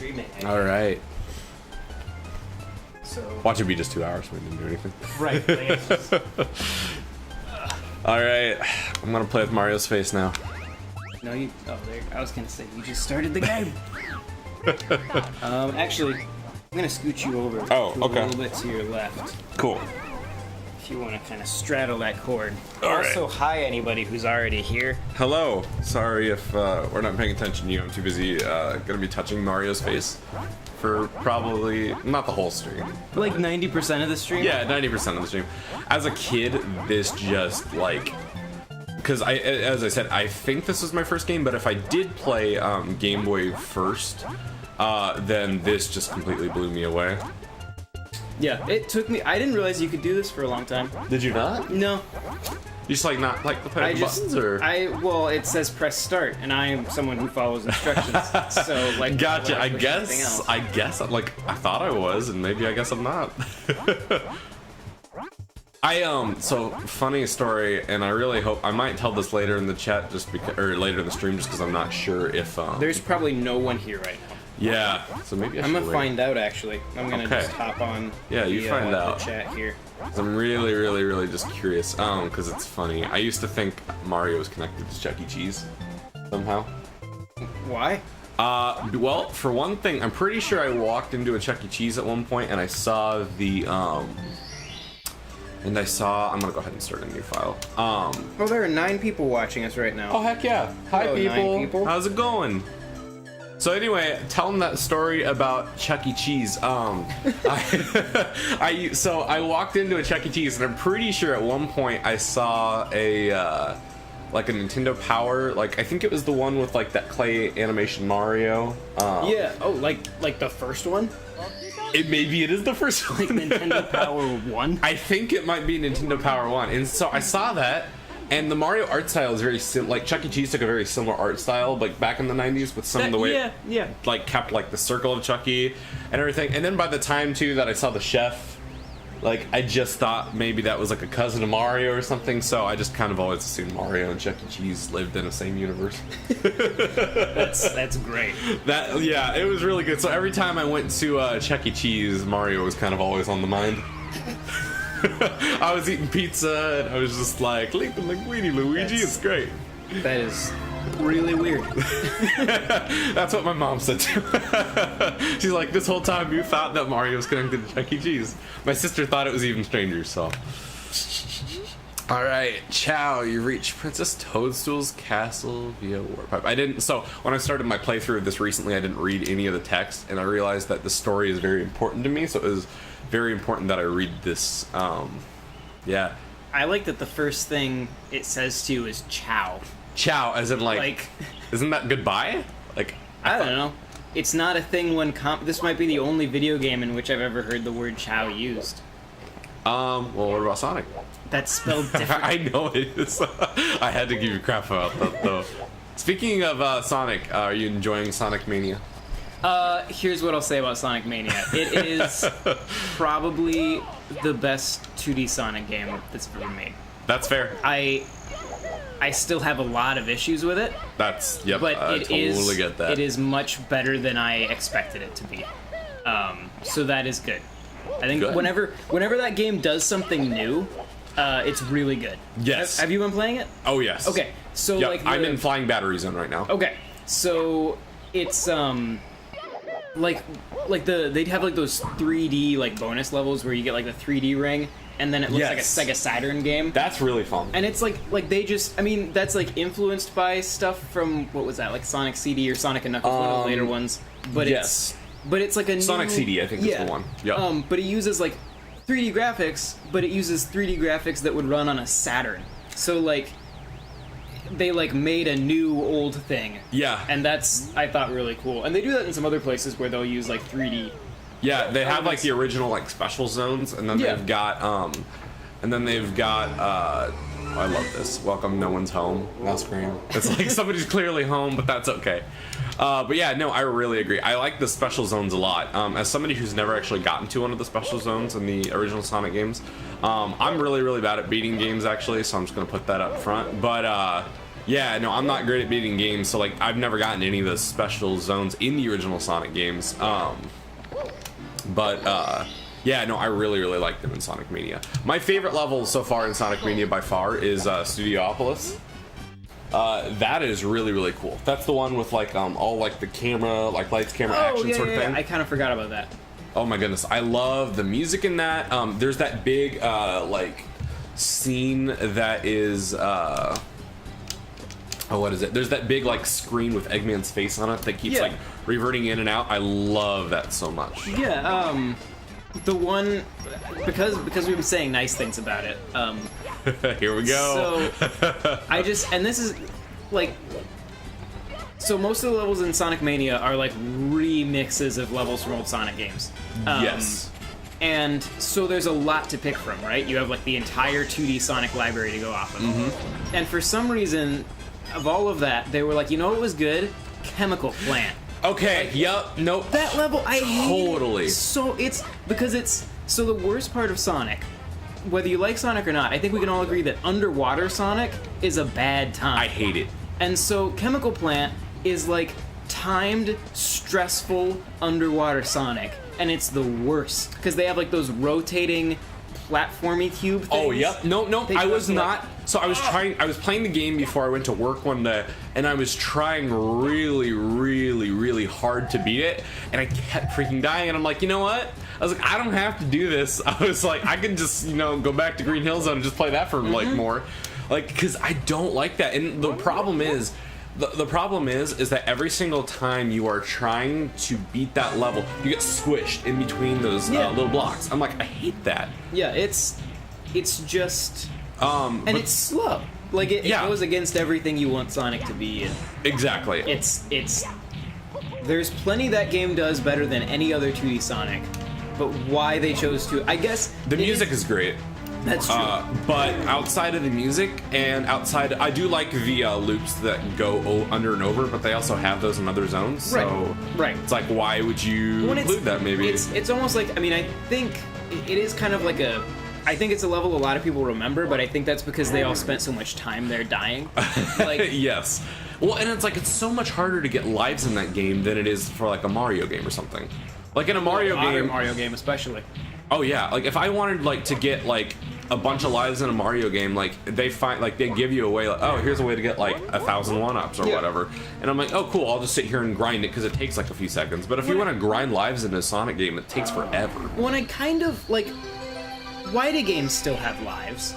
streaming. All right. So Watch it be just 2 hours. We didn't do anything. right. Like, it's just, All right. I'm gonna play with Mario's face now. no, you. Oh, there. I was gonna say you just started the game. Actually, I'm gonna scoot you over. Oh, to okay. A little bit to your left, Cool. if you want to kind of straddle that cord. All right. Also, hi anybody who's already here. Hello. Sorry if we're not paying attention to you. I'm too busy gonna be touching Mario's face for probably not the whole stream. Like 90% of the stream. Yeah, 90% of the stream. As a kid, this just like, because as I said, I think this was my first game, but if I did play Game Boy first, then this just completely blew me away. Yeah, it took me. I didn't realize you could do this for a long time. Did you not? No, You just like not like the buttons, or? well, it says press start, and I am someone who follows instructions. So like, Gotcha. why I push anything guess. else? I guess. I'm like. I thought I was, and maybe I guess I'm not. So funny story, and I really hope I might tell this later in the chat, just because, or later in the stream, just because I'm not sure if. There's probably no one here right now. Yeah. So maybe I I'm should gonna wait. find out actually. I'm gonna Okay. just hop on. Yeah, you find out. The chat here. 'Cause I'm really, really, really just curious. Because it's funny. I used to think Mario was connected to Chuck E. Cheese somehow. Why? Well, for one thing, I'm pretty sure I walked into a Chuck E. Cheese at one point, and I saw the I'm gonna go ahead and start a new file. Oh, there are 9 people watching us right now. Oh heck yeah! Hi Hello, 9 people. How's it going? So anyway, tell them that story about Chuck E. Cheese. I walked into a Chuck E. Cheese, and I'm pretty sure at one point I saw a like a Nintendo Power, like I think it was the one with like that clay animation Mario. Yeah. Oh, like the first one, Maybe it is the first one. like Nintendo Power 1. I think it might be Nintendo Power 1. And so I saw that, and the Mario art style is very like Chuck E. Cheese took a very similar art style, like back in the 90s with some of the way Yeah. like kept like the circle of Chuck E. and everything. And then by the time too that I saw the chef, like I just thought maybe that was like a cousin of Mario or something. So I just kind of always assumed Mario and Chuck E. Cheese lived in the same universe. That's great. Yeah, it was really good. So every time I went to Chuck E. Cheese, Mario was kind of always on the mind. I was eating pizza and I was just like, Linguini Luigi, it's great. That is really weird. That's what my mom said too. She's like, this whole time you thought that Mario was connected to Chuck E. Cheese. My sister thought it was even stranger, so. Alright, Chow, you reached Princess Toadstool's castle via Warpipe. So when I started my playthrough of this recently, I didn't read any of the text, and I realized that the story is very important to me, so it was very important that I read this. Yeah. I like that the first thing it says to you is "Chow." Chow, as in like isn't that goodbye? Like I don't know. It's not a thing when this might be the only video game in which I've ever heard the word "chow" used. Well, what about Sonic? That's spelled different. I know it is. I had to give you crap about that though. Speaking of Sonic, are you enjoying Sonic Mania? Here's what I'll say about Sonic Mania. It is probably the best 2D Sonic game that's ever made. That's fair. I still have a lot of issues with it. That's yep. But I totally get that. It is much better than I expected it to be. So that is good. I think Good. whenever that game does something new, it's really good. Yes. Have you been playing it? Oh yes. Okay. So Yep, like I'm in Flying Battery Zone right now. Okay. So it's they'd have like those 3D like bonus levels where you get like the 3D ring and then it looks Yes. like a Sega Saturn game. That's really fun. And it's like they just, I mean, that's like influenced by stuff from, what was that, like Sonic CD or Sonic and Knuckles, one of the later ones. But yes. it's like a Sonic new, CD, I think is the one. Yep. But it uses like 3D graphics, but it uses 3D graphics that would run on a Saturn. So like they like made a new old thing. Yeah. And that's, I thought, really cool. And they do that in some other places where they'll use like 3D. Yeah, they have like the original like special zones, and then they've got I love this. Welcome, no one's home. Now scream. It's like somebody's clearly home, but that's okay. But yeah, no, I really agree. I like the special zones a lot. As somebody who's never actually gotten to one of the special zones in the original Sonic games, I'm really, really bad at beating games actually, so I'm just gonna put that up front. But Yeah, no, I'm not great at beating games, so like I've never gotten any of those special zones in the original Sonic games. Yeah, no, I really like them in Sonic Mania. My favorite level so far in Sonic Mania by far is Studiopolis. That is really cool. That's the one with like all like the camera, like lights, camera, action sort of thing. I kind of forgot about that. Oh my goodness, I love the music in that. There's that big like scene that is what is it? There's that big like screen with Eggman's face on it that keeps like reverting in and out. I love that so much. Yeah, the one because we've been saying nice things about it. Here we go. So and this is like, so most of the levels in Sonic Mania are like remixes of levels from old Sonic games. Yes. And so there's a lot to pick from, right? You have like the entire 2D Sonic library to go off of. Mm-hmm. And for some reason, of all of that, they were like, you know what was good? Chemical Plant. Okay, like, yep, nope. That level, I totally. Hate it. So it's, because it's, so the worst part of Sonic, whether you like Sonic or not, I think we can all agree that underwater Sonic is a bad time. I hate it. And so Chemical Plant is like timed, stressful underwater Sonic, and it's the worst because they have like those rotating platformy cube things. Oh, yep. No, I was not. So I was Ah. I was playing the game before I went to work one day, and I was trying really hard to beat it, and I kept freaking dying, and I'm like, you know what? I was like, I don't have to do this. I was like, I can just, go back to Green Hill Zone and just play that for like more. Like, because I don't like that. And the problem is, the problem is that every single time you are trying to beat that level, you get squished in between those little blocks. I'm like, I hate that. Yeah, it's just, and it's slow. Like it goes against everything you want Sonic to be. And exactly. It's there's plenty that game does better than any other 2D Sonic, but why they chose to, I guess the music is great. That's true. But outside of the music and outside, I do like the loops that go under and over, but they also have those in other zones. So right. It's like, why would you include that? Maybe it's almost like, I mean, I think it is kind of like I think it's a level a lot of people remember, but I think that's because they all spent so much time there dying. Like, yes. Well, and it's like it's so much harder to get lives in that game than it is for like a Mario game or something. Like in a Mario game especially. Oh yeah, like if I wanted like to get like a bunch of lives in a Mario game, like they give you a way, like, oh, here's a way to get like 1,000 1-ups or whatever, and I'm like, oh cool, I'll just sit here and grind it because it takes like a few seconds. But if you want to grind lives in a Sonic game, it takes forever. When I kind of like, why do games still have lives?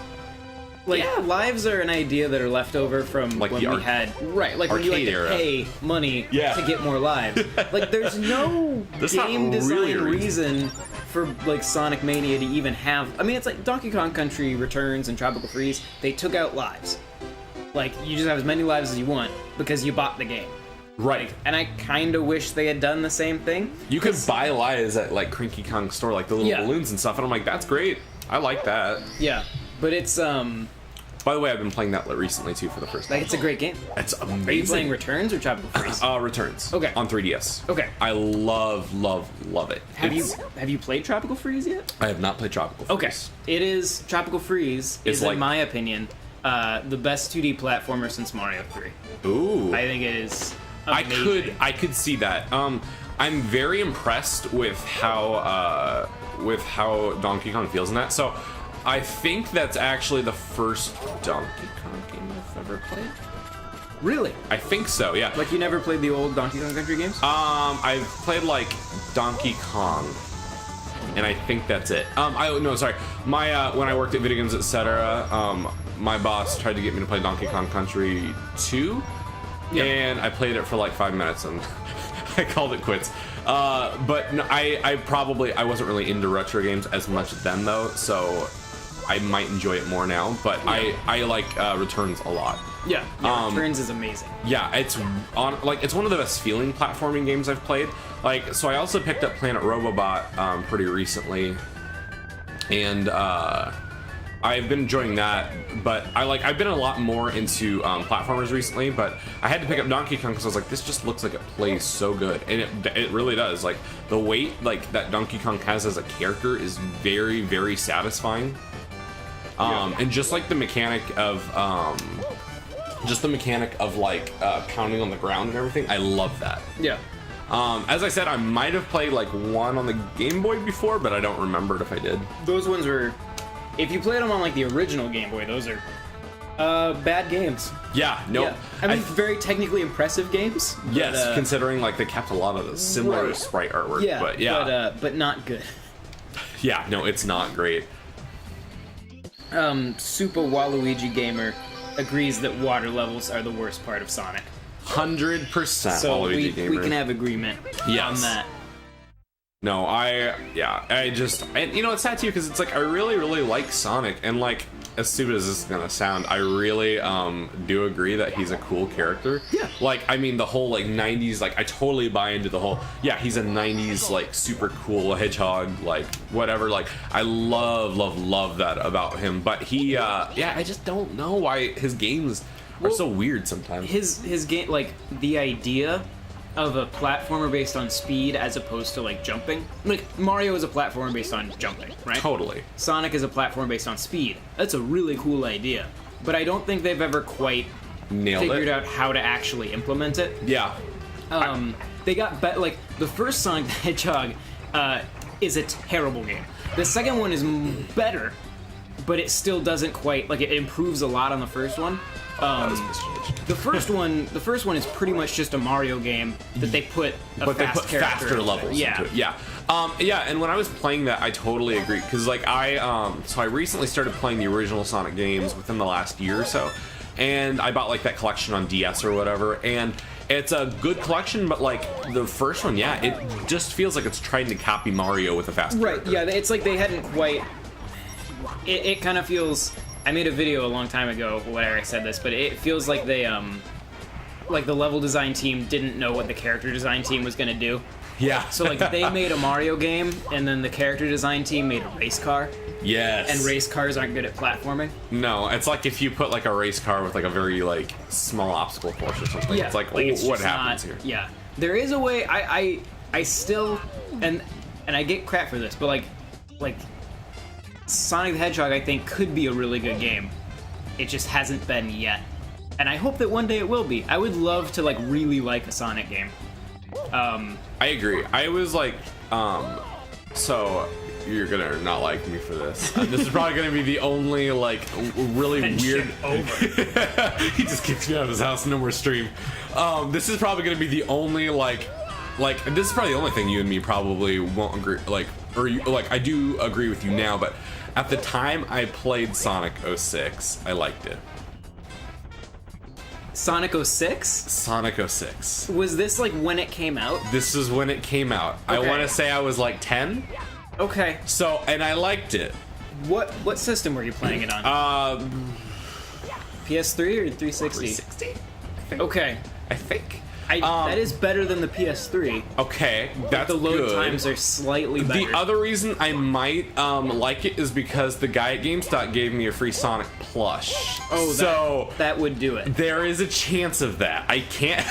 Like lives are an idea that are left over from like when we had like when you like to pay money to get more lives. Like there's no game design reason for like Sonic Mania to even have. I mean, it's like Donkey Kong Country Returns and Tropical Freeze. They took out lives. Like you just have as many lives as you want because you bought the game. Right. And I kind of wish they had done the same thing. You could buy lives at like Cranky Kong store, like the little balloons and stuff, and I'm like, that's great. I like that. Yeah, but it's By the way, I've been playing that recently too for the first time. Like, it's a great game. It's amazing. Are you playing Returns or Tropical Freeze? Returns. Okay. On 3DS. Okay. I love it. Have you played Tropical Freeze yet? I have not played Tropical Freeze. Okay. It is Tropical Freeze is like, in my opinion, the best 2D platformer since Mario 3. Ooh. I think it is amazing. I could see that. I'm very impressed with how Donkey Kong feels in that. So I think that's actually the first Donkey Kong game I've ever played. Really? I think so, yeah. Like you never played the old Donkey Kong Country games? I've played like Donkey Kong, and I think that's it. Sorry. My when I worked at Video Games Etc., my boss tried to get me to play Donkey Kong Country 2, and I played it for like 5 minutes and I called it quits. But no, I wasn't really into retro games as much then though, so I might enjoy it more now. But I like Returns a lot. Yeah, Returns is amazing. Yeah, it's one of the best feeling platforming games I've played. Like, so I also picked up Planet Robobot pretty recently, and I've been enjoying that. But I've been a lot more into platformers recently. But I had to pick up Donkey Kong because I was like, this just looks like it plays so good, and it really does. Like the weight that Donkey Kong has as a character is very, very satisfying. And just like the mechanic of just the mechanic of like pounding on the ground and everything. I love that. Yeah. As I said, I might have played like one on the Game Boy before, but I don't remember if I did. Those ones were, if you played them on like the original Game Boy, those are bad games. Yeah, no. Yeah. I mean, very technically impressive games. Yes, considering like they kept a lot of the similar sprite artwork. Yeah, but yeah, but not good. Yeah, no, it's not great. Super Waluigi Gamer agrees that water levels are the worst part of Sonic. 100%. So Waluigi Gamer. we can have agreement on that. No, and you know, it's sad too because it's like I really, really like Sonic, and like as stupid as this is gonna sound, I really do agree that he's a cool character. Yeah. Like, I mean, the whole like '90s, like I totally buy into the whole. Yeah, he's a '90s like super cool hedgehog, like whatever. Like I love that about him. But he, I just don't know why his games are so weird sometimes. His game, like the idea of a platformer based on speed as opposed to like jumping. Like Mario is a platformer based on jumping, right? Totally. Sonic is a platform based on speed. That's a really cool idea, but I don't think they've ever quite figured out how to actually implement it. Yeah. They got like the first Sonic the Hedgehog is a terrible game. The second one is better, but it still doesn't quite like it improves a lot on the first one. The first one is pretty much just a Mario game that they put faster levels into it. Yeah. And when I was playing that, I totally agree because like I recently started playing the original Sonic games within the last year or so, and I bought like that collection on DS or whatever, and it's a good collection, but like the first one, it just feels like it's trying to copy Mario with a fast character. Yeah, it's like they hadn't quite. It kind of feels. I made a video a long time ago where I said this, but it feels like they, like the level design team didn't know what the character design team was gonna do. Yeah. So like they made a Mario game, and then the character design team made a race car. Yes. And race cars aren't good at platforming. No, it's like if you put like a race car with like a very like small obstacle course or something. Yeah. It's like it's what happens here? Yeah. There is a way. I still and I get crap for this, but like. Sonic the Hedgehog, I think, could be a really good game. It just hasn't been yet. And I hope that one day it will be. I would love to, like, really like a Sonic game. I agree. I was like, so you're gonna not like me for this. This is probably gonna be the only, like, really weird... He just kicks me out of his house, no more stream. This is probably gonna be the only, like, this is probably the only thing you and me probably won't agree, I do agree with you now, but at the time I played Sonic 06, I liked it. Sonic 06? Sonic 06. Was this like when it came out? This is when it came out. Okay. I want to say I was like 10. Okay. So, and I liked it. What system were you playing it on? PS3 or 360? 360. Okay. I think. That is better than the PS3. Okay, that's the load good. times are slightly better. The other reason I might like it is because the guy at GameStop gave me a free Sonic plush. Oh, so that would do it. There is a chance of that. I can't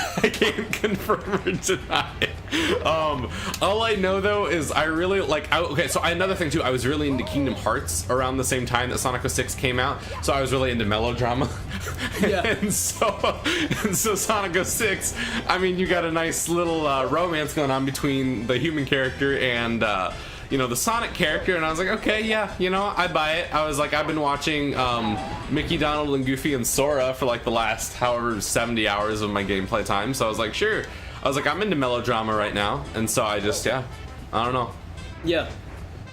confirm or deny it. All I know though is I really like. Another thing too, I was really into Kingdom Hearts around the same time that Sonic 06 came out. So I was really into melodrama. Yeah. and so Sonic 06. I mean, you got a nice little romance going on between the human character and, the Sonic character, and I was like, okay, yeah, I buy it. I was like, I've been watching Mickey, Donald, and Goofy and Sora for like the last however 70 hours of my gameplay time, so I was like, sure. I was like, I'm into melodrama right now, and so I just, I don't know. Yeah.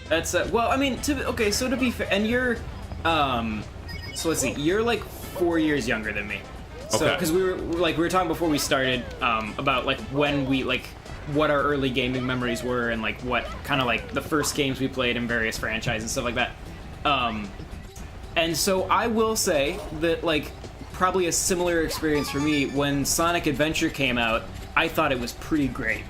That's, well, I mean, so to be fair, and you're, so let's see, you're like 4 years younger than me. So, because we were talking before we started about like when we like what our early gaming memories were and like what kind of like the first games we played in various franchises and stuff like that. And so I will say that like probably a similar experience for me when Sonic Adventure came out. I thought it was pretty great.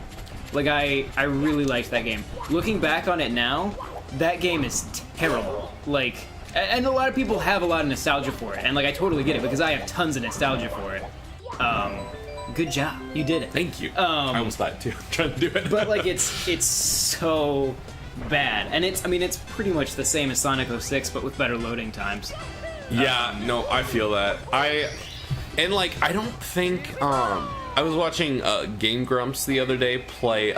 Like I really liked that game. Looking back on it now, that game is terrible. Like. And a lot of people have a lot of nostalgia for it, and like I totally get it because I have tons of nostalgia for it. Good job, you did it. Thank you. I almost died too, trying to do it. But like it's so bad, and it's pretty much the same as Sonic 06, but with better loading times. Yeah, no, I feel that. And like, I don't think I was watching Game Grumps the other day play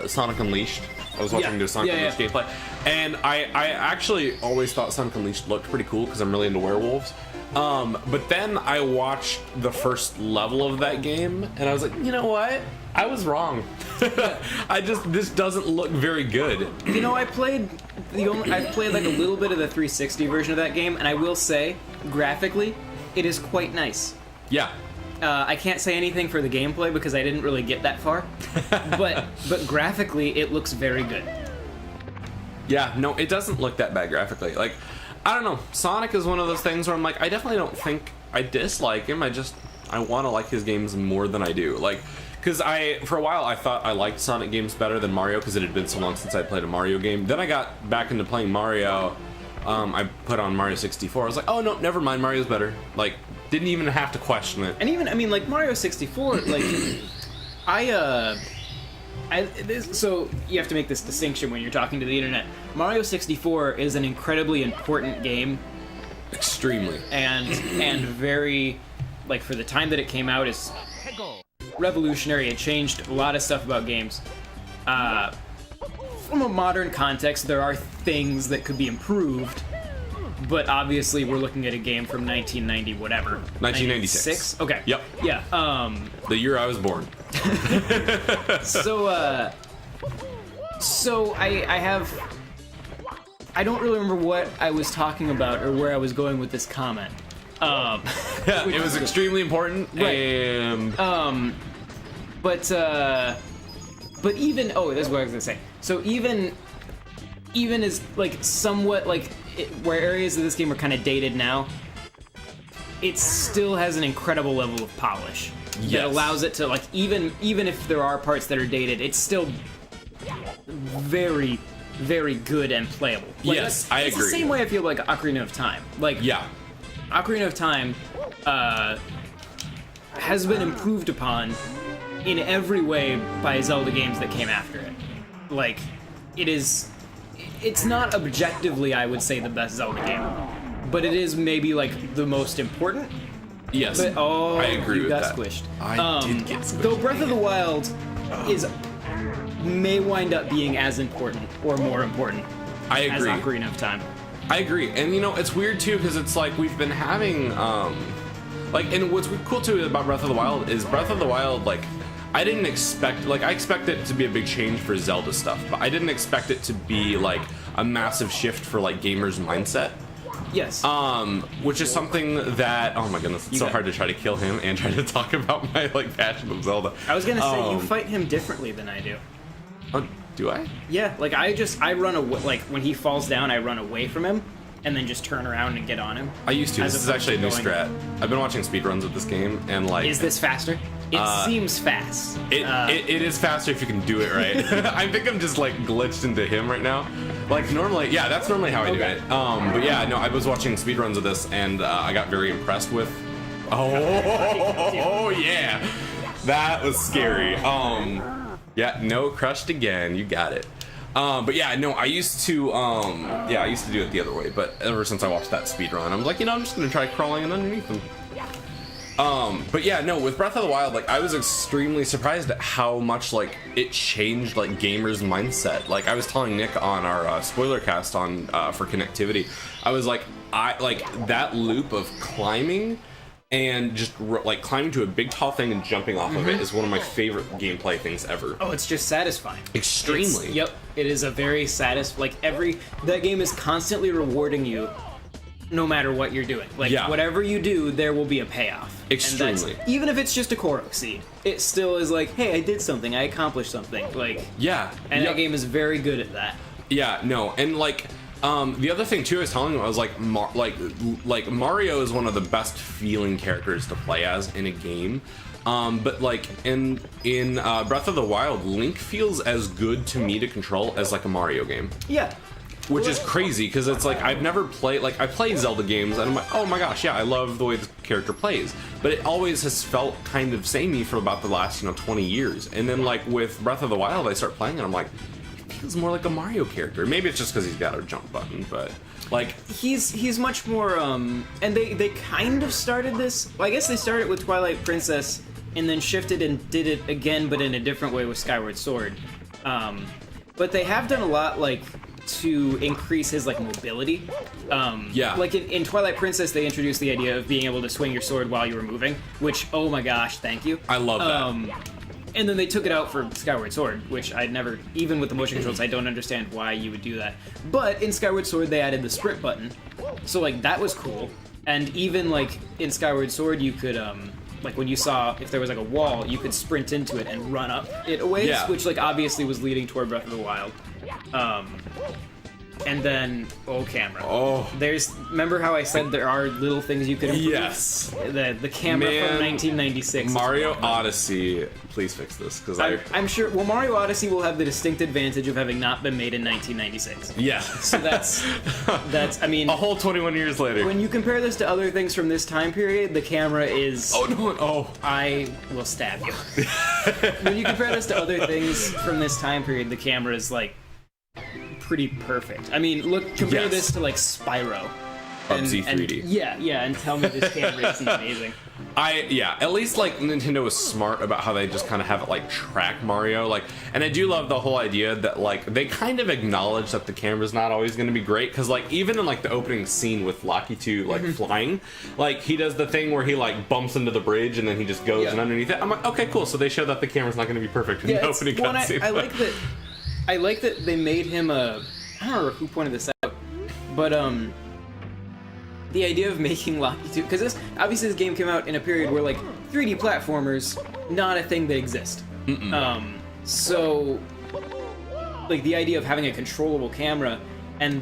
Sonic Unleashed. I was watching the Sonic Unleashed gameplay, and I actually always thought Sonic Unleashed looked pretty cool because I'm really into werewolves. But then I watched the first level of that game, and I was like, you know what? I was wrong. This doesn't look very good. You know, I played like a little bit of the 360 version of that game, and I will say, graphically, it is quite nice. Yeah. I can't say anything for the gameplay because I didn't really get that far, but graphically, it looks very good. Yeah, no, it doesn't look that bad graphically. Like, I don't know. Sonic is one of those things where I'm like, I definitely don't think I dislike him. I want to like his games more than I do. Like, because for a while I thought I liked Sonic games better than Mario because it had been so long since I played a Mario game. Then I got back into playing Mario. I put on Mario 64. I was like, oh no, never mind. Mario's better. Like, didn't even have to question it. And even, I mean, like Mario 64, like, so you have to make this distinction when you're talking to the internet. Mario 64 is an incredibly important game. Extremely. And very, like, for the time that it came out, is revolutionary. It changed a lot of stuff about games. From a modern context, there are things that could be improved, but obviously we're looking at a game from 1990 whatever. 1996. Okay. Yep. Yeah. The year I was born. So I don't really remember what I was talking about or where I was going with this comment. Yeah, it was extremely important. Right. But even, that's what I was gonna say. So even as, like, somewhat, like, where areas of this game are kind of dated now, it still has an incredible level of polish that allows it to, like, even if there are parts that are dated, it's still very, very good and playable. Like, yes, I agree. It's the same way I feel like Ocarina of Time. Like, Ocarina of Time has been improved upon in every way by Zelda games that came after it. Like, it's not objectively, I would say, the best Zelda game, but it is maybe, like, the most important. Yes, but, I agree with that. Squished. I did get squished. Though Breath of the Wild may wind up being as important or more important as Ocarina of Time. I agree, and you know, it's weird too, because it's like we've been having, like, and what's cool too about Breath of the Wild is Breath of the Wild, like, I didn't expect, like, I expected it to be a big change for Zelda stuff, but I didn't expect it to be, like, a massive shift for, like, gamers' mindset. Yes. Which is something that, oh my goodness, it's so hard to try to kill him and try to talk about my, like, passion of Zelda. I was gonna say, you fight him differently than I do. Do I? Yeah, like, I run away, like, when he falls down, I run away from him, and then just turn around and get on him. I used to. This is actually a new strat. I've been watching speedruns of this game, and, like... Is this faster? It seems fast. It is faster if you can do it right. I think I'm just, like, glitched into him right now. Like, normally, yeah, that's normally how I do it. But yeah, no, I was watching speedruns of this, and I got very impressed with... Oh, yeah! That was scary. Yeah, no, crushed again. You got it. But yeah, no, I used to do it the other way, but ever since I watched that speedrun, I'm like, you know, I'm just gonna try crawling in underneath them. But yeah, no, with Breath of the Wild, like, I was extremely surprised at how much, like, it changed, like, gamers' mindset. Like, I was telling Nick on our spoiler cast on for connectivity, I was like, that loop of climbing and just like climbing to a big tall thing and jumping off of it is one of my favorite gameplay things ever. Oh, it's just satisfying. Extremely. Yep, it is a very satisfying. Like, that game is constantly rewarding you, no matter what you're doing. Like, whatever you do, there will be a payoff. Extremely. Even if it's just a Korok seed, it still is like, hey, I did something, I accomplished something. Like, and that game is very good at that. Yeah, no, and like. The other thing too I was telling him, I was like, Mario is one of the best feeling characters to play as in a game, but like in Breath of the Wild, Link feels as good to me to control as like a Mario game. Yeah. Which is crazy because it's like I've never played, like, I played Zelda games and I'm like, oh my gosh, yeah, I love the way the character plays, but it always has felt kind of samey for about the last 20 years, and then like with Breath of the Wild I start playing and I'm like, feels more like a Mario character. Maybe it's just because he's got a jump button, but like he's much more. And they kind of started this. Well, I guess they started with Twilight Princess and then shifted and did it again, but in a different way with Skyward Sword. But they have done a lot like to increase his like mobility. Like in Twilight Princess, they introduced the idea of being able to swing your sword while you were moving, which, oh my gosh, thank you. I love that. And then they took it out for Skyward Sword, which I'd never, even with the motion controls, I don't understand why you would do that. But in Skyward Sword, they added the sprint button, so like that was cool. And even like in Skyward Sword, you could like when you saw if there was like a wall, you could sprint into it and run up it a ways, which like obviously was leading toward Breath of the Wild. And then, camera. Remember how I said there are little things you could improve? Yes. The camera from 1996. Mario Odyssey, please fix this, because I'm sure, well, Mario Odyssey will have the distinct advantage of having not been made in 1996. Yeah. So that's, I mean... a whole 21 years later. When you compare this to other things from this time period, the camera is... I will stab you. When you compare this to other things from this time period, the camera is, like, pretty perfect. I mean, compare this to like Spyro. Z3D. And tell me this camera is amazing. At least like Nintendo was smart about how they just kind of have it like track Mario, like, and I do love the whole idea that like they kind of acknowledge that the camera's not always going to be great, because like even in like the opening scene with Lakitu like flying, like he does the thing where he like bumps into the bridge and then he just goes and underneath it. I'm like, okay, cool. So they show that the camera's not going to be perfect in the opening cutscene. I like that they made him I don't remember who pointed this out, but the idea of making Lakitu, because obviously this game came out in a period where like 3D platformers not a thing that exist. So like the idea of having a controllable camera, and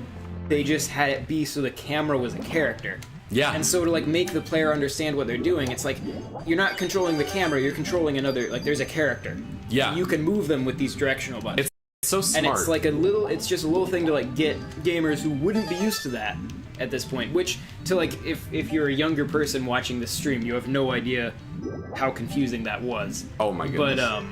they just had it be so the camera was a character. Yeah. And so to like make the player understand what they're doing, it's like you're not controlling the camera, you're controlling another, like there's a character. Yeah. You can move them with these directional buttons. It's so smart. And it's like it's just a little thing to like get gamers who wouldn't be used to that at this point, which to like if you're a younger person watching this stream, you have no idea how confusing that was. Oh my goodness. But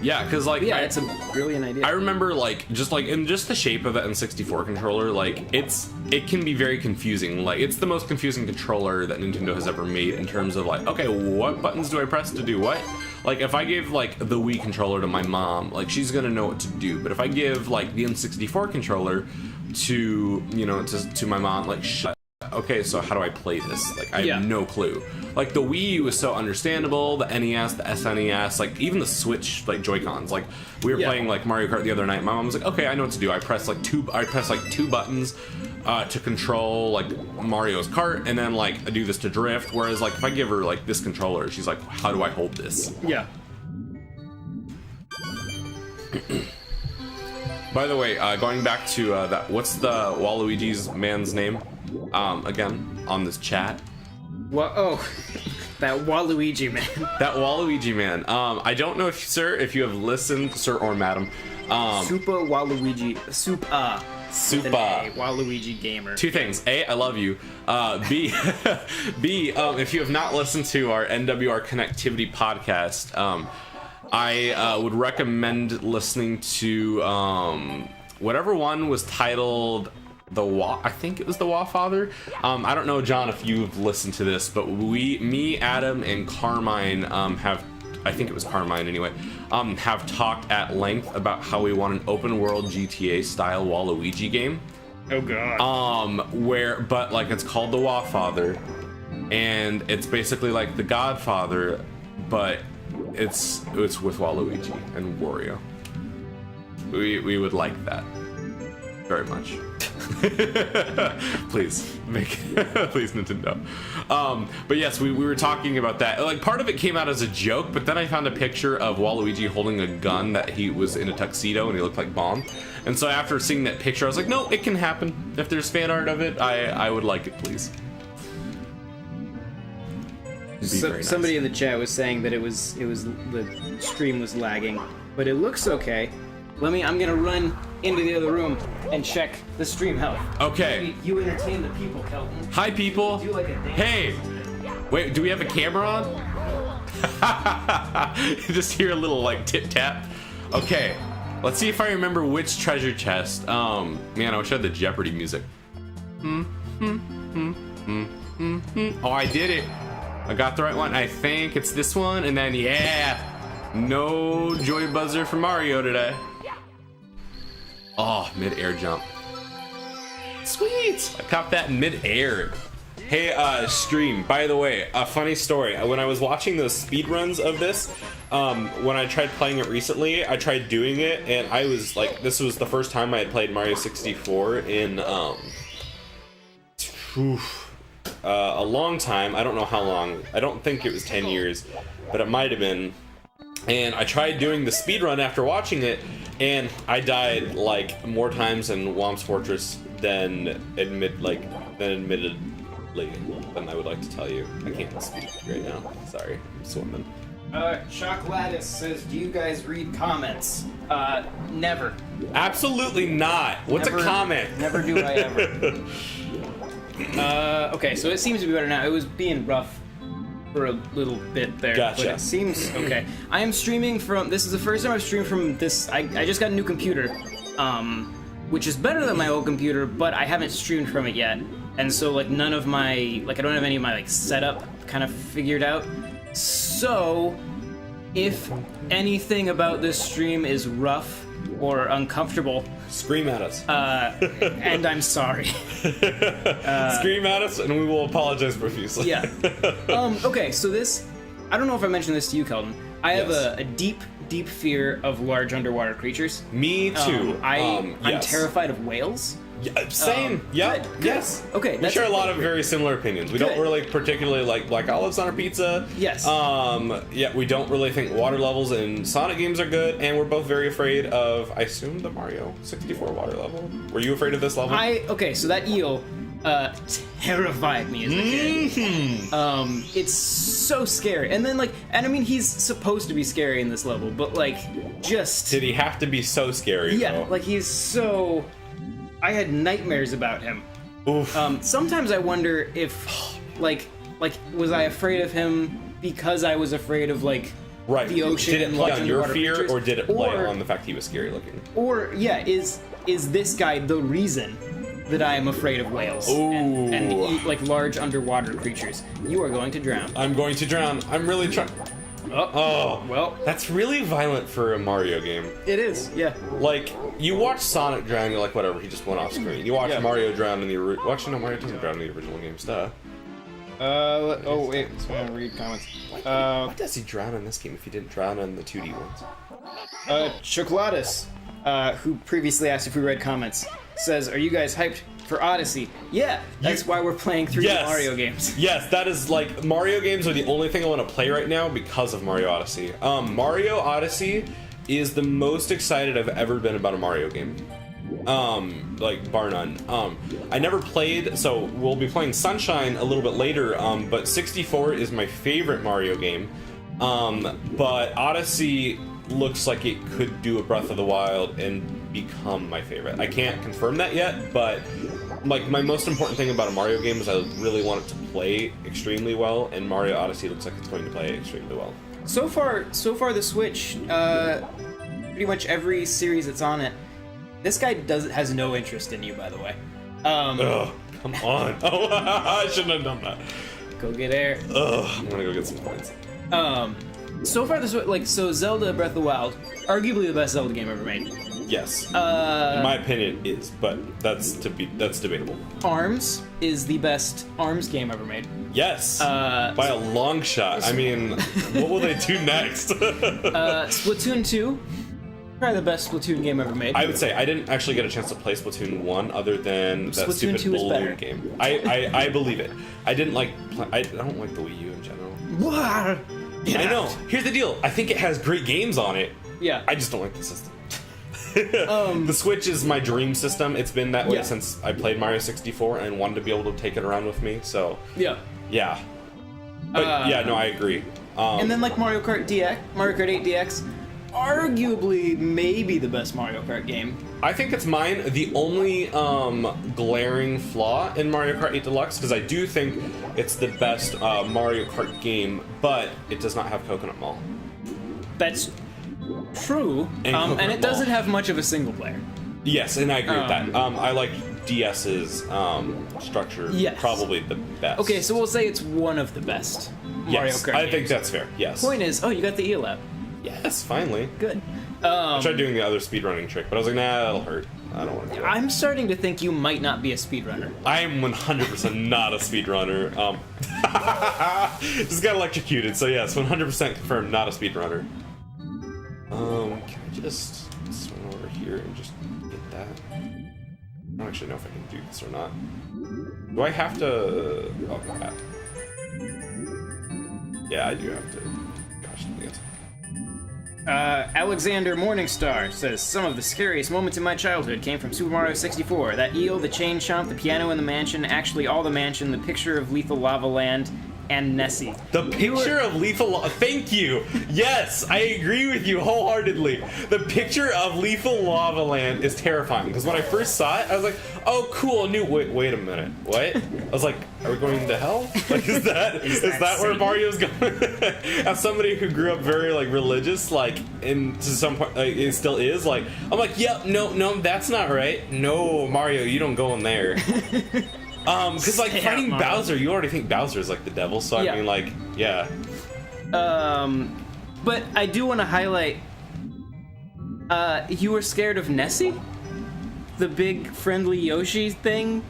yeah, because like it's a brilliant idea. I remember like in just the shape of the N64 controller, like it can be very confusing. Like it's the most confusing controller that Nintendo has ever made in terms of like, okay, what buttons do I press to do what? Like if I give like the Wii controller to my mom, like she's gonna know what to do. But if I give like the N64 controller to to my mom, like okay, so how do I play this? Like I have no clue. Like the Wii U was so understandable, the NES, the SNES, like even the Switch like Joy-Cons. Like we were playing like Mario Kart the other night. My mom was like, "Okay, I know what to do. I press like two buttons to control like Mario's kart, and then like I do this to drift." Whereas like if I give her like this controller, she's like, "How do I hold this?" Yeah. By the way, going back to that, what's the Waluigi's man's name? Again, on this chat. That Waluigi man. That Waluigi man. I don't know if you have listened, sir or madam. Super Waluigi. Super Waluigi gamer. Two things. A, I love you. B, if you have not listened to our NWR Connectivity podcast, I would recommend listening to whatever one was titled I think it was the Wahfather. I don't know, John, if you've listened to this, but me, Adam, and Carmine have, I think it was Carmine anyway, have talked at length about how we want an open world GTA style Waluigi game. Oh god. But like it's called the Wahfather, and it's basically like the Godfather, but it's with Waluigi and Wario. We would like that very much. Please Nintendo. But yes, we were talking about that. Like part of it came out as a joke, but then I found a picture of Waluigi holding a gun that he was in a tuxedo and he looked like Bomb. And so after seeing that picture, I was like, no, it can happen. If there's fan art of it, I would like it, please. Nice. Somebody in the chat was saying that it was the stream was lagging, but it looks okay. I'm gonna run into the other room and check the stream health. Okay. You entertain the people, Kelton. Hi, people. Do like a dance. Hey. Wait, do we have a camera on? You just hear a little like tip tap. Okay. Let's see if I remember which treasure chest. Man, I wish I had the Jeopardy music. Oh, I did it. I got the right one. I think it's this one, and then yeah, no joy buzzer for Mario today. Oh, mid-air jump. Sweet! I caught that in mid-air. Hey, stream, by the way, a funny story. When I was watching those speed runs of this, when I tried playing it recently, I tried doing it, and I was like, this was the first time I had played Mario 64 in, a long time. I don't know how long. I don't think it was 10 years, but it might have been. And I tried doing the speed run after watching it, and I died like more times in Womp's Fortress than admittedly than I would like to tell you. I can't speak right now. Sorry, I'm swimming. Chocolatis says, do you guys read comments? Never. Absolutely not. What's a comment? Never do I ever. Okay, so it seems to be better now. It was being rough for a little bit there. Gotcha. But it seems okay. I am streaming from, this is the first time I've streamed from this, I just got a new computer, which is better than my old computer, but I haven't streamed from it yet. And so, like, none of my, like, I don't have any of my, like, setup kind of figured out. So, if anything about this stream is rough or uncomfortable, scream at us. And I'm sorry. Scream at us and we will apologize profusely. Yeah. Okay, so this, I don't know if I mentioned this to you, Kelton. I have a deep fear of large underwater creatures. Me too. I'm terrified of whales. Yeah, same. Yeah. Good. Yes. Okay. We share a lot of very similar opinions. We don't really particularly like black olives on our pizza. Yes. Yeah, we don't really think water levels in Sonic games are good, and we're both very afraid of, I assume, the Mario 64 water level. Were you afraid of this level? Okay, so that eel terrified me as a kid. It's so scary. And then, like, and I mean, he's supposed to be scary in this level, but, like, just... Did he have to be so scary, Yeah, though? like, he's so... I had nightmares about him. Oof. Sometimes I wonder if, like, was I afraid of him because I was afraid of, like, the ocean? Did it and play on your fear, creatures? or did it play on the fact he was scary looking? Or, yeah, is this guy the reason that I am afraid of whales and eat, like, large underwater creatures? You are going to drown. I'm going to drown. I'm really trying... Oh, well, that's really violent for a Mario game. It is, yeah. Like, you watch Sonic drown, you're like, whatever, he just went off screen. You watch Mario drown in the original... Well, actually, no, Mario doesn't drown in the original games, duh. Oh, wait, so I'm gonna read comments. Why does he drown in this game if he didn't drown in the 2D ones? Chocolatis, who previously asked if we read comments, says, are you guys hyped for Odyssey? Yeah, that's why we're playing 3D Mario games. Yes, that is, like, Mario games are the only thing I want to play right now because of Mario Odyssey. Mario Odyssey is the most excited I've ever been about a Mario game. Like, bar none. I never played, so we'll be playing Sunshine a little bit later, but 64 is my favorite Mario game. But Odyssey looks like it could do a Breath of the Wild and become my favorite. I can't confirm that yet, but like my most important thing about a Mario game is I really want it to play extremely well, and Mario Odyssey looks like it's going to play extremely well. So far the Switch, pretty much every series that's on it, this guy has no interest in you, by the way. Ugh, come on. Oh, I shouldn't have done that. Go get air. Ugh, I'm gonna go get some points. So far this, like, so Zelda Breath of the Wild, arguably the best Zelda game ever made. Yes. In my opinion, is, but that's debatable. ARMS is the best ARMS game ever made. Yes. By a long shot. I mean, what will they do next? Splatoon 2, probably the best Splatoon game ever made. I would say I didn't actually get a chance to play Splatoon 1 other than that Splatoon stupid 2 is balloon better. game. I believe it. I didn't like. I don't like the Wii U in general. What? I know. Here's the deal. I think it has great games on it. Yeah. I just don't like the system. The Switch is my dream system. It's been that way since I played Mario 64 and wanted to be able to take it around with me. So yeah. But yeah, no, I agree. And then like Mario Kart 8 DX, arguably maybe the best Mario Kart game. I think it's mine. The only glaring flaw in Mario Kart 8 Deluxe, because I do think it's the best Mario Kart game, but it does not have Coconut Mall. That's True. And it doesn't have much of a single player. Yes, and I agree with that. I like DS's structure probably the best. Okay, so we'll say it's one of the best Mario Kart games. I think that's fair, yes. Point is, you got the ELAB. Yes, finally. Good. I tried doing the other speedrunning trick, but I was like, nah, that'll hurt. I don't want to do it. I'm starting to think you might not be a speedrunner. I am 100% not a speedrunner. Just got electrocuted, so yes, 100% confirmed not a speedrunner. Can I just swing over here and just get that? I don't actually know if I can do this or not. Do I have to... Oh, crap. Yeah, I do have to. Gosh, dang it. Alexander Morningstar says, some of the scariest moments in my childhood came from Super Mario 64. That eel, the chain chomp, the piano in the mansion, actually all the mansion, the picture of Lethal Lava Land, and Nessie. The picture of Lethal Lava... Thank you! Yes, I agree with you wholeheartedly. The picture of Lethal Lava Land is terrifying, because when I first saw it, I was like, oh, cool, new... Wait a minute. What? I was like, are we going to hell? Like, is that where Mario's going? As somebody who grew up very, like, religious, like, and to some point, like, it still is, like, I'm like, yep, no, that's not right. No, Mario, you don't go in there. Because, like, fighting Bowser, you already think Bowser is, like, the devil, so I mean, like, yeah. But I do want to highlight, you were scared of Nessie? The big, friendly Yoshi thing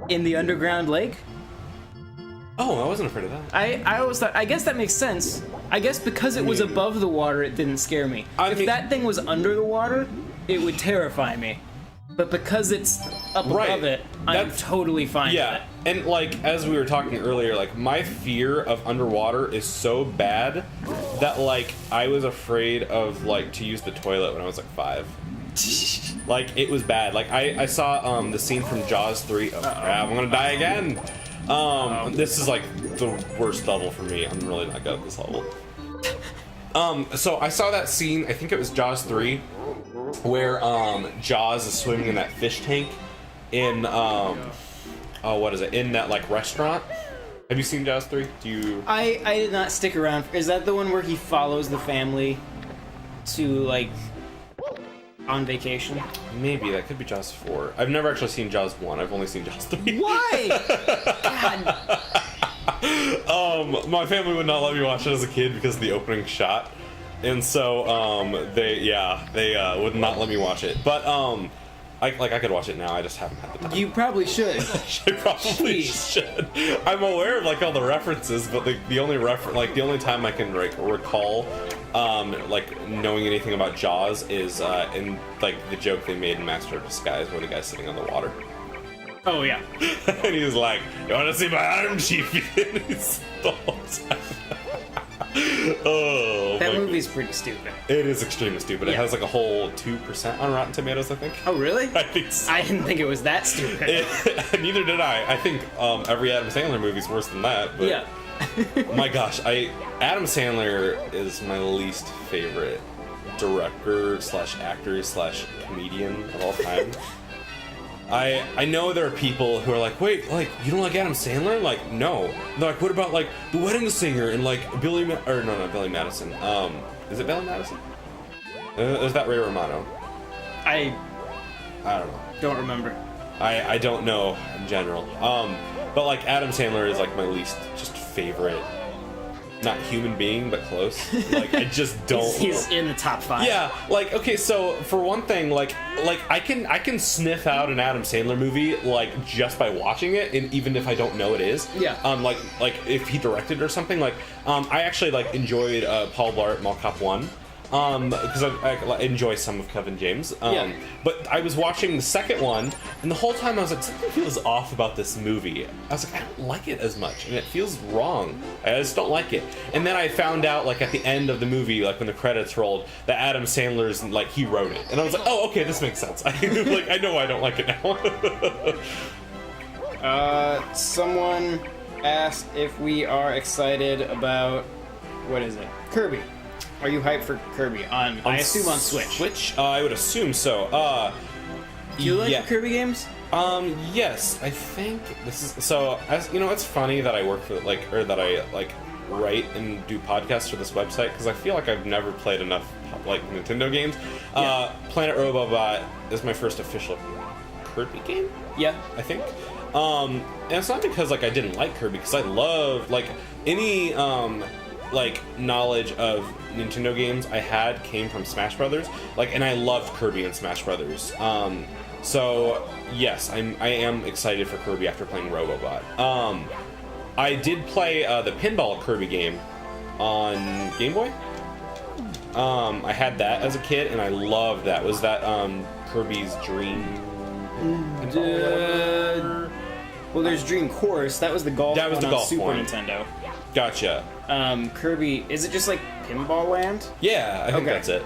in the underground lake? Oh, I wasn't afraid of that. I always thought, I guess that makes sense. I guess because it was above the water, it didn't scare me. If that thing was under the water, it would terrify me. But because it's up above it, I'm totally fine with it. And like, as we were talking earlier, like, my fear of underwater is so bad that, like, I was afraid of, like, to use the toilet when I was, like, 5. Like, it was bad. Like, I saw the scene from Jaws 3. Oh, crap, I'm gonna die again! This is, like, the worst level for me. I'm really not good at this level. So I saw that scene, I think it was Jaws 3, where Jaws is swimming in that fish tank in what is it, in that, like, restaurant. Have you seen Jaws 3? I did not stick around. Is that the one where he follows the family to, like, on vacation? Maybe that could be Jaws 4. I've never actually seen Jaws 1. I've only seen Jaws 3. Why? God. My family would not let me watch it as a kid because of the opening shot. And so, they would not let me watch it. But, I could watch it now, I just haven't had the time. You probably should. I probably should. I'm aware of, like, all the references, but the only the only time I can, like, recall, like, knowing anything about Jaws is, in, like, the joke they made in Master of Disguise where the guy's sitting on the water. Oh, yeah. And he was like, you wanna see my arm, Chief? The whole time. Oh, that movie's pretty stupid. It is extremely stupid. It has like a whole 2% on Rotten Tomatoes, I think. Oh, really? I think so. I didn't think it was that stupid. Neither did I. I think every Adam Sandler movie's worse than that. But yeah. My gosh, Adam Sandler is my least favorite director / actor / comedian of all time. I know there are people who are like, wait, like, you don't like Adam Sandler? Like, no. They're like, what about, like, The Wedding Singer and, like, Billy Madison. Is it Billy Madison? Is that Ray Romano? I don't know. Don't remember. I don't know in general. But, like, Adam Sandler is, like, my least just favorite, not human being, but close. Like, I just don't. He's in the top 5. Yeah, like, okay, so for one thing, like I can sniff out an Adam Sandler movie, like, just by watching it, and even if I don't know it is. Yeah. Like if he directed or something, like, I actually, like, enjoyed Paul Blart Mall Cop 1. Because I enjoy some of Kevin James. But I was watching the second one, and the whole time I was like, something feels off about this movie. I was like, I don't like it as much, and it feels wrong. I just don't like it. And then I found out, like, at the end of the movie, like, when the credits rolled, that Adam Sandler's, like, he wrote it. And I was like, oh, okay, this makes sense. I know I don't like it now. Someone asked if we are excited about, what is it? Kirby. Are you hyped for Kirby? I assume on Switch. Switch? I would assume so. Do you like the Kirby games? Yes. I think this is... So, as you know, it's funny that I work for, like, or that I, like, write and do podcasts for this website because I feel like I've never played enough like Nintendo games. Planet Robobot is my first official Kirby game. Yeah, I think. And it's not because like I didn't like Kirby, because I love like any like knowledge of Nintendo games I had came from Smash Brothers. Like, and I loved Kirby and Smash Brothers. So yes, I am excited for Kirby after playing Robobot. I did play the pinball Kirby game on Game Boy. I had that as a kid, and I loved that. Was that Kirby's Dream? Well, there's Dream Course. That was the golf one on golf Super one. Nintendo. Gotcha. Kirby, is it just like Pinball Land? Yeah, I think that's it.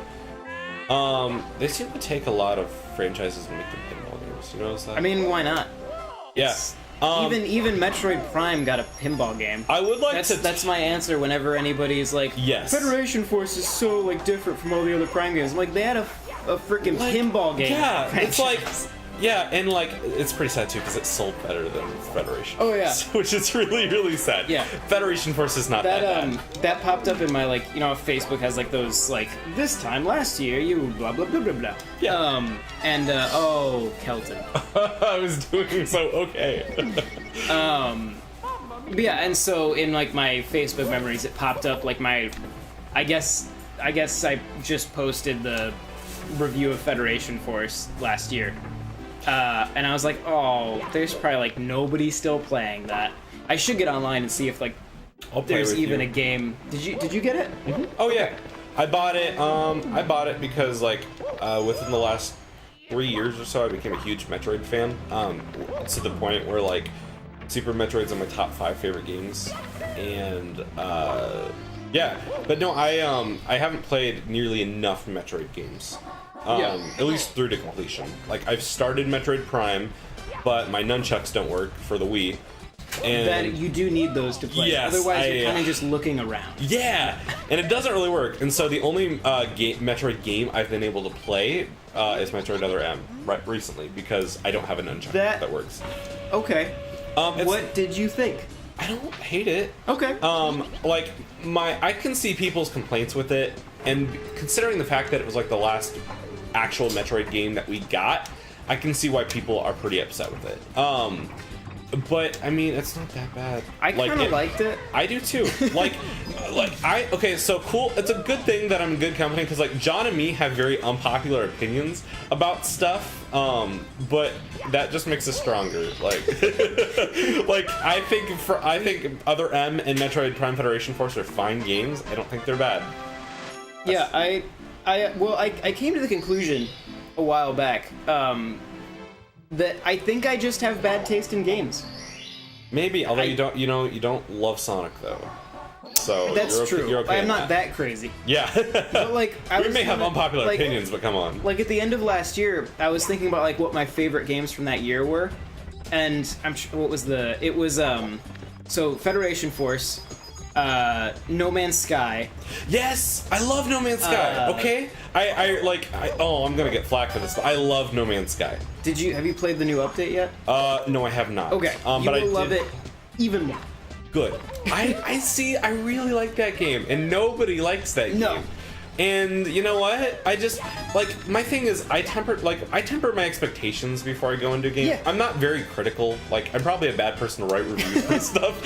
They seem to take a lot of franchises and make them pinball games. You notice that? I mean, why not? Yeah. Even Metroid Prime got a pinball game. I would like to. That's my answer whenever anybody's like, yes, Federation Force is so like different from all the other Prime games. I'm like, they had a freaking like, pinball game. Yeah, it's like. Yeah, and like it's pretty sad too because it sold better than Federation. Oh yeah, which is really, really sad. Yeah, Federation Force is not that bad. That popped up in my like, you know, Facebook has like those like this time last year you blah blah blah blah blah. Yeah. Oh, Kelton. I was doing so okay. But yeah, and so in like my Facebook memories, it popped up like my, I guess I just posted the review of Federation Force last year. And I was like, oh, there's probably like nobody still playing that. I should get online and see if like there's even a game. Did you get it? Mm-hmm. Oh yeah, I bought it. I bought it because like within the last 3 years or so, I became a huge Metroid fan. To the point where like Super Metroid's on my top 5 favorite games, and yeah. But no, I haven't played nearly enough Metroid games. At least through to completion. Like, I've started Metroid Prime, but my nunchucks don't work for the Wii. And that you do need those to play. Yes, otherwise you're kind of just looking around. Yeah, and it doesn't really work. And so the only Metroid game I've been able to play is Metroid Other M recently, because I don't have a nunchuck that works. Okay. What did you think? I don't hate it. Okay. Like I can see people's complaints with it, and considering the fact that it was like the last actual Metroid game that we got, I can see why people are pretty upset with it. But I mean, it's not that bad. I kind of liked it. I do too. Okay, so cool. It's a good thing that I'm in good company, because like John and me have very unpopular opinions about stuff. But that just makes us stronger. Like, like I think Other M and Metroid Prime Federation Force are fine games. I don't think they're bad. Yeah, I came to the conclusion a while back that I think I just have bad taste in games. Maybe, although you don't love Sonic though. So that's true. You're okay. I'm not that crazy. Yeah. But like, we may have unpopular opinions, but come on. Like at the end of last year, I was thinking about like what my favorite games from that year were, and what was it was so Federation Force, No Man's Sky. Yes, I love No Man's Sky. Okay, I'm gonna get flack for this, but I love No Man's Sky. Have you played the new update yet? No, I have not. Okay, you will love it even more. Good. I see. I really like that game, and nobody likes that game. No. And you know what? I just like, my thing is I temper my expectations before I go into a game. Yeah. I'm not very critical. Like, I'm probably a bad person to write reviews and stuff.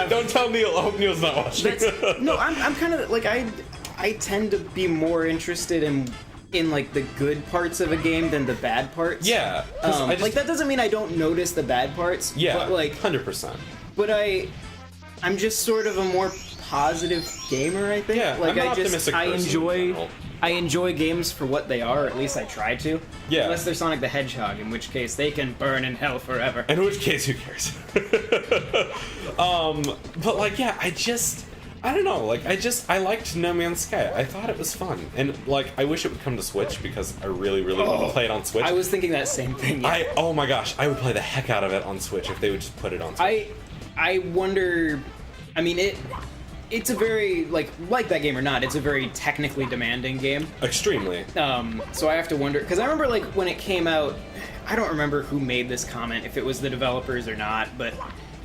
Don't tell Neil. I hope Neil's not watching. No, I'm kind of like I tend to be more interested in like the good parts of a game than the bad parts. Yeah. Like that doesn't mean I don't notice the bad parts. Yeah. But like 100%. But I'm just sort of a more positive gamer, I think. Yeah, like I'm an optimistic person. I enjoy games for what they are, or at least I try to. Yeah. Unless they're Sonic the Hedgehog, in which case they can burn in hell forever. In which case, who cares? But like, yeah, I don't know. Like, I liked No Man's Sky. I thought it was fun, and like, I wish it would come to Switch, because I really, really want to play it on Switch. I was thinking that same thing. Yeah. Oh my gosh, I would play the heck out of it on Switch if they would just put it on Switch. I wonder. I mean, it's a very like that game or not. It's a very technically demanding game. Extremely. So I have to wonder, because I remember like when it came out, I don't remember who made this comment, if it was the developers or not, but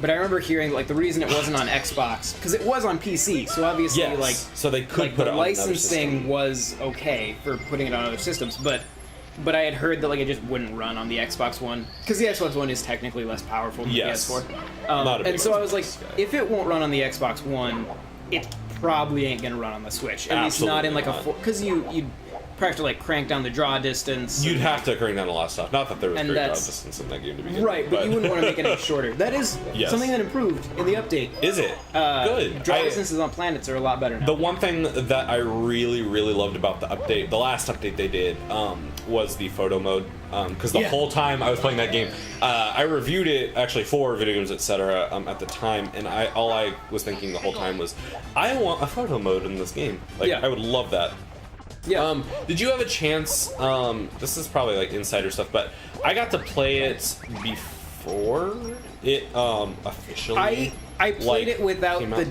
But I remember hearing like the reason it wasn't on Xbox because it was on PC, so obviously like so they could put the it on licensing was okay for putting it on other systems, but I had heard that like it just wouldn't run on the Xbox One because the Xbox One is technically less powerful than the PS4. And so I was like, if it won't run on the Xbox One, it probably ain't gonna run on the Switch. At least not in like a because you'd probably have to like crank down the draw distance. You'd have to crank down a lot of stuff. Not that there was great draw distance in that game to begin with. Right, but you wouldn't want to make it any shorter. That is something that improved in the update. Is it? Good. Draw distances on planets are a lot better now. The one thing that I really, really loved about the update, the last update they did, was the photo mode. Because the whole time I was playing that game, I reviewed it actually for Video Games Etc. At the time, and all I was thinking the whole time was, I want a photo mode in this game. Like, I would love that. Yeah. Did you have a chance? This is probably like insider stuff, but I got to play it before it officially. I played it without the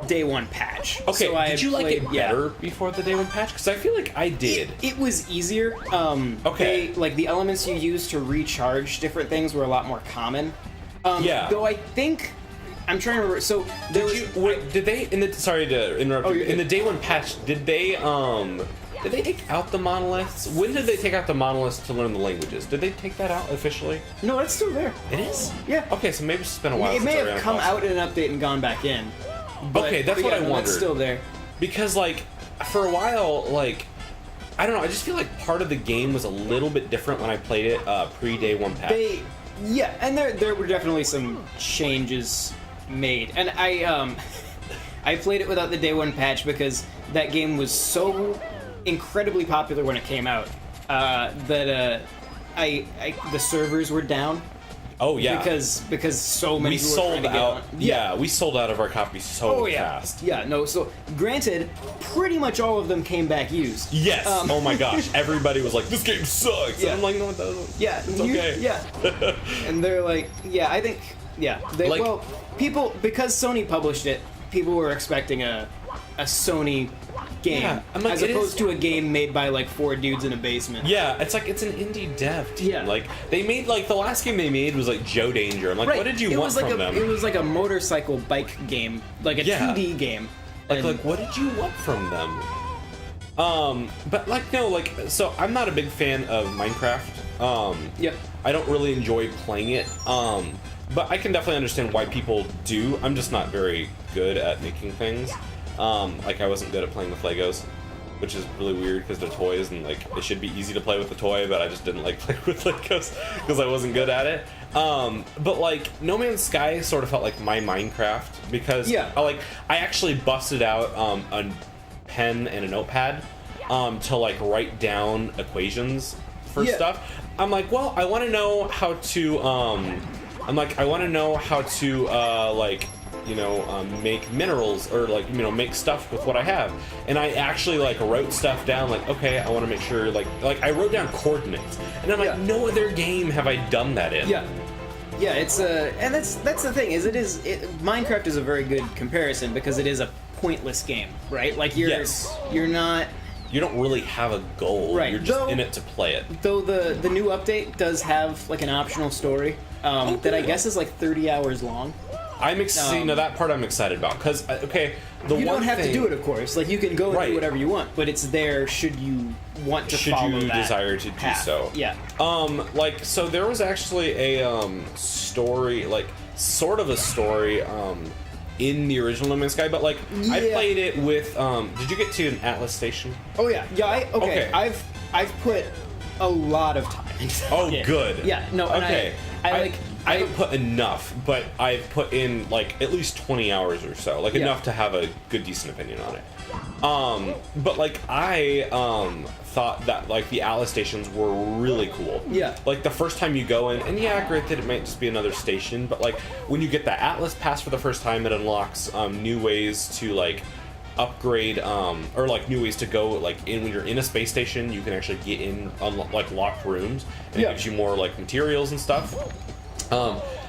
day one patch. Okay. So did you like it better before the day one patch? Because I feel like I did. It was easier. Like the elements you use to recharge different things were a lot more common. Though I think. I'm trying to remember. So did they sorry to interrupt you. In the day one patch, did they take out the monoliths? When did they take out the monoliths to learn the languages? Did they take that out officially? No, it's still there. It is? Yeah. Okay, so maybe it's been a while. It may have come out in an update and gone back in. Okay, that's what I wondered. It's still there. Because like for a while, like I don't know, I just feel like part of the game was a little bit different when I played it pre-day one patch. And there were definitely some changes made, and I played it without the day one patch because that game was so incredibly popular when it came out that the servers were down. Oh yeah, because so many people sold were out. Yeah, we sold out of our copies so fast. Yeah, no. So granted, pretty much all of them came back used. Yes. Oh my gosh, everybody was like, "This game sucks." Yeah. And I'm like, "No, it doesn't." Yeah, it's okay. Yeah. And they're like, I think, people, because Sony published it, people were expecting a Sony game as opposed to a game made by like 4 dudes in a basement. Yeah, it's like it's an indie dev team. Yeah. Like they made like the last game they made was like Joe Danger. I'm like, what did you want from them? It was like a motorcycle bike game, like a 2D game. Like what did you want from them? But like no, like so I'm not a big fan of Minecraft. I don't really enjoy playing it. But I can definitely understand why people do. I'm just not very good at making things. Like I wasn't good at playing with Legos, which is really weird because they're toys and like it should be easy to play with a toy, but I just didn't like playing with Legos because I wasn't good at it. But like No Man's Sky sort of felt like my Minecraft because I actually busted out a pen and a notepad to like write down equations for stuff. I'm like, well, I want to know how to make minerals or make stuff with what I have. And I actually like wrote stuff down like, okay, I want to make sure like I wrote down coordinates. And I'm like, no other game have I done that in. Yeah, it's and that's the thing is Minecraft is a very good comparison because it is a pointless game, right? Like you don't really have a goal. Right. You're just in it to play it. Though the new update does have like an optional story that I guess is like 30 hours long. That part I'm excited about because you don't have to do it, of course. Like you can go and do whatever you want, but it's there should you want to follow that. Should you desire to do so? Yeah. So there was actually a story, like sort of a story, in the original No Man's Sky, but like I played it with. Did you get to an Atlas station? Oh yeah, okay. I've put a lot of time into that game. Good. Yeah. No. And I haven't put enough, but I've put in like at least 20 hours or so, like enough to have a good, decent opinion on it. But like I thought that like the Atlas stations were really cool. Yeah. Like the first time you go in, and granted it might just be another station, but like when you get the Atlas pass for the first time, it unlocks new ways to like upgrade or like new ways to go like when you're in a space station, you can actually get in like locked rooms, and it gives you more like materials and stuff.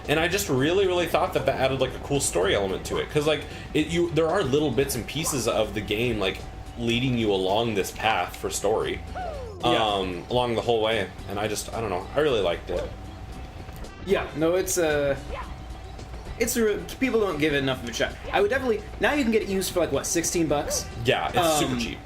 And I just really, really thought that added like a cool story element to it, because like there are little bits and pieces of the game like leading you along this path for story, along the whole way, and I don't know, I really liked it. Yeah, no, it's people don't give it enough of a shot. I would definitely, now you can get it used for like what, $16? Yeah, it's super cheap.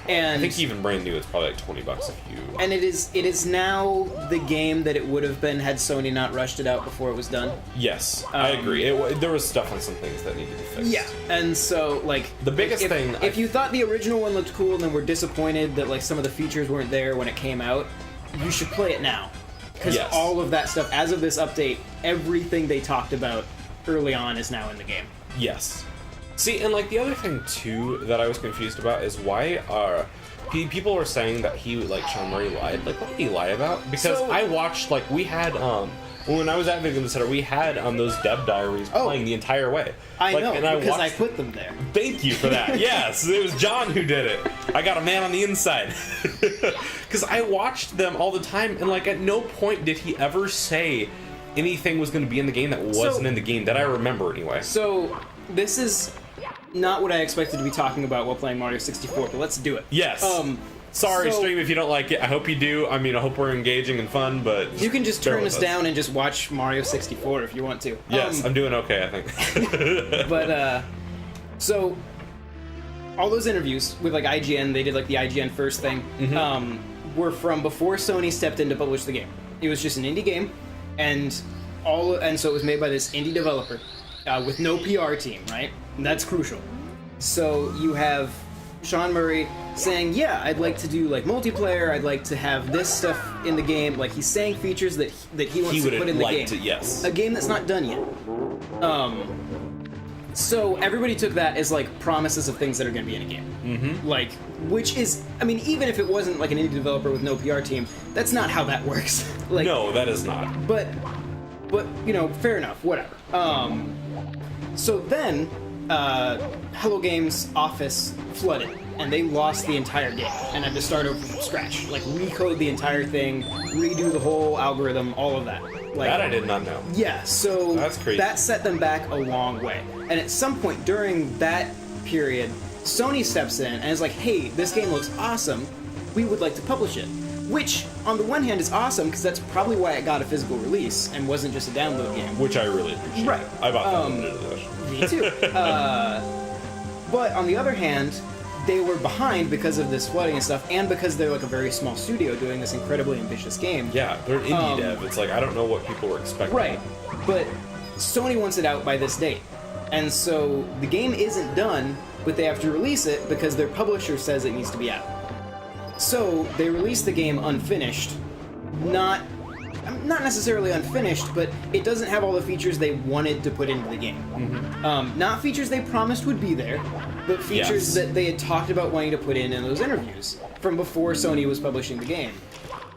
And I think even brand new, it's probably like $20 if you. And it is now the game that it would have been had Sony not rushed it out before it was done. Yes, I agree. There was stuff on some things that needed to be fixed. Yeah, and so like the biggest thing. If you thought the original one looked cool and then were disappointed that like some of the features weren't there when it came out, you should play it now, because all of that stuff, as of this update, everything they talked about early on is now in the game. Yes. See, and like the other thing too that I was confused about is why people were saying that Sean Murray lied. Like, what did he lie about? Because I watched, like, we had when I was at Video Game Center, we had those dev diaries playing the entire way. I know, because I put them there. Thank you for that. Yes, it was John who did it. I got a man on the inside. Because I watched them all the time, and like at no point did he ever say anything was going to be in the game that wasn't in the game that I remember anyway. So this is not what I expected to be talking about while playing Mario 64, but let's do it. Yes. Sorry, stream, if you don't like it. I hope you do. I mean, I hope we're engaging and fun, but you can just turn us down and just watch Mario 64 if you want to. Yes, I'm doing okay, I think. But, so, all those interviews with, like, IGN, they did, like, the IGN first thing, were from before Sony stepped in to publish the game. It was just an indie game, and so it was made by this indie developer with no PR team, right? And that's crucial. So you have Sean Murray saying, yeah, I'd like to do like multiplayer, I'd like to have this stuff in the game. Like, he's saying features that he wants to put in the game. Yes. A game that's not done yet. So everybody took that as like promises of things that are going to be in a game. Like, which is, I mean, even if it wasn't like an indie developer with no PR team, that's not how that works. Like, no, that is not. But you know, fair enough, whatever. So then, Hello Games' office flooded, and they lost the entire game, and had to start over from scratch. Like, recode the entire thing, redo the whole algorithm, all of that. Like, that I did not know. Yeah, so that's crazy. That set them back a long way. And at some point during that period, Sony steps in and is like, hey, this game looks awesome, we would like to publish it. Which, on the one hand, is awesome, because that's probably why it got a physical release, and wasn't just a download game. Which I really appreciate. Right. I bought that limited edition. Me too. But on the other hand, they were behind because of this flooding and stuff, and because they're like a very small studio doing this incredibly ambitious game. Yeah, they're an indie dev. It's like, I don't know what people were expecting. Right. But Sony wants it out by this date. And so the game isn't done, but they have to release it because their publisher says it needs to be out. So they released the game unfinished, not necessarily unfinished, but it doesn't have all the features they wanted to put into the game. Not features they promised would be there, but features that they had talked about wanting to put in those interviews from before Sony was publishing the game.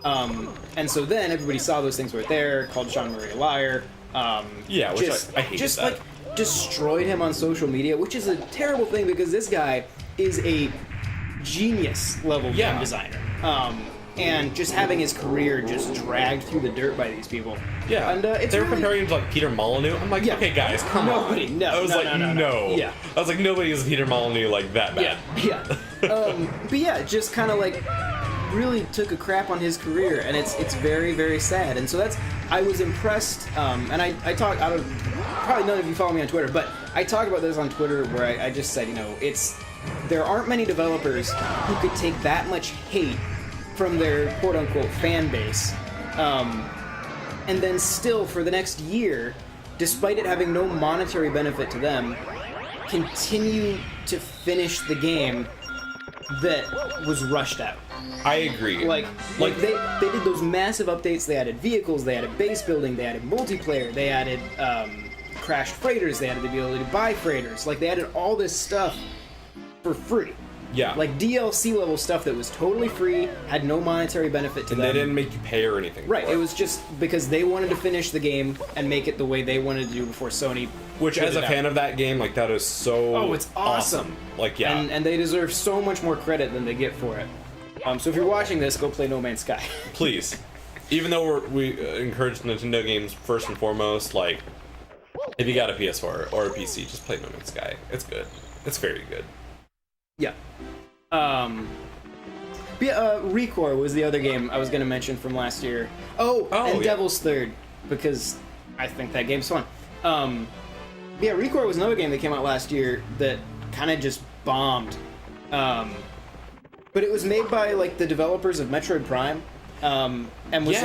And so then everybody saw those things weren't there, called Sean Murray a liar. I hate that. Like destroyed him on social media, which is a terrible thing because this guy is a genius level game designer. And just having his career just dragged through the dirt by these people. Yeah, and they were comparing him to like Peter Molyneux. I'm like, okay, guys, come on. I was like, no. Yeah. I was like, nobody is Peter Molyneux like that bad. Yeah. But yeah, just kind of like really took a crap on his career, and it's very, very sad. And so I was impressed. And I talked. Probably none of you follow me on Twitter, but I talked about this on Twitter where I just said, you know, there aren't many developers who could take that much hate from their quote-unquote fan base, and then still for the next year, despite it having no monetary benefit to them, continue to finish the game that was rushed out. I agree. Like they did those massive updates. They added vehicles, they added base building, they added multiplayer, they added crashed freighters, they added the ability to buy freighters. Like, they added all this stuff for free. Yeah. Like DLC level stuff that was totally free, had no monetary benefit to them. And they didn't make you pay or anything. Right, it was just because they wanted to finish the game and make it the way they wanted to do before Sony. Which, as a fan of that game, like, that is so it's awesome. Like, yeah. And they deserve so much more credit than they get for it. So if you're watching this, go play No Man's Sky. Please. Even though we encourage Nintendo games first and foremost, like, if you got a PS4 or a PC, just play No Man's Sky. It's good. It's very good. Yeah. Recore was the other game I was going to mention from last year. And Devil's Third, because I think that game's fun. Yeah, Recore was another game that came out last year that kind of just bombed. But it was made by like the developers of Metroid Prime, and was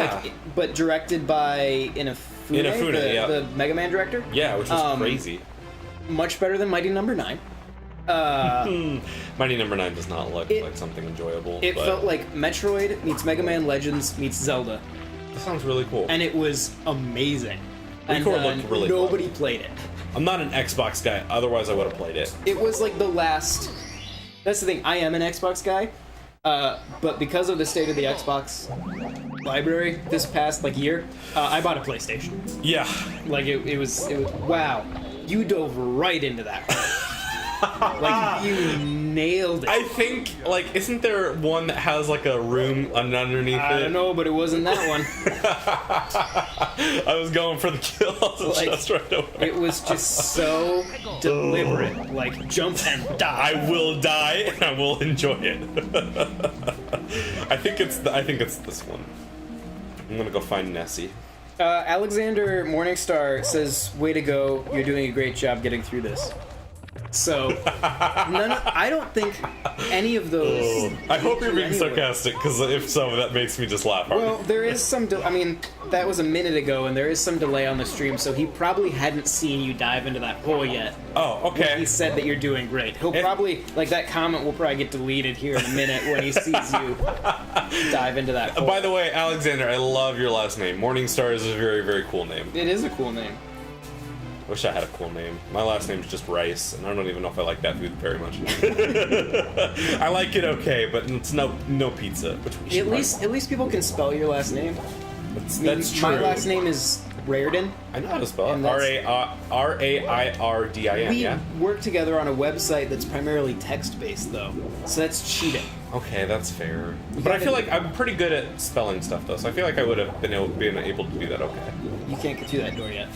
but directed by Inafune, the Mega Man director. Yeah, which was crazy. Much better than Mighty Number 9. Mighty Number 9 does not look like something enjoyable. It felt like Metroid meets Mega Man Legends meets Zelda. That sounds really cool. And it was amazing. Recore looked really cool. Nobody played it. I'm not an Xbox guy, otherwise I would have played it. It was like the last... That's the thing, I am an Xbox guy, but because of the state of the Xbox library this past year, I bought a PlayStation. Yeah. Like it was wow. You dove right into that. Like, you nailed it. I think, isn't there one that has, a room underneath it? I don't know, but it wasn't that one. I was going for the kills just right away. It was just so deliberate. Like, jump and die. I will die, and I will enjoy it. I think it's this one. I'm gonna go find Nessie. Alexander Morningstar says, "Way to go! You're doing a great job getting through this." So, I don't think any of those... I hope you're being sarcastic, because if so, that makes me just laugh. Well, there is some... I mean, that was a minute ago, and there is some delay on the stream, so he probably hadn't seen you dive into that hole yet. Oh, okay. He said that you're doing great. He'll probably... that comment will probably get deleted here in a minute when he sees you dive into that hole. By the way, Alexander, I love your last name. Morningstar is a very, very cool name. It is a cool name. Wish I had a cool name. My last name's just Rice, and I don't even know if I like that food very much. I like it okay, but it's no pizza. At least people can spell your last name. That's true. My last name is Rairdin. I know how to spell it. Rairdin. We work together on a website that's primarily text-based, though, so that's cheating. Okay, that's fair. But I feel like I'm pretty good at spelling stuff, though, so I feel like I would have been able to do that okay. You can't get through that door yet.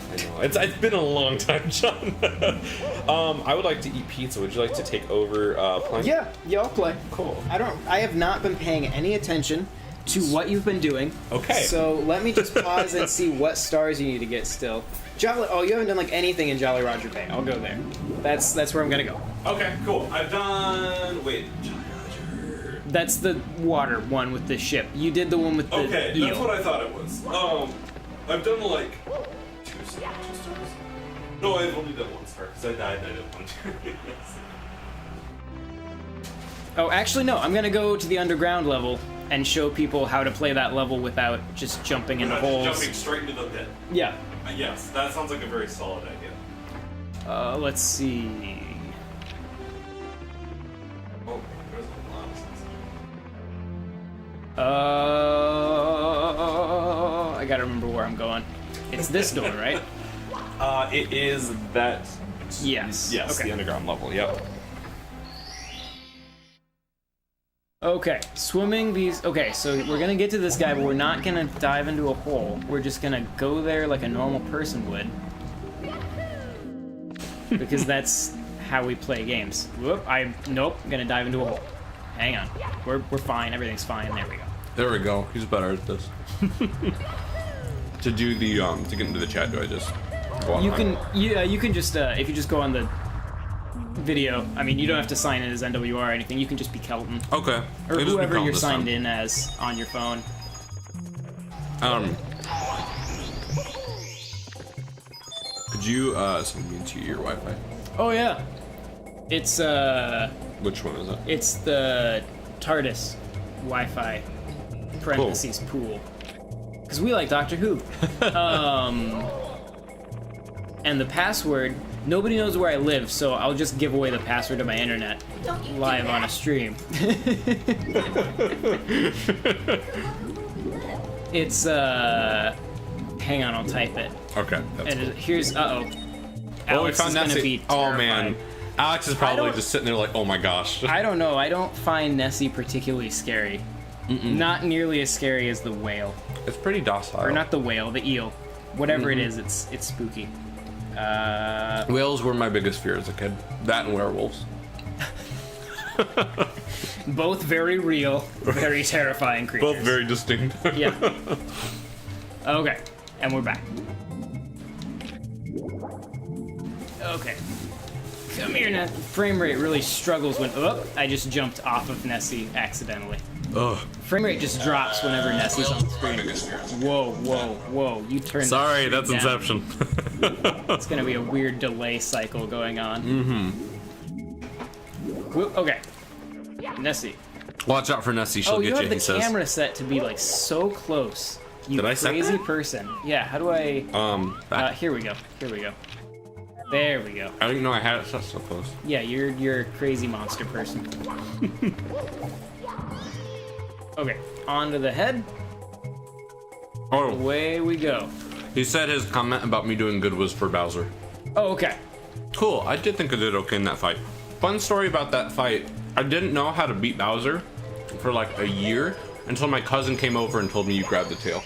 I know. It's been a long time, John. I would like to eat pizza. Would you like to take over playing? Yeah, I'll play. Cool. I have not been paying any attention to what you've been doing. Okay. So let me just pause and see what stars you need to get still. You haven't done anything in Jolly Roger Bay. I'll go there. That's where I'm gonna go. Okay, cool. I've done. Wait. That's the water one with the ship. You did the one with the eel. That's what I thought it was. I've done 2 stars. No, I've only done 1 star because I died and I didn't want to. Oh, actually no. I'm gonna go to the underground level and show people how to play that level without just jumping into holes. Jumping straight into the pit. Yeah. Yes, that sounds like a very solid idea. Let's see. Oh, there's a lot of I gotta remember where I'm going. It's this door, right? It is that. Yes. Yes, okay. The underground level, yep. Okay, swimming these... Okay, so we're gonna get to this guy, but we're not gonna dive into a hole. We're just gonna go there like a normal person would. Because that's how we play games. Whoop, nope, I'm gonna dive into a hole. Hang on. We're fine, everything's fine, there we go. There we go, he's better at this. To do the, to get into the chat, do I just go on? You can just, if you just go on the video, I mean, you don't have to sign in as NWR or anything, you can just be Kelton. Okay. Or whoever you're signed in as on your phone. Could you, send me to your Wi-Fi? Oh, yeah. It's, Which one is it? It's the TARDIS Wi-Fi, parentheses, pool. Because we like Doctor Who. And the password, nobody knows where I live, so I'll just give away the password to my internet live on a stream. It's, hang on, I'll type it. Okay. And cool. Here's, Alex we found Nessie. Oh, man. Alex is probably just sitting there like, oh my gosh. I don't know. I don't find Nessie particularly scary. Not nearly as scary as the whale. It's pretty docile. Or not the whale, the eel. Whatever it is, it's spooky. Whales were my biggest fear as a kid. That and werewolves. Both very real, very terrifying creatures. Both very distinct. Yeah. Okay, and we're back. Okay. Come here, Nessie. Frame rate really struggles when... Oh, I just jumped off of Nessie accidentally. Ugh. Frame rate just drops whenever Nessie's on the screen. Whoa, whoa, whoa. You turned Sorry, that's down. Inception. It's gonna be a weird delay cycle going on. Mm-hmm. Okay. Nessie. Watch out for Nessie, she'll get you, he says. You have the camera set to be, like, so close. You crazy person. Yeah, how do I... here we go. Here we go. There we go. I didn't know I had it set so close. Yeah, you're a crazy monster person. Okay, onto the head. Oh. Away we go. He said his comment about me doing good was for Bowser. Oh, okay. Cool, I did think I did okay in that fight. Fun story about that fight. I didn't know how to beat Bowser for like a year until my cousin came over and told me you grab the tail.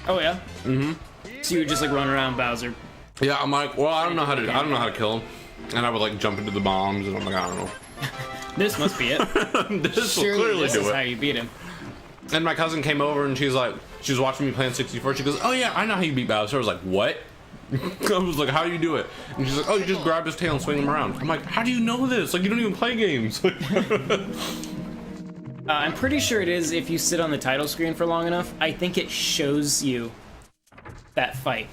Oh yeah? Mm-hmm. So you would just like run around Bowser. Yeah, I'm like, well, I don't know how to kill him. And I would like jump into the bombs and I'm like, I don't know. This must be it. This will clearly this do is it. how you beat him. And my cousin came over and she was watching me play on 64. She goes, oh yeah, I know how you beat Bowser. I was like, what? I was like, how do you do it? And she's like, oh, you just grab his tail and swing him around. I'm like, how do you know this? Like, you don't even play games. I'm pretty sure it is if you sit on the title screen for long enough. I think it shows you that fight.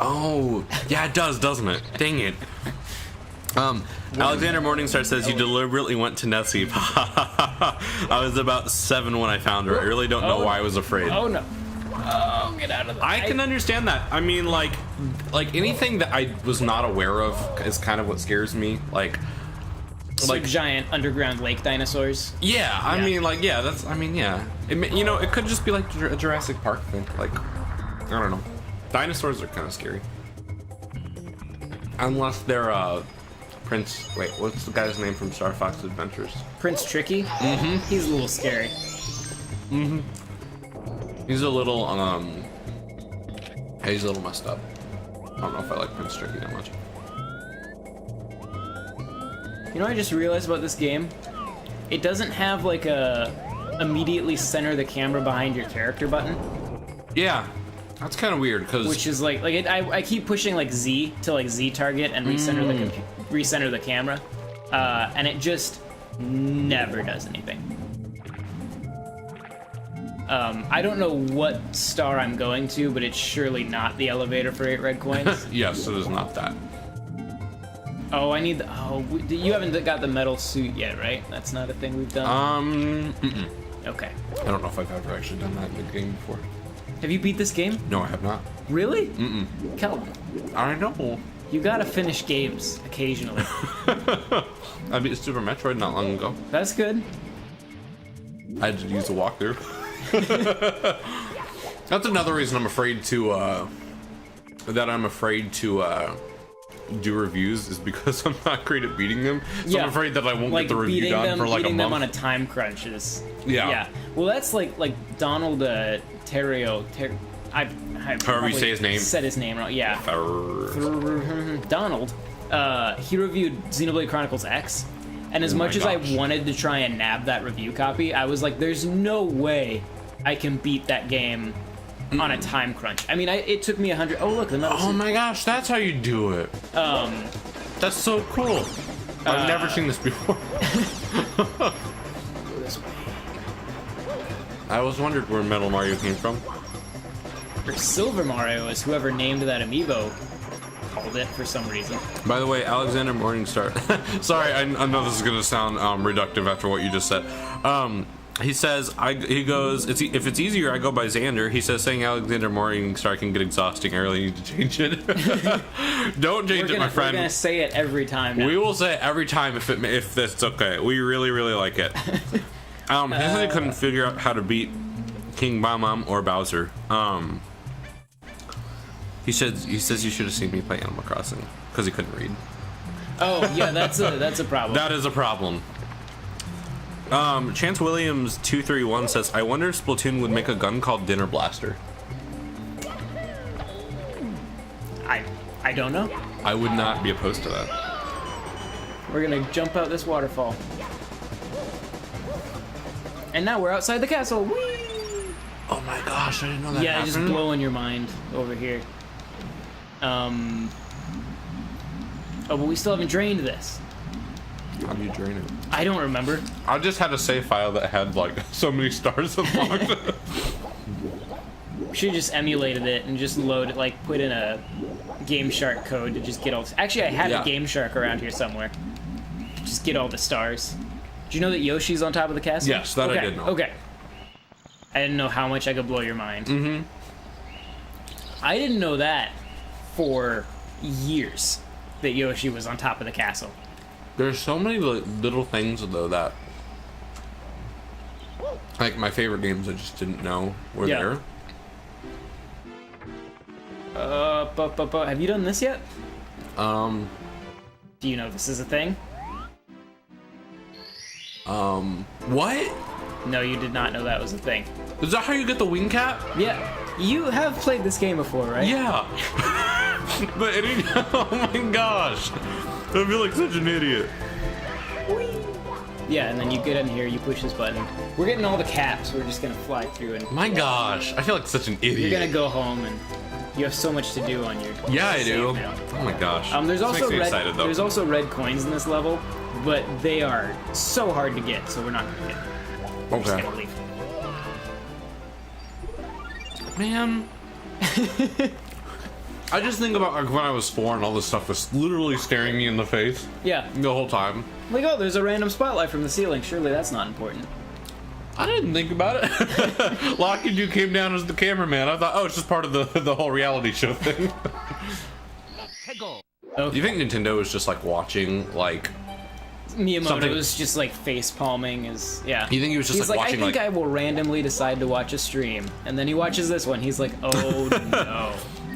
Oh, yeah, it does, doesn't it? Dang it. Alexander Morningstar says you deliberately went to Nessie. I was about 7 when I found her. I really don't know why I was afraid. Oh no. Oh, get out of there. I can understand that. I mean, like anything that I was not aware of is kind of what scares me. Like giant underground lake dinosaurs. Yeah, I mean, like, yeah, that's, I mean, yeah. It could just be like a Jurassic Park thing. Like, I don't know. Dinosaurs are kind of scary. Unless they're, wait, what's the guy's name from Star Fox Adventures? Prince Tricky? Mm-hmm. He's a little scary. Mm-hmm. He's a little messed up. I don't know if I like Prince Tricky that much. You know what I just realized about this game? It doesn't have like a immediately center the camera behind your character button. Yeah, that's kind of weird because which is I keep pushing like Z to like Z target and recenter the camera, and it just never does anything. I don't know what star I'm going to, but it's surely not the elevator for 8 red coins. Yes, it is not that. Oh, I need the... Oh, you haven't got the metal suit yet, right? That's not a thing we've done? Okay. I don't know if I've ever actually done that in the game before. Have you beat this game? No, I have not. Really? Mm-mm. Kelton. I know. You gotta finish games occasionally. I beat Super Metroid not long ago. That's good. I had to use a walkthrough. That's another reason I'm afraid to, do reviews is because I'm not great at beating them. So I'm afraid that I won't get the review done for like a month. Beating them on a time crunch is... Yeah. Well, that's like Donald Terrio. However you say his name. Said his name wrong. Yeah. Donald. He reviewed Xenoblade Chronicles X. And as much as I wanted to try and nab that review copy, I was like, there's no way I can beat that game on a time crunch. I mean, it took me 100... Oh, look, the metal suit. Oh my gosh, that's how you do it. That's so cool. I've never seen this before. Go this way. I always wondered where Metal Mario came from. Or Silver Mario, as whoever named that amiibo called it for some reason. By the way, Alexander Morningstar. Sorry, I know this is going to sound reductive after what you just said. He says, he goes, if it's easier, I go by Xander. He says, saying Alexander Morningstar can get exhausting. I really need to change it. Don't change it, my friend. We're going to say it every time now. We will say it every time if that's okay. We really, really like it. He said he couldn't figure out how to beat King Bob-omb or Bowser. He says you should have seen me play Animal Crossing because he couldn't read. Oh yeah, that's a problem. That is a problem. Chance Williams 231 says, I wonder if Splatoon would make a gun called Dinner Blaster. I don't know. I would not be opposed to that. We're gonna jump out this waterfall. And now we're outside the castle. Whee! Oh my gosh, I didn't know that happened. Just blowing your mind over here. Oh, but we still haven't drained this. How do you drain it? I don't remember. I just had a save file that had like so many stars unlocked. We should have just emulated it and just load it, like put in a Game Shark code to just get all this. Actually, I had a Game Shark around here somewhere. Just get all the stars. Do you know that Yoshi's on top of the castle? Yes, that I did know. Okay. I didn't know how much I could blow your mind. Mm-hmm. I didn't know that for years, that Yoshi was on top of the castle. There's so many little things, though, that... Like, my favorite games I just didn't know were there. Have you done this yet? Do you know this is a thing? What? No, you did not know that was a thing. Is that how you get the wing cap? Yeah. You have played this game before, right? Yeah. But oh my gosh. I feel like such an idiot. Yeah, and then you get in here, you push this button. We're getting all the caps. We're just gonna fly through and... My gosh, I feel like such an idiot. You're gonna go home and you have so much to do on your... Yeah, I do. Now. Oh my gosh. There's also red coins in this level, but they are so hard to get, so we're not gonna get them. We're just gonna leave. Man. I just think about like when I was 4 and all this stuff was literally staring me in the face. Yeah. The whole time. Like, oh, there's a random spotlight from the ceiling. Surely that's not important. I didn't think about it. Locke and you came down as the cameraman. I thought, oh, it's just part of the whole reality show thing. Okay. Do you think Nintendo is just like watching like Miyamoto was just like face palming his You think he was just like watching I think I will randomly decide to watch a stream, and then he watches this one. He's like, oh no.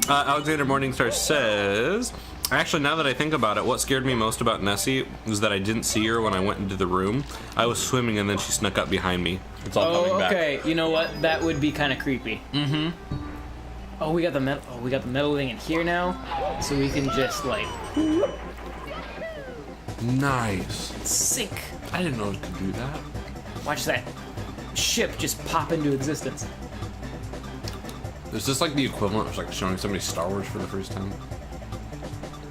Alexander Morningstar says, actually, now that I think about it, what scared me most about Nessie was that I didn't see her when I went into the room. I was swimming and then she snuck up behind me. It's all coming back. Okay, you know what? That would be kind of creepy. Mm-hmm. Oh, we got the metal. Oh, we got the metal thing in here now, so we can just like. Nice. Sick. I didn't know it could do that. Watch that ship just pop into existence. Is this like the equivalent of like showing somebody Star Wars for the first time?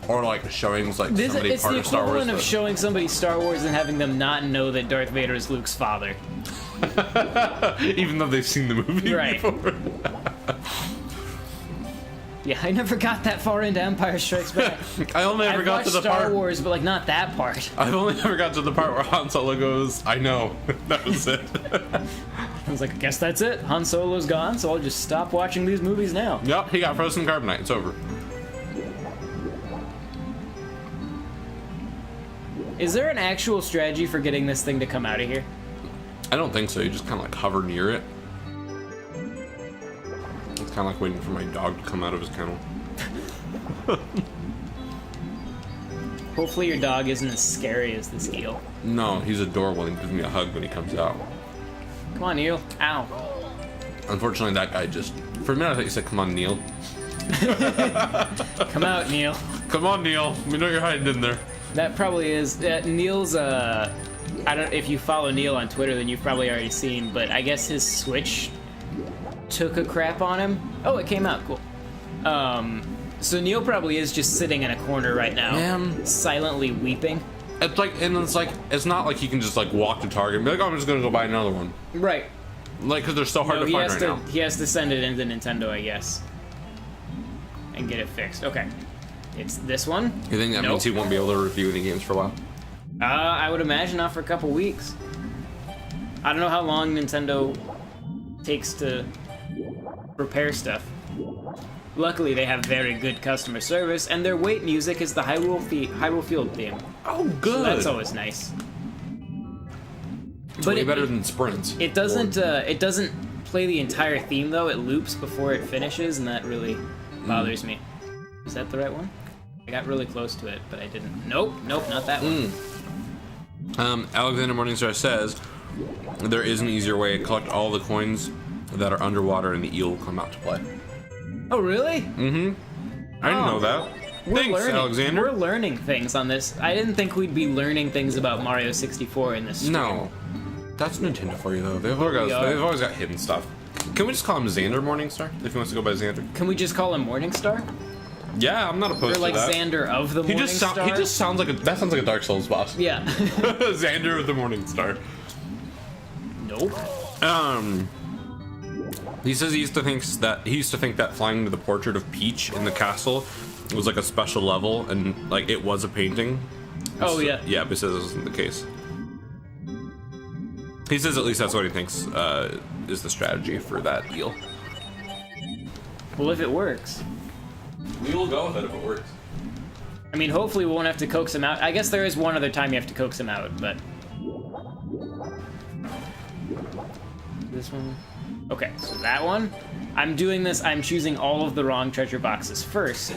Or like showing like somebody part of Star Wars? It's the equivalent of showing somebody Star Wars and having them not know that Darth Vader is Luke's father. Even though they've seen the movie before. Yeah, I never got that far into Empire Strikes Back. I only ever got to the Star part... Wars, but like not that part. I've only ever got to the part where Han Solo goes, I know. That was it. I was like, I guess that's it. Han Solo's gone, so I'll just stop watching these movies now. Yep, he got frozen carbonite. It's over. Is there an actual strategy for getting this thing to come out of here? I don't think so. You just kind of like hover near it. It's kind of like waiting for my dog to come out of his kennel. Hopefully your dog isn't as scary as this eel. No, he's adorable and gives me a hug when he comes out. Come on, Neil. Ow. Unfortunately, that guy just... For a minute, I thought you said, come on, Neil. Come out, Neil. Come on, Neil. We know you're hiding in there. That probably is... Neil's, I don't... If you follow Neil on Twitter, then you've probably already seen, but I guess his Switch took a crap on him. Oh, it came out. Cool. So Neil probably is just sitting in a corner right now, silently weeping. It's like, and it's like, it's not like he can just like walk to Target and be like, oh, I'm just gonna go buy another one. Right. Like, because they're so hard to find right now. He has to send it into Nintendo, I guess, and get it fixed. Okay. It's this one. You think that means he won't be able to review any games for a while? I would imagine not for a couple weeks. I don't know how long Nintendo takes to repair stuff. Luckily, they have very good customer service, and their wait music is the Hyrule Field theme. Oh, good. So that's always nice. It's way better than Sprints. It doesn't play the entire theme though. It loops before it finishes, and that really bothers me. Is that the right one? I got really close to it, but I didn't. Nope, not that one. Alexander Morningstar says there is an easier way to collect all the coins that are underwater, and the eel will come out to play. Oh, really? Mm-hmm. I didn't know that. Thanks, Alexander. We're learning things on this. I didn't think we'd be learning things about Mario 64 in this stream. No. That's Nintendo for you, though. They've always got hidden stuff. Can we just call him Xander Morningstar, if he wants to go by Xander? Can we just call him Morningstar? Yeah, I'm not opposed or like to that. Xander of the Morning Star. He just sounds like that sounds like a Dark Souls boss. Yeah. Xander of the Morning Star. Nope. He says he used to think that flying to the portrait of Peach in the castle was like a special level, and like it was a painting. Oh yeah. Yeah, but he says this isn't the case. He says at least that's what he thinks is the strategy for that deal. Well, if it works. We will go with it if it works. I mean, hopefully we won't have to coax him out. I guess there is one other time you have to coax him out, but... This one? Okay, so that one. I'm doing this, I'm choosing all of the wrong treasure boxes first.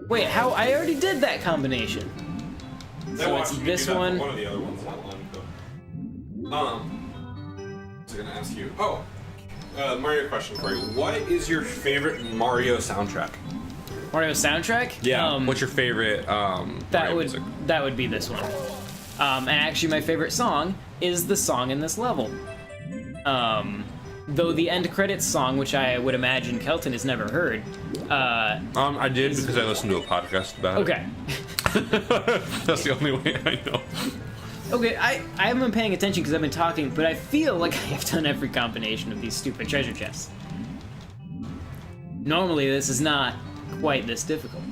Wait, how? I already did that combination. So it's this one. One of the other ones not long ago. I was gonna ask you. Oh, Mario question for you. What is your favorite Mario soundtrack? Mario soundtrack? Yeah. What's your favorite Mario music? That would be this one. And actually, my favorite song is the song in this level. Though the end credits song, which I would imagine Kelton has never heard. I did because I listened to a podcast about it. Okay. That's the only way I know. Okay, I haven't been paying attention because I've been talking, but I feel like I've done every combination of these stupid treasure chests. Normally, this is not quite this difficult.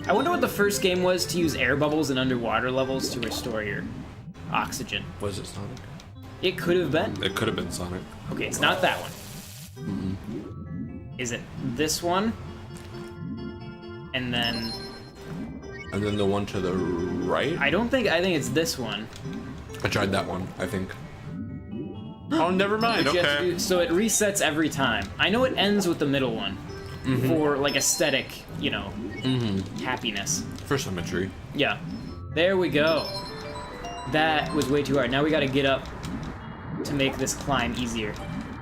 I wonder what the first game was to use air bubbles in underwater levels to restore your oxygen. Was it Sonic? It could have been. It could have been Sonic. Okay, it's not that one. Mm-hmm. Is it this one? And then the one to the right? I think it's this one. I tried that one, I think. Oh, never mind. Okay. So it resets every time. I know it ends with the middle one for like aesthetic, happiness. For symmetry. Yeah. There we go. That was way too hard. Now we got to get up to make this climb easier.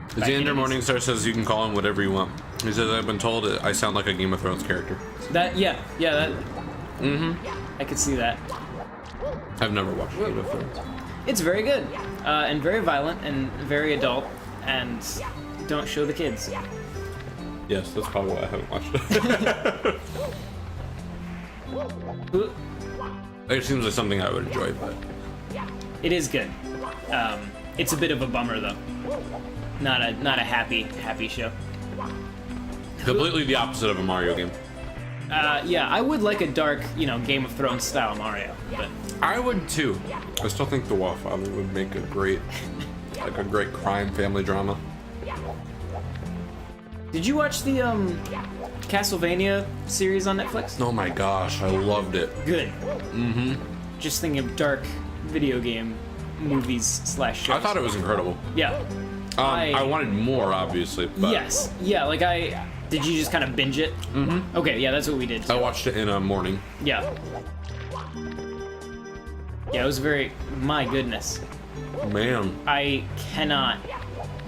Xander Morningstar says you can call him whatever you want. He says I've been told I sound like a Game of Thrones character. That I could see that. I've never watched Game of Thrones. It's very good, and very violent, and very adult, and don't show the kids. Yes, that's probably why I haven't watched it. It seems like something I would enjoy, but... It is good. It's a bit of a bummer, though. Not a happy show. Completely the opposite of a Mario game. Yeah, I would like a dark, Game of Thrones style Mario, but... I would too. I still think The Wallfather would make a great crime family drama. Did you watch the, Castlevania series on Netflix? Oh my gosh, I loved it. Good. Mm-hmm. Just thinking of dark video game movies / shows. I thought it was incredible. Yeah. I wanted more, obviously, but... Yes. Yeah, did you just kind of binge it? Mm-hmm. Okay, yeah, that's what we did too. I watched it in a morning. Yeah. Yeah, it was my goodness. Man. I cannot,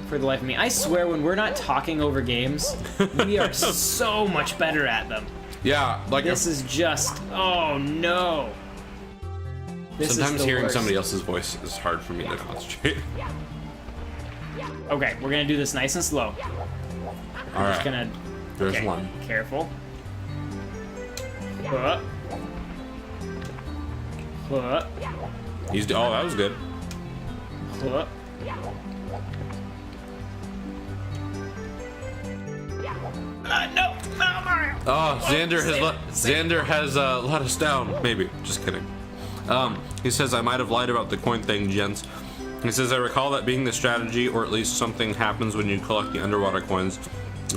for the life of me. I swear, when we're not talking over games, we are so much better at them. Yeah, this is just, oh no. Sometimes hearing somebody else's voice is hard for me to concentrate. Okay, we're gonna do this nice and slow. All right. There's one. Careful. That was good. No, Mario. Oh, Xander has let us down. Maybe. Just kidding. He says I might have lied about the coin thing, gents. He says I recall that being the strategy, or at least something happens when you collect the underwater coins.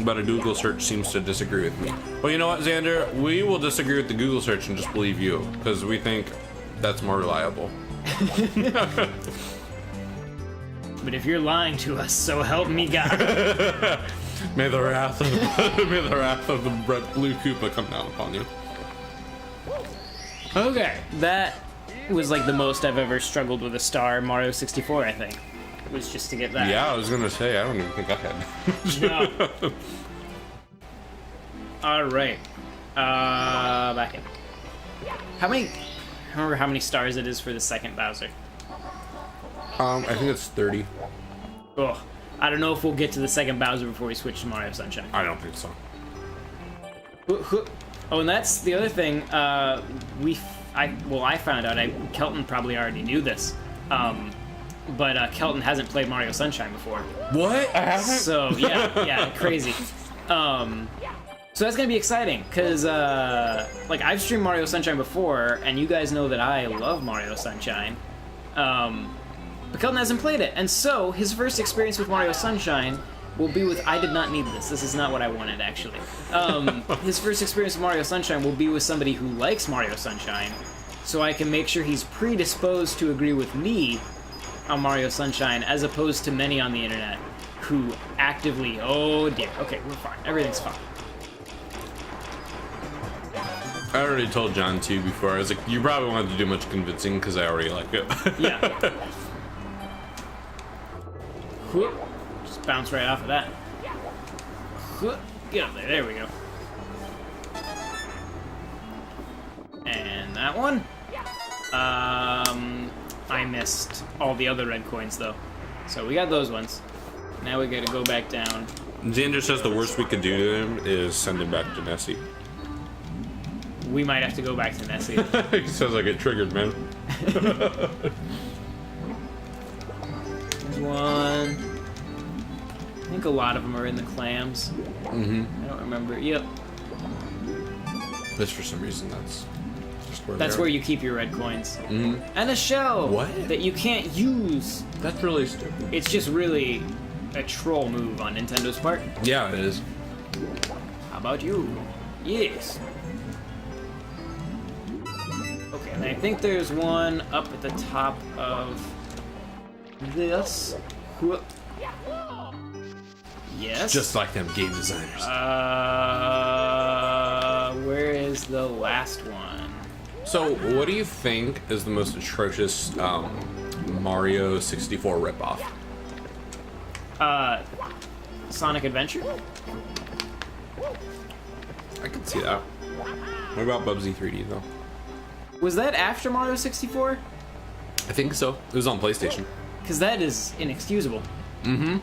But a Google search seems to disagree with me. Well, you know what, Xander? We will disagree with the Google search and just believe you, because we think that's more reliable. But if you're lying to us, so help me God. May the wrath of the blue Koopa come down upon you. Okay, that was like the most I've ever struggled with a star. Mario 64, I think. Was just to get that. Yeah, I was gonna say, I don't even think I had. No. Alright. Back in. I remember how many stars it is for the second Bowser. I think it's 30. Oh, I don't know if we'll get to the second Bowser before we switch to Mario Sunshine. I don't think so. Oh, and that's the other thing. I found out. Kelton probably already knew this. But Kelton hasn't played Mario Sunshine before. What? I haven't? So, yeah, crazy. So that's gonna be exciting, because, I've streamed Mario Sunshine before, and you guys know that I love Mario Sunshine. But Kelton hasn't played it, and so his first experience with Mario Sunshine will be with... I did not need this. This is not what I wanted, actually. His first experience with Mario Sunshine will be with somebody who likes Mario Sunshine, so I can make sure he's predisposed to agree with me on Mario Sunshine, as opposed to many on the internet who actively... Oh, dear. Okay, we're fine. Everything's fine. I already told John, too, before. I was like, you probably won't have to do much convincing, because I already like it. Yeah. Just bounce right off of that. Get up there. There we go. And that one. I missed all the other red coins, though. So we got those ones. Now we gotta go back down. Xander says the worst we could do to him is send him back to Nessie. We might have to go back to Nessie. He sounds like it triggered, man. There's one. I think a lot of them are in the clams. Mm-hmm. I don't remember. Yep. This, for some reason, that's just where that's where you keep your red coins. Mm-hmm. And a shell. What? That you can't use. That's really stupid. It's just really a troll move on Nintendo's part. Yeah, it is. How about you? Yes. Okay, and I think there's one up at the top of this. Yes. Just like them game designers. Where is the last one? So, what do you think is the most atrocious Mario 64 ripoff? Sonic Adventure? I can see that. What about Bubsy 3D, though? Was that after Mario 64? I think so. It was on PlayStation. Because that is inexcusable. Mm-hmm.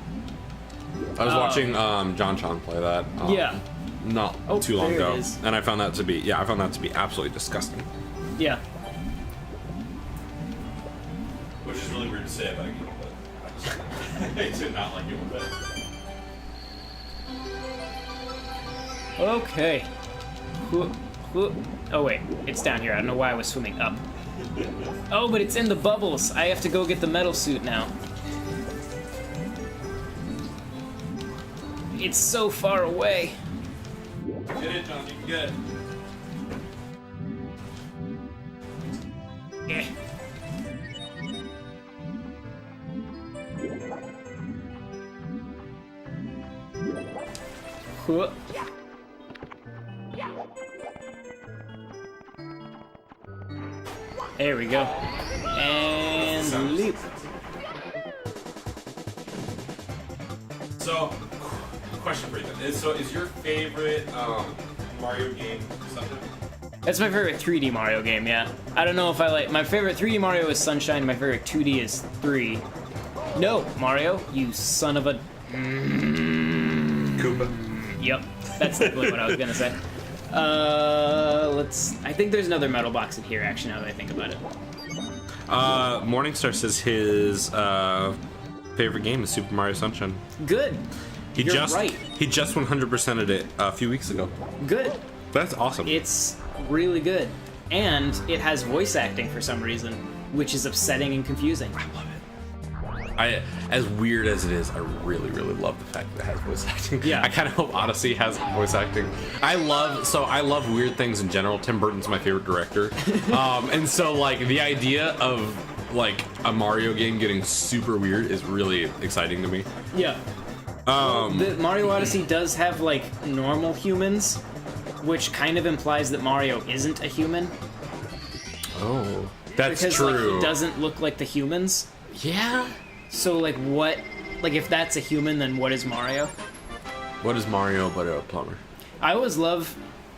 I was watching John Chan play that. Yeah. Not too long there ago, it is. and I found that to be absolutely disgusting. Yeah. Which is really weird to say about a game, but I did not like it one bit. Okay. Oh wait, it's down here. I don't know why I was swimming up. Oh, but it's in the bubbles. I have to go get the metal suit now. It's so far away. Get it, John. You can get it. Eh. Huh. There we go. And leap. So, question for you then. Is your favorite Mario game something? That's my favorite 3D Mario game, yeah. I don't know if I like... My favorite 3D Mario is Sunshine, my favorite 2D is 3. No, Mario, you son of a... Koopa. Yep, that's definitely what I was gonna say. I think there's another metal box in here, actually, now that I think about it. Morningstar says his favorite game is Super Mario Sunshine. Good. You're right. He just 100%ed it a few weeks ago. Good. That's awesome. It's really good. And it has voice acting for some reason, which is upsetting and confusing. I love it. As weird as it is, I really, really love the fact that it has voice acting. Yeah. I kind of hope Odyssey has voice acting. I love weird things in general. Tim Burton's my favorite director. And so, like, the idea of, like, a Mario game getting super weird is really exciting to me. Yeah. The Mario Odyssey does have, like, normal humans, which kind of implies that Mario isn't a human. Oh. That's because, true. Like, he doesn't look like the humans. Yeah. So, like, what... Like, if that's a human, then what is Mario? What is Mario but a plumber? I always love,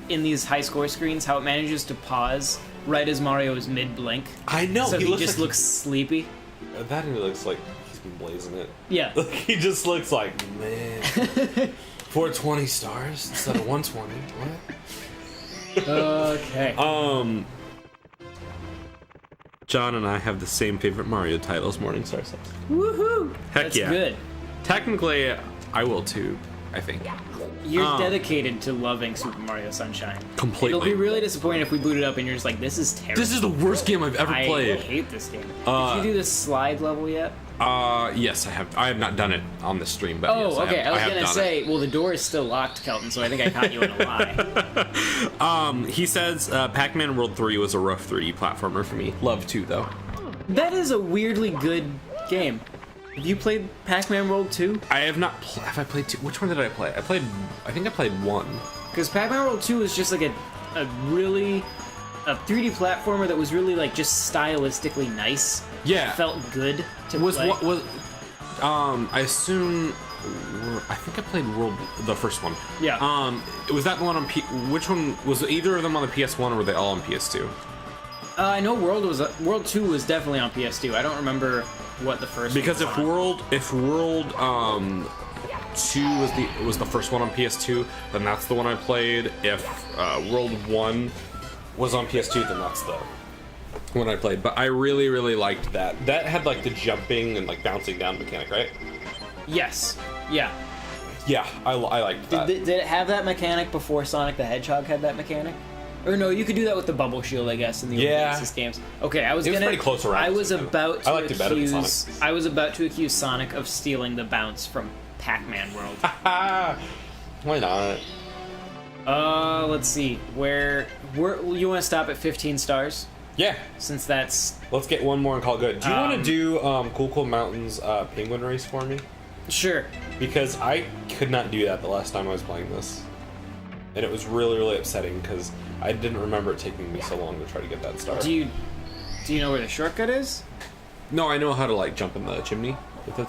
in these high score screens, how it manages to pause right as Mario is mid-blink. I know. So he just looks sleepy. That he looks like he's been blazing it. Yeah. Like, he just looks like, man, 420 stars instead of 120. What? Okay. John and I have the same favorite Mario titles, Morningstar says. Woohoo! Heck That's yeah. good. Technically, I will too, I think. You're dedicated to loving Super Mario Sunshine. Completely. It'll be really disappointing if we boot it up and you're just like, this is terrible. This is the worst game I've ever played. I hate this game. Did you do the slide level yet? Yes, I have. I have not done it on the stream, but oh, yes, okay. I was gonna say, well, the door is still locked, Kelton, so I think I caught you in a lie. He says Pac-Man World 3 was a rough 3D platformer for me. Love 2, though. That is a weirdly good game. Have you played Pac-Man World 2? I have not. Have I played 2? Which one did I play? I think I played 1. Because Pac-Man World 2 is just like a 3D platformer that was really like just stylistically nice. Yeah. It felt good to play. What was? I assume. I think I played the first one. Yeah. Was that the one on which one was either of them on the PS1 or were they all on PS2? I know World 2 was definitely on PS2. I don't remember what the first because one was if World 2 was the first one on PS2, then that's the one I played. If World 1 was on PS2, then that's the one I played. But I really, really liked that. That had like the jumping and like bouncing down mechanic, right? Yes. Yeah. Yeah, I liked that. Did it have that mechanic before Sonic the Hedgehog had that mechanic? Or no, you could do that with the bubble shield, I guess, in the Genesis games. Okay, it was pretty close around. I was about to accuse Sonic of stealing the bounce from Pac-Man World. Why not? Let's see. Where you want to stop at 15 stars? Yeah. Since that's... Let's get one more and call it good. Do you want to do Cool Mountains Penguin Race for me? Sure. Because I could not do that the last time I was playing this. And it was really, really upsetting because I didn't remember it taking me so long to try to get that star. Do you know where the shortcut is? No, I know how to like jump in the chimney.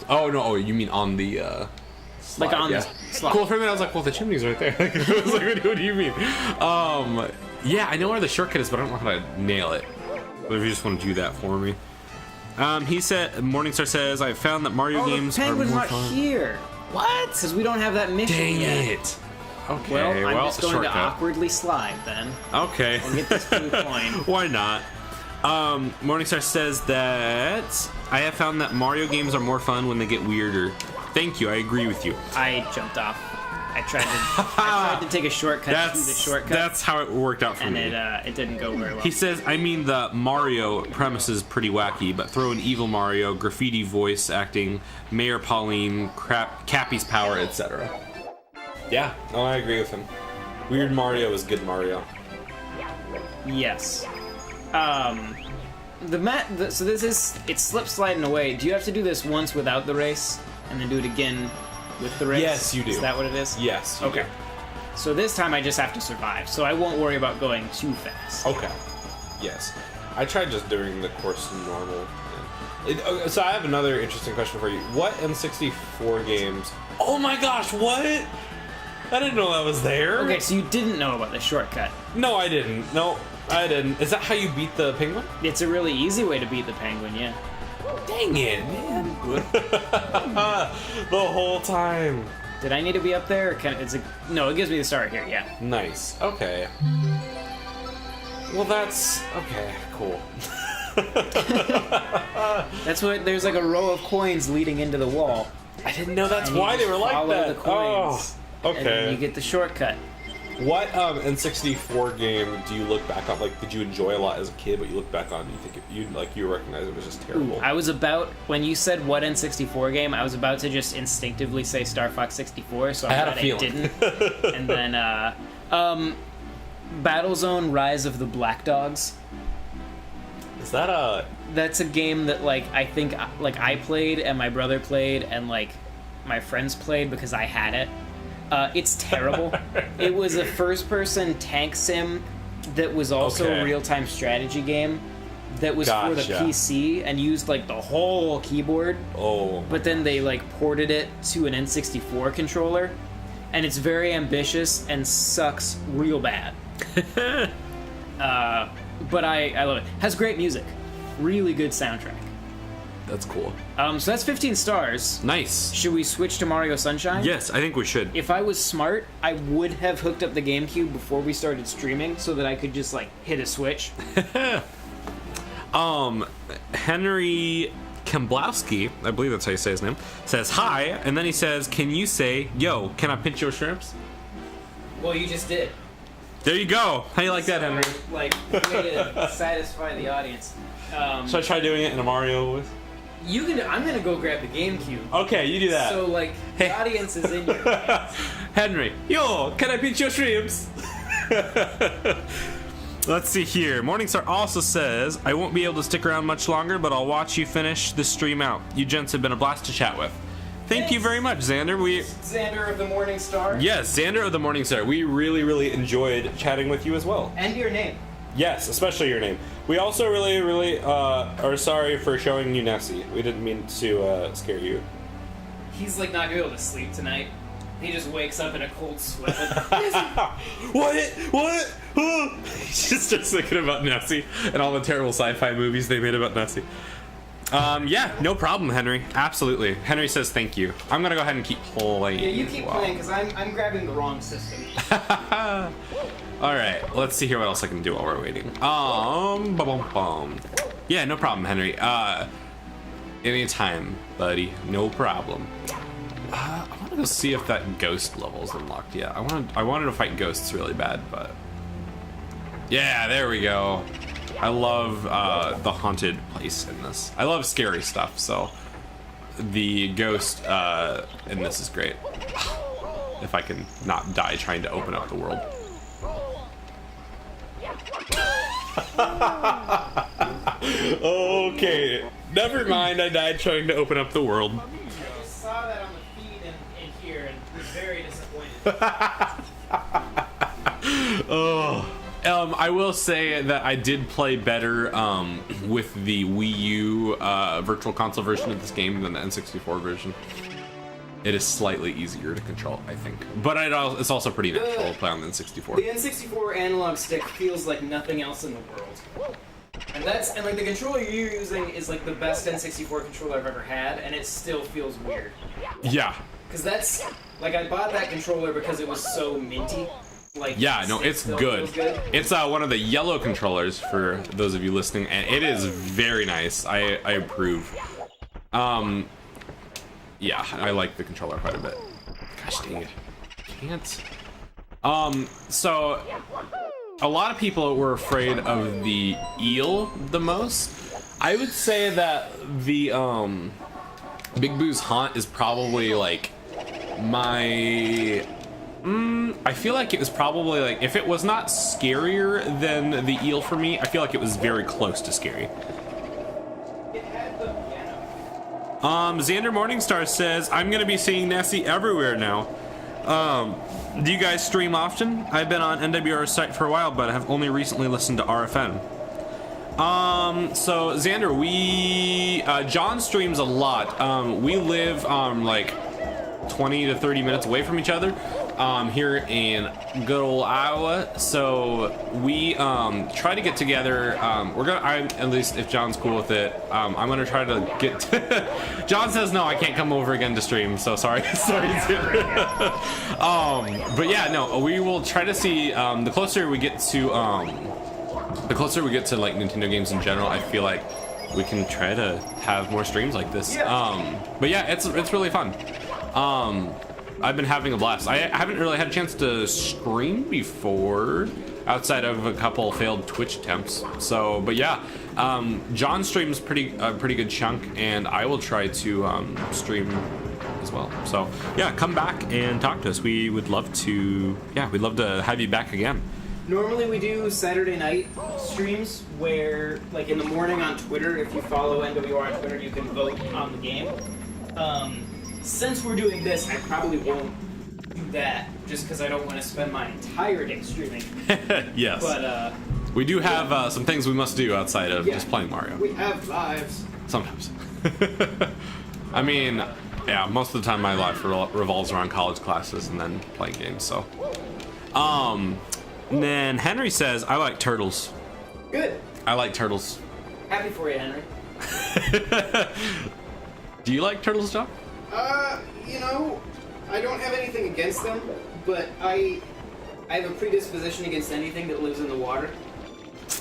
Oh no! Oh, you mean on the slide, like on the slide? Cool. For a minute, I was like, "Well, the chimney's right there." I was like, "What do you mean?" Yeah, I know where the shortcut is, but I don't know how to nail it. But if you just want to do that for me, he said. Morningstar says, "I found that Mario games are more not fun." Here. What? Because we don't have that mission Dang yet. it. Okay, well, I'm just going shortcut. to awkwardly slide then. Okay. I'll get this blue coin. Why not? Morningstar says that I have found that Mario games are more fun when they get weirder. Thank you, I agree with you. I jumped off. I tried to take a shortcut through the shortcut. That's how it worked out for me. And it didn't go very well. He says, I mean, the Mario premise is pretty wacky, but throw in evil Mario, graffiti voice acting, Mayor Pauline, Cappy's power, etc. Yeah, no, I agree with him. Weird Mario is good Mario. Yes. So this is, it's slip sliding away. Do you have to do this once without the race, and then do it again with the race? Yes, you do. Is that what it is? Yes, you do. So this time I just have to survive, so I won't worry about going too fast. Okay. Yes. I tried just doing the course normal. So I have another interesting question for you. What N64 games... Oh my gosh, what? I didn't know that was there. Okay, so you didn't know about the shortcut. No, I didn't. No, I didn't. Is that how you beat the penguin? It's a really easy way to beat the penguin, yeah. Dang it, man. The whole time. Did I need to be up there? Or no, it gives me the start here, yeah. Nice. Okay. Well, that's... Okay, cool. That's what... There's like a row of coins leading into the wall. I didn't know that's why they were like that. The coins, okay. And then you get the shortcut. What N64 game do you look back on? Like, did you enjoy a lot as a kid, but you look back on, you think you recognize it was just terrible? I was about, when you said what N64 game, I was about to just instinctively say Star Fox 64, so I had a glad feeling. I didn't. And then Battlezone: Rise of the Black Dogs. Is that a... That's a game that, like, I think, like, I played and my brother played and, like, my friends played because I had it. It's terrible. It was a first-person tank sim that was also a real-time strategy game that was for the PC and used, like, the whole keyboard. Oh. But then they, like, ported it to an N64 controller, and it's very ambitious and sucks real bad. But I love it. Has great music. Really good soundtrack. That's cool. So that's 15 stars. Nice. Should we switch to Mario Sunshine? Yes, I think we should. If I was smart, I would have hooked up the GameCube before we started streaming so that I could just, like, hit a switch. Henry Kemblowski, I believe that's how you say his name, says hi, and then he says, can you say, yo, can I pinch your shrimps? Well, you just did. There you go. How you like that, Henry? Like, way to satisfy the audience. Should I try doing it in a Mario voice? You can. I'm gonna go grab the GameCube. Okay, you do that. So, like, the audience is in your hands. Henry, yo, can I pinch your shrimps? Let's see here. Morningstar also says, I won't be able to stick around much longer, but I'll watch you finish the stream out. You gents have been a blast to chat with. Thank you very much, Xander. Xander of the Morningstar. Yes, Xander of the Morningstar. We really, really enjoyed chatting with you as well. And your name. Yes, especially your name. We also really, really are sorry for showing you Nessie. We didn't mean to scare you. He's like not gonna be able to sleep tonight. He just wakes up in a cold sweat. What? He just starts thinking about Nessie and all the terrible sci-fi movies they made about Nessie. Yeah, no problem, Henry. Absolutely. Henry says thank you. I'm gonna go ahead and keep playing. Yeah, you keep playing because I'm grabbing the wrong system. All right, let's see here what else I can do while we're waiting. Yeah, no problem, Henry. Anytime, buddy. No problem. I want to go see if that ghost level is unlocked yet. I wanted to fight ghosts really bad, but yeah, there we go. I love the haunted place in this. I love scary stuff, so the ghost in this is great. If I can not die trying to open up the world. Okay, never mind. I died trying to open up the world. I just saw that on the feed in here and was very disappointed. Oh. I will say that I did play better with the Wii U Virtual Console version of this game than the N64 version. It is slightly easier to control, I think. But it's also pretty natural to play on the N64. The N64 analog stick feels like nothing else in the world. And like the controller you're using is like the best N64 controller I've ever had, and it still feels weird. Yeah. Because that's, like, I bought that controller because it was so minty. Like, yeah, no, it's good. It's one of the yellow controllers for those of you listening, and it is very nice. I approve. Yeah, I like the controller quite a bit. Gosh dang it. Can't. So a lot of people were afraid of the eel the most. I would say that the Big Boo's Haunt is probably like my I feel like it was probably like, if it was not scarier than the eel for me, I feel like it was very close to scary. Xander Morningstar says, I'm gonna be seeing Nessie everywhere now. Do you guys stream often? I've been on NWR's site for a while, but I have only recently listened to RFN. So Xander, John streams a lot. We live like 20 to 30 minutes away from each other here in good old Iowa, so we try to get together. At least if John's cool with it, I'm gonna try to get John says no, I can't come over again to stream, so sorry. But yeah, no, we will try to see the closer we get to like Nintendo games in general, I feel like we can try to have more streams like this. But yeah, it's really fun. I've been having a blast. I haven't really had a chance to stream before, outside of a couple failed Twitch attempts. So, but yeah, John streams a pretty good chunk, and I will try to stream as well. So yeah, come back and talk to us. We would love to. Yeah, we'd love to have you back again. Normally we do Saturday night streams where, like in the morning on Twitter, if you follow NWR on Twitter, you can vote on the game. Since we're doing this, I probably won't do that, just because I don't want to spend my entire day streaming. Yes. But, we do have some things we must do outside of just playing Mario. We have lives. Sometimes. I mean, yeah, most of the time my life revolves around college classes and then playing games, so. And then Henry says, I like turtles. Good. I like turtles. Happy for you, Henry. Do you like turtles, John? You know, I don't have anything against them, but I have a predisposition against anything that lives in the water.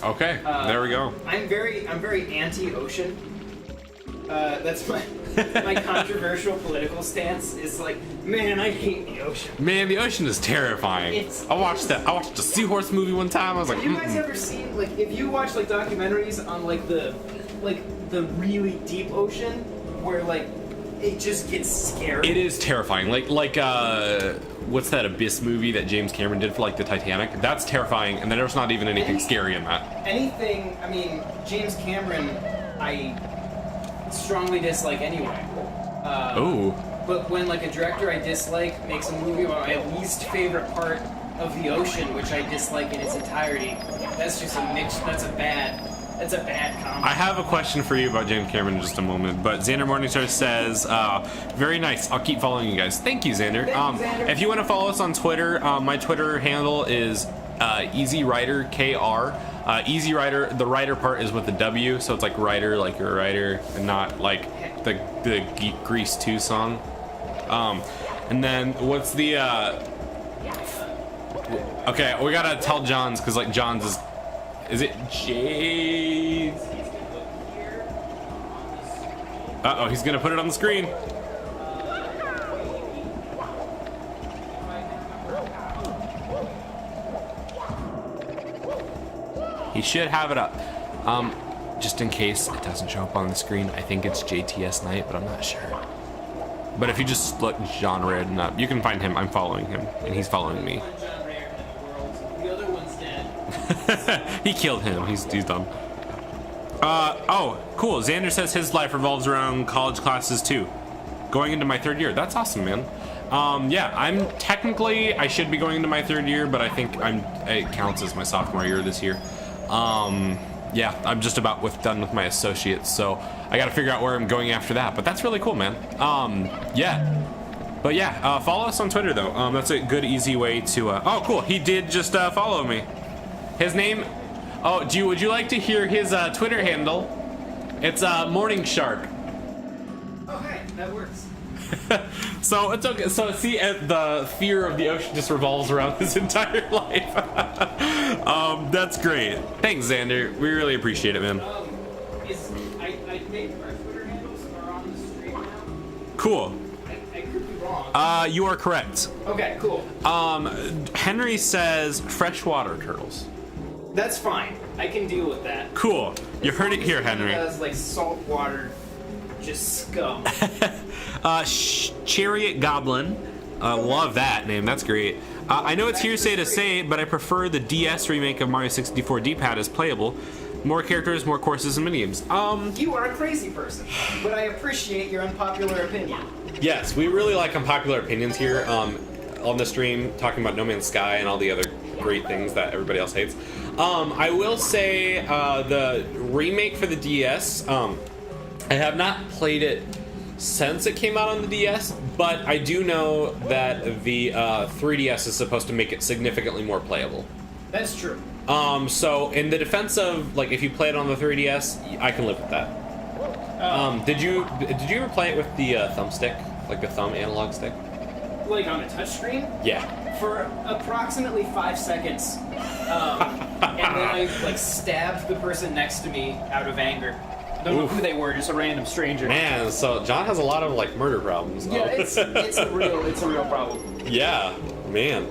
Okay, there we go. I'm very anti-ocean. That's my controversial political stance. Is like, man, I hate the ocean. Man, the ocean is terrifying. I watched the Seahorse movie one time. I was like, have you guys ever seen, like, if you watch like documentaries on like the really deep ocean where like it just gets scary? It is terrifying. Like what's that Abyss movie that James Cameron did for like the Titanic? That's terrifying, and there's not even anything scary in that. Anything, I mean, James Cameron, I strongly dislike anyway. But when like a director I dislike makes a movie about my least favorite part of the ocean, which I dislike in its entirety, that's just a mix. That's a bad combo. I have a question for you about James Cameron in just a moment, but Xander Morningstar says, very nice. I'll keep following you guys. Thank you, Xander. Xander. If you want to follow us on Twitter, my Twitter handle is EasyWriterKR. Easy Rider, the writer part is with the W, so it's like writer, like you're a writer, and not like the Grease 2 song. And then what's the okay, we gotta tell John's, because like John's is it J? Uh-oh, he's gonna put it on the screen. He should have it up. Just in case it doesn't show up on the screen, I think it's JTS Knight, but I'm not sure. But if you just look John Reardon up, you can find him. I'm following him, and he's following me. The other one's dead. He killed him. He's done. Oh, cool. Xander says his life revolves around college classes too. Going into my 3rd year. That's awesome, man. Yeah, I'm technically, I should be going into my 3rd year, but I think it counts as my sophomore year this year. Yeah, I'm just about done with my associates, so I got to figure out where I'm going after that. But that's really cool, man. Yeah. But yeah, follow us on Twitter though. That's a good, easy way to. Oh, cool. He did just follow me. His name. Oh, would you like to hear his Twitter handle? It's Morning Shark. Oh, hey, that works. So it's okay. So see, the fear of the ocean just revolves around his entire life. That's great. Thanks, Xander. We really appreciate it, man. I think our Twitter handles are on the stream now. Cool. I could be wrong. You are correct. Okay, cool. Henry says freshwater turtles. That's fine. I can deal with that. Cool. You heard it here, Henry. Does like salt water, just scum. Chariot Goblin. Love that name. That's great. I know it's hearsay to say, but I prefer the DS remake of Mario 64 D-pad as playable. More characters, more courses, and minigames. You are a crazy person, but I appreciate your unpopular opinion. Yes, we really like unpopular opinions here on the stream, talking about No Man's Sky and all the other great things that everybody else hates. I will say the remake for the DS, I have not played it since it came out on the DS, but I do know that the 3DS is supposed to make it significantly more playable. That's true. So in the defense of, like, if you play it on the 3DS, I can live with that. Did you ever play it with the thumbstick, like the thumb analog stick? Like on a touchscreen? Yeah. For approximately 5 seconds, and then I like stabbed the person next to me out of anger. Don't know who they were, just a random stranger. Man, so John has a lot of like murder problems. Yeah, it's a real problem. Yeah, man.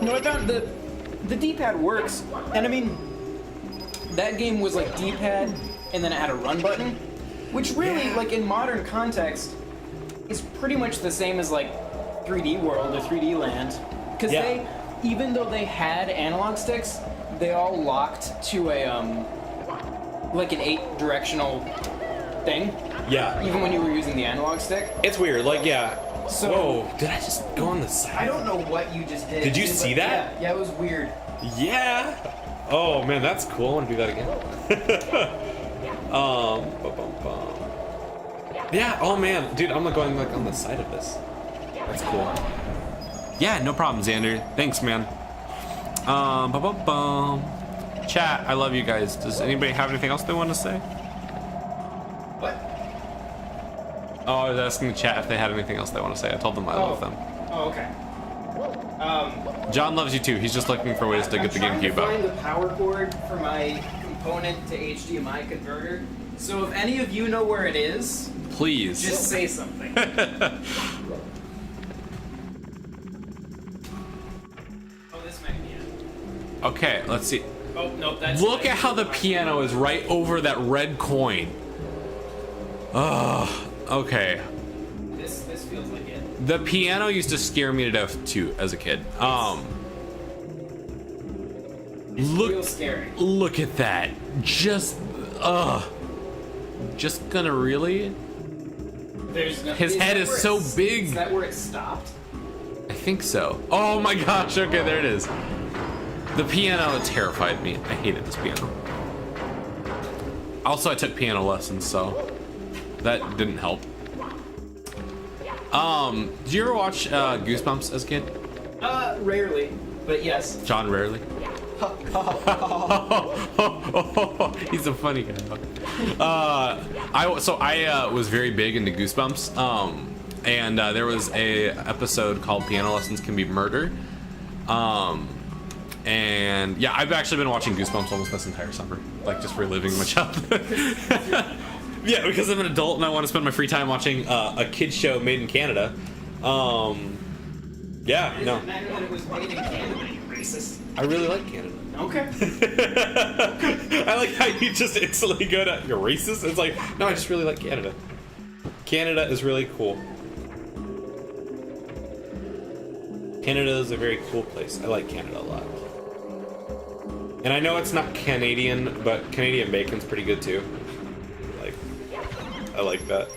No, I found the D-pad works, and I mean, that game was like D-pad, and then it had a run button, which really, like in modern context, is pretty much the same as like 3D World or 3D Land, because they, even though they had analog sticks, they all locked to a like an 8-directional thing. Yeah. Even when you were using the analog stick. It's weird. Like, yeah. So, whoa! Did I just go on the side? I don't know what you just did. Did you see that? Yeah, it was weird. Yeah. Oh man, that's cool. I want to do that again. Yeah. Oh man, dude, I'm going like on the side of this. That's cool. Yeah, no problem, Xander. Thanks, man. Chat, I love you guys. Does anybody have anything else they want to say? Oh, I was asking the chat if they had anything else they want to say. I told them I love them. Oh, okay. John loves you too. He's just looking for ways to get the GameCube up. I'm trying to find the power cord for my component to HDMI converter. So if any of you know where it is, please just say something. Oh, this might be it. Okay, let's see. Oh, no, that's... Look at how the piano is right over that red coin. Ugh. Okay. This feels like it. The piano used to scare me to death too as a kid. It's real scary. Look at that. Just gonna really? His head is so big. Is that where it stopped? I think so. Oh my gosh, okay, there it is. The piano terrified me. I hated this piano. Also, I took piano lessons, so that didn't help. Did you ever watch Goosebumps as a kid? Rarely, but yes. John rarely? He's a funny guy. I was very big into Goosebumps. And there was a episode called Piano Lessons Can Be Murder. And yeah, I've actually been watching Goosebumps almost this entire summer, like just reliving my childhood. Yeah, because I'm an adult and I want to spend my free time watching a kids show made in Canada. Yeah, no. Does it matter that it was made in Canada, you racist? I really like Canada. Okay. I like how you just instantly go to, you're racist? It's like, no, I just really like Canada. Canada is really cool. Canada is a very cool place. I like Canada a lot. And I know it's not Canadian, but Canadian bacon's pretty good too. Like, I like that.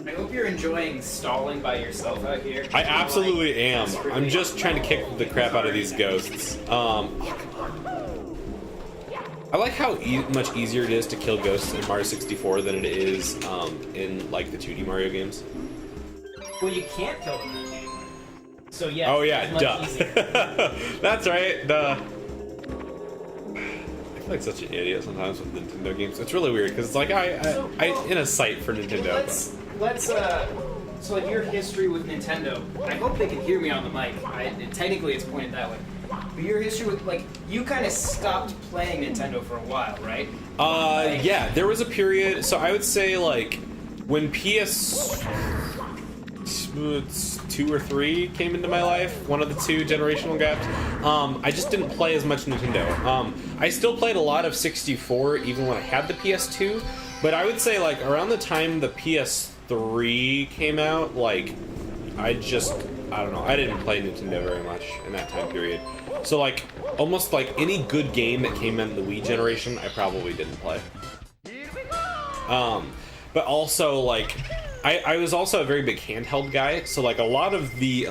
I hope you're enjoying stalling by yourself out here. I absolutely am. I'm just trying to kick the crap out of these ghosts. I like how much easier it is to kill ghosts in Mario 64 than it is in like the 2D Mario games. Well, you can't kill them in 2D Mario. So yeah. Oh yeah, duh. That's right. Duh. I feel like such an idiot sometimes with Nintendo games. It's really weird because it's like I in a site for Nintendo. Let's so like your history with Nintendo. I hope they can hear me on the mic. Technically, it's pointed that way. But your history with, like, you kind of stopped playing Nintendo for a while, right? Yeah, there was a period, so I would say, like, when PS2 or 3 came into my life, one of the two generational gaps, I just didn't play as much Nintendo. I still played a lot of 64, even when I had the PS2, but I would say, like, around the time the PS3 came out, like, I don't know, I didn't play Nintendo very much in that time period. So, like, almost like any good game that came in the Wii generation, I probably didn't play. But also, like, I was also a very big handheld guy, so, like, a lot of the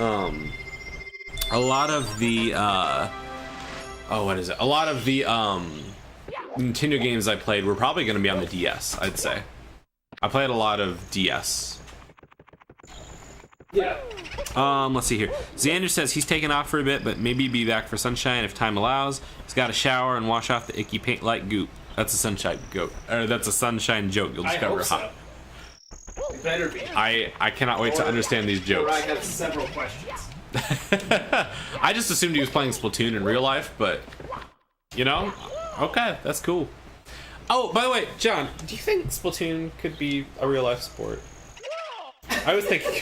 Nintendo games I played were probably going to be on the DS, I'd say. I played a lot of DS. Yeah. Let's see here. Xander says he's taking off for a bit, but maybe be back for Sunshine if time allows. He's got to shower and wash off the icky paint like goop. That's a Sunshine goat. Or that's a Sunshine joke. You'll discover so. It better be. I cannot wait to understand these jokes. Or I have several questions. I just assumed he was playing Splatoon in real life, but you know, okay, that's cool. Oh, by the way, John, do you think Splatoon could be a real life sport? I was thinking.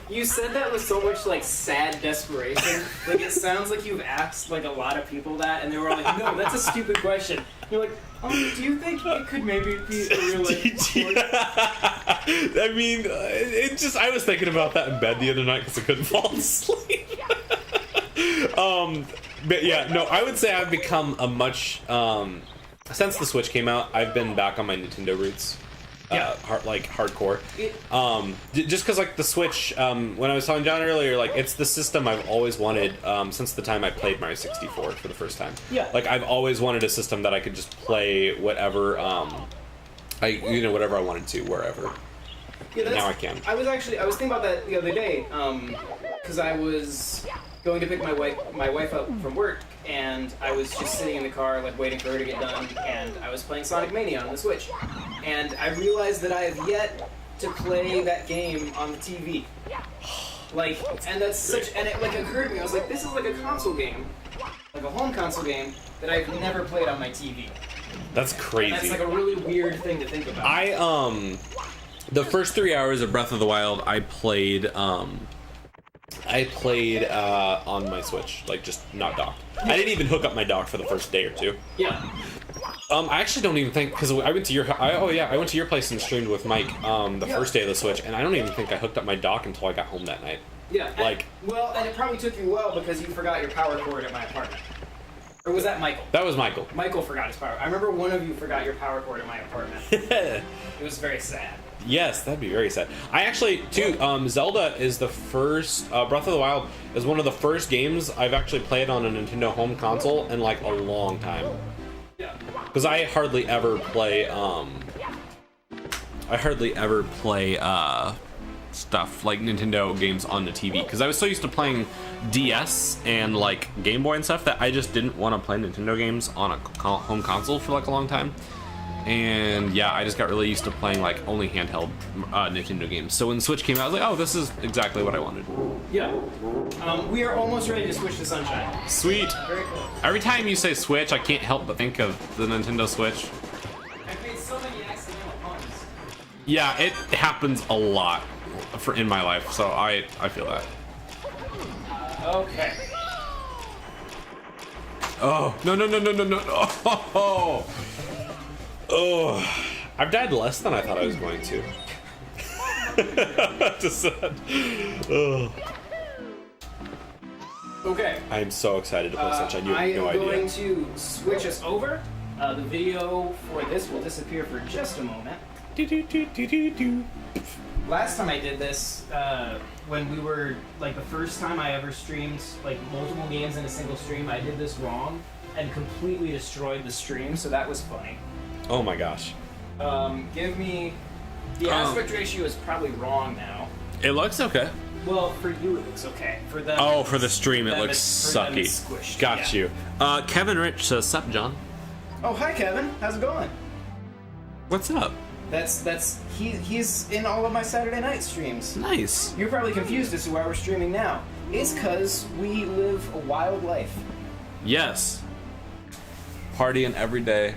You said that with so much like sad desperation. Like it sounds like you've asked like a lot of people that, and they were like, "No, that's a stupid question." You're like, "Do you think it could maybe be a real life sport?" I mean, it just. I was thinking about that in bed the other night because I couldn't fall asleep. But yeah, no, I would say I've become a much. Since the Switch came out, I've been back on my Nintendo roots. Yeah. Hardcore. Just because, like, the Switch, when I was telling John earlier, like, it's the system I've always wanted since the time I played Mario 64 for the first time. Yeah. Like, I've always wanted a system that I could just play whatever, whatever I wanted to, wherever. Yeah, now I can. I was thinking about that the other day, because I was going to pick my wife up from work, and I was just sitting in the car, like waiting for her to get done, and I was playing Sonic Mania on the Switch, and I realized that I have yet to play that game on the TV. Like, and that's such, and it like occurred to me, I was like, this is like a console game, like a home console game that I've never played on my TV. That's crazy. And that's like a really weird thing to think about. The first 3 hours of Breath of the Wild, I played on my Switch, like just not docked. I didn't even hook up my dock for the first day or two. Yeah. I actually don't even think, because I went to your I went to your place and streamed with Mike the first day of the Switch, and I don't even think I hooked up my dock until I got home that night. Yeah. Like, and it probably took you a while because you forgot your power cord at my apartment. Or was that Michael? That was Michael. Michael forgot his power. I remember one of you forgot your power cord at my apartment. It was very sad. Yes, that'd be very sad. I actually, too, Zelda is the first, Breath of the Wild is one of the first games I've actually played on a Nintendo home console in like a long time. Yeah. Because I hardly ever play, stuff like Nintendo games on the TV, because I was so used to playing DS and like Game Boy and stuff that I just didn't want to play Nintendo games on a home console for like a long time. And yeah, I just got really used to playing like only handheld Nintendo games. So when the Switch came out, I was like, oh, this is exactly what I wanted. Yeah. We are almost ready to switch to Sunshine. Sweet. Very cool. Every time you say Switch, I can't help but think of the Nintendo Switch. I've made so many accidental puns. Yeah, it happens a lot in my life, so I feel that. Okay. Oh, no. Oh, I've died less than I thought I was going to. Just oh. Okay. I am so excited to play Sunshine. You have no idea. I am going to switch us over. The video for this will disappear for just a moment. Last time I did this, when we were, like, the first time I ever streamed, like, multiple games in a single stream, I did this wrong and completely destroyed the stream, so that was funny. Oh my gosh. Give me... The aspect ratio is probably wrong now. It looks okay. Well, for you it looks okay. For them, oh, for the stream it looks sucky. Squished. Got you. Kevin Rich says, sup, John? Oh, hi, Kevin. How's it going? What's up? He's in all of my Saturday night streams. Nice. You're probably confused as to why we're streaming now. It's because we live a wild life. Yes. Partying every day.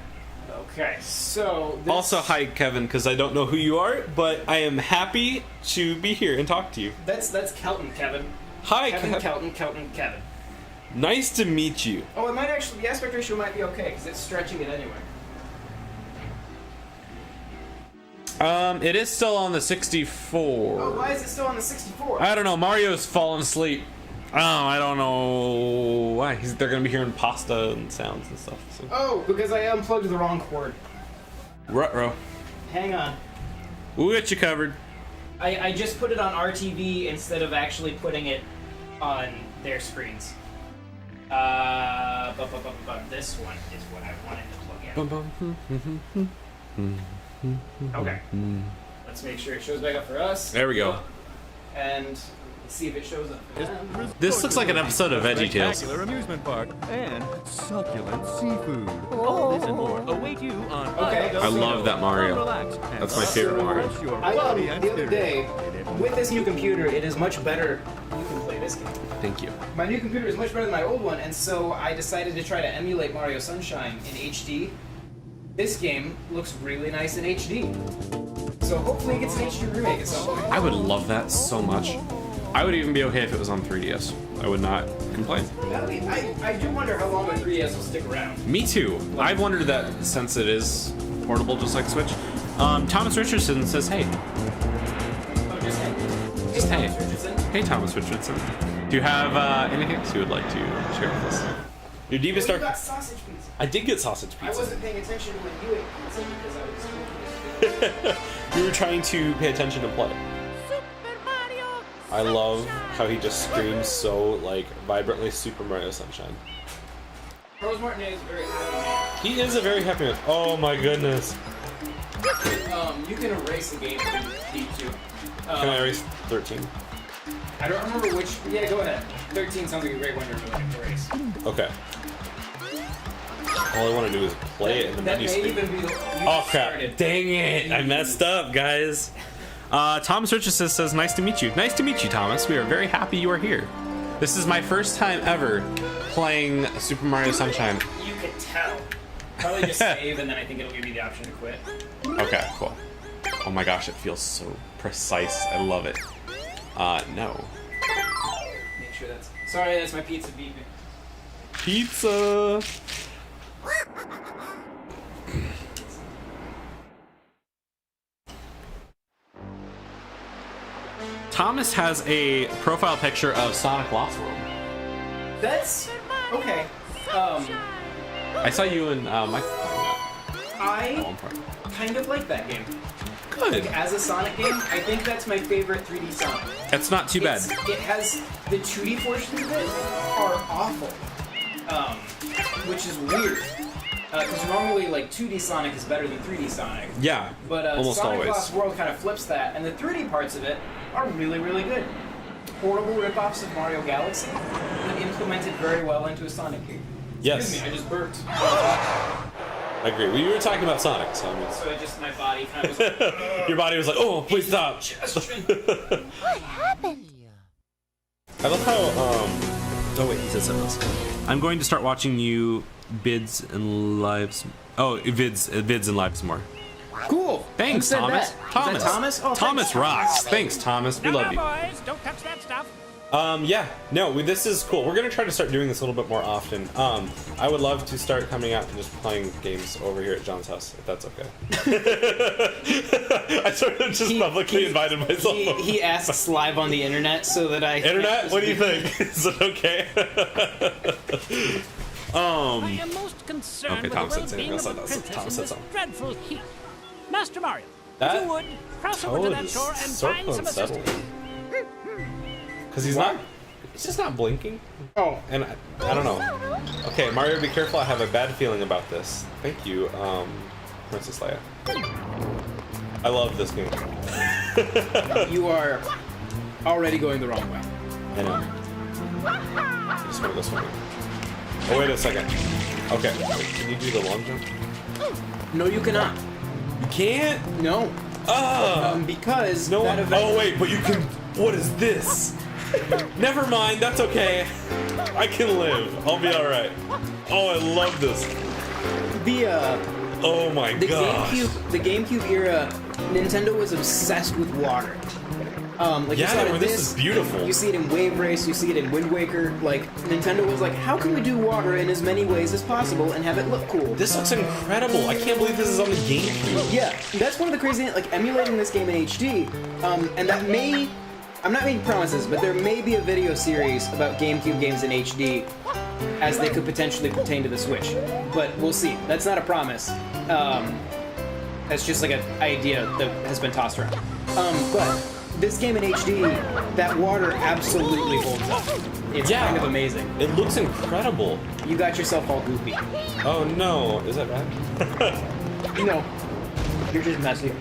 Okay, so... Also, hi, Kevin, because I don't know who you are, but I am happy to be here and talk to you. That's Kelton, Kevin. Hi, Kelton, Kevin. Nice to meet you. Oh, it might actually... The aspect ratio might be okay, because it's stretching it anyway. It is still on the 64. Oh, why is it still on the 64? I don't know. Mario's fallen asleep. Oh, I don't know why. They're gonna be hearing pasta and sounds and stuff. So. Oh, because I unplugged the wrong cord. Ruh-roh. Hang on. We'll get you covered. I just put it on RTV instead of actually putting it on their screens. This one is what I wanted to plug in. Okay. Let's make sure it shows back up for us. There we go. And let's see if it shows up for them. This looks like an episode of VeggieTales. Spectacular amusement park and succulent seafood. All this and more await you on. Okay. I love that Mario. That's my favorite Mario. I love the other day with this new computer. It is much better. You can play this game. Thank you. My new computer is much better than my old one, and so I decided to try to emulate Mario Sunshine in HD. This game looks really nice in HD. So hopefully it gets an HD remake at some point. I would love that so much. I would even be okay if it was on 3DS. I would not complain. I do wonder how long a 3DS will stick around. Me too. I've wondered that since it is portable just like Switch. Thomas Richardson says, hey. Oh, just hey. Just hey. Thomas Richardson. Hey, Thomas Richardson. Do you have anything else you would like to share with us? Your Diva Star... You got sausage pizza. I did get sausage pizza. I wasn't paying attention when you ate pizza because I was smoking. You were trying to pay attention and play. I love how he just screams so, like, vibrantly Super Mario Sunshine. Rose Martinet is a very happy man. He is a very happy man. Oh my goodness. You can erase the game if you need to. Can I erase 13? I I don't remember which. Yeah, go ahead. 13 sounds like a great one to race. Okay. All I want to do is play it in the menu screen. Oh crap! Dang it! I messed up, guys. Thomas Richardson says, "Nice to meet you." Nice to meet you, Thomas. We are very happy you are here. This is my first time ever playing Super Mario Sunshine. You could tell. Probably just save, and then I think it'll give you the option to quit. Okay, cool. Oh my gosh, it feels so precise. I love it. No. Make sure that's... Sorry, that's my pizza beeping. Pizza! Thomas has a profile picture of Sonic Lost World. That's... okay. I saw you and Mike playing that. I kind of like that game. Good. Like, as a Sonic game, I think that's my favorite 3D Sonic. That's not too bad. It has... the 2D portions of it are awful. Which is weird. Because normally, like, 2D Sonic is better than 3D Sonic. Yeah, but almost Sonic always. Lost World kind of flips that, and the 3D parts of it are really, really good. Horrible ripoffs of Mario Galaxy, but implemented very well into a Sonic game. Yes. Excuse me, I just burped. I agree. Well, you were talking about Sonic, so I mean... So it just, my body kind of was like... Your body was like, oh, please stop. What happened? I love how, oh wait, he said something else. I'm going to start watching you bids and lives. Oh, vids and lives more. Cool. Thanks, Who said Thomas. that? Thomas. Is that Thomas? Oh, Thomas thanks. rocks. Thanks, Thomas. We love you. boys, don't touch that stuff. Yeah, no, this is cool. We're gonna try to start doing this a little bit more often. I would love to start coming out and just playing games over here at John's house, if that's okay. I sort of just publicly invited myself. He asks live on the internet so that I... Internet? What do you think? Is it okay? I am most concerned Okay, with Thomas the said well-being something. of the princess Thomas in said this dreadful heat. Master Mario, That if you would, cross over to that shore and find some assistance. Because he's just not blinking. Oh. And I don't know. Okay, Mario, be careful. I have a bad feeling about this. Thank you, Princess Leia. I love this game. You are already going the wrong way. I know. I just want to go swimming. Oh, wait a second. Okay, can you do the long jump? No, you cannot. You can't? No. Because No. that event... Oh, wait, but you can... What is this? Never mind, that's okay. I can live. I'll be alright. Oh, I love this. Oh my gosh. The GameCube era, Nintendo was obsessed with water. Like Yeah, you saw it in this is beautiful. You see it in Wave Race, you see it in Wind Waker. Like, Nintendo was like, how can we do water in as many ways as possible and have it look cool? This looks incredible. I can't believe this is on the GameCube. Yeah, that's one of the crazy things, like, emulating this game in HD, and that may... I'm not making promises, but there may be a video series about GameCube games in HD as they could potentially pertain to the Switch. But we'll see. That's not a promise. That's just like an idea that has been tossed around. But this game in HD, that water absolutely holds up. It's kind of amazing. It looks incredible. You got yourself all goopy. Oh no, is that bad? No, you're just messy.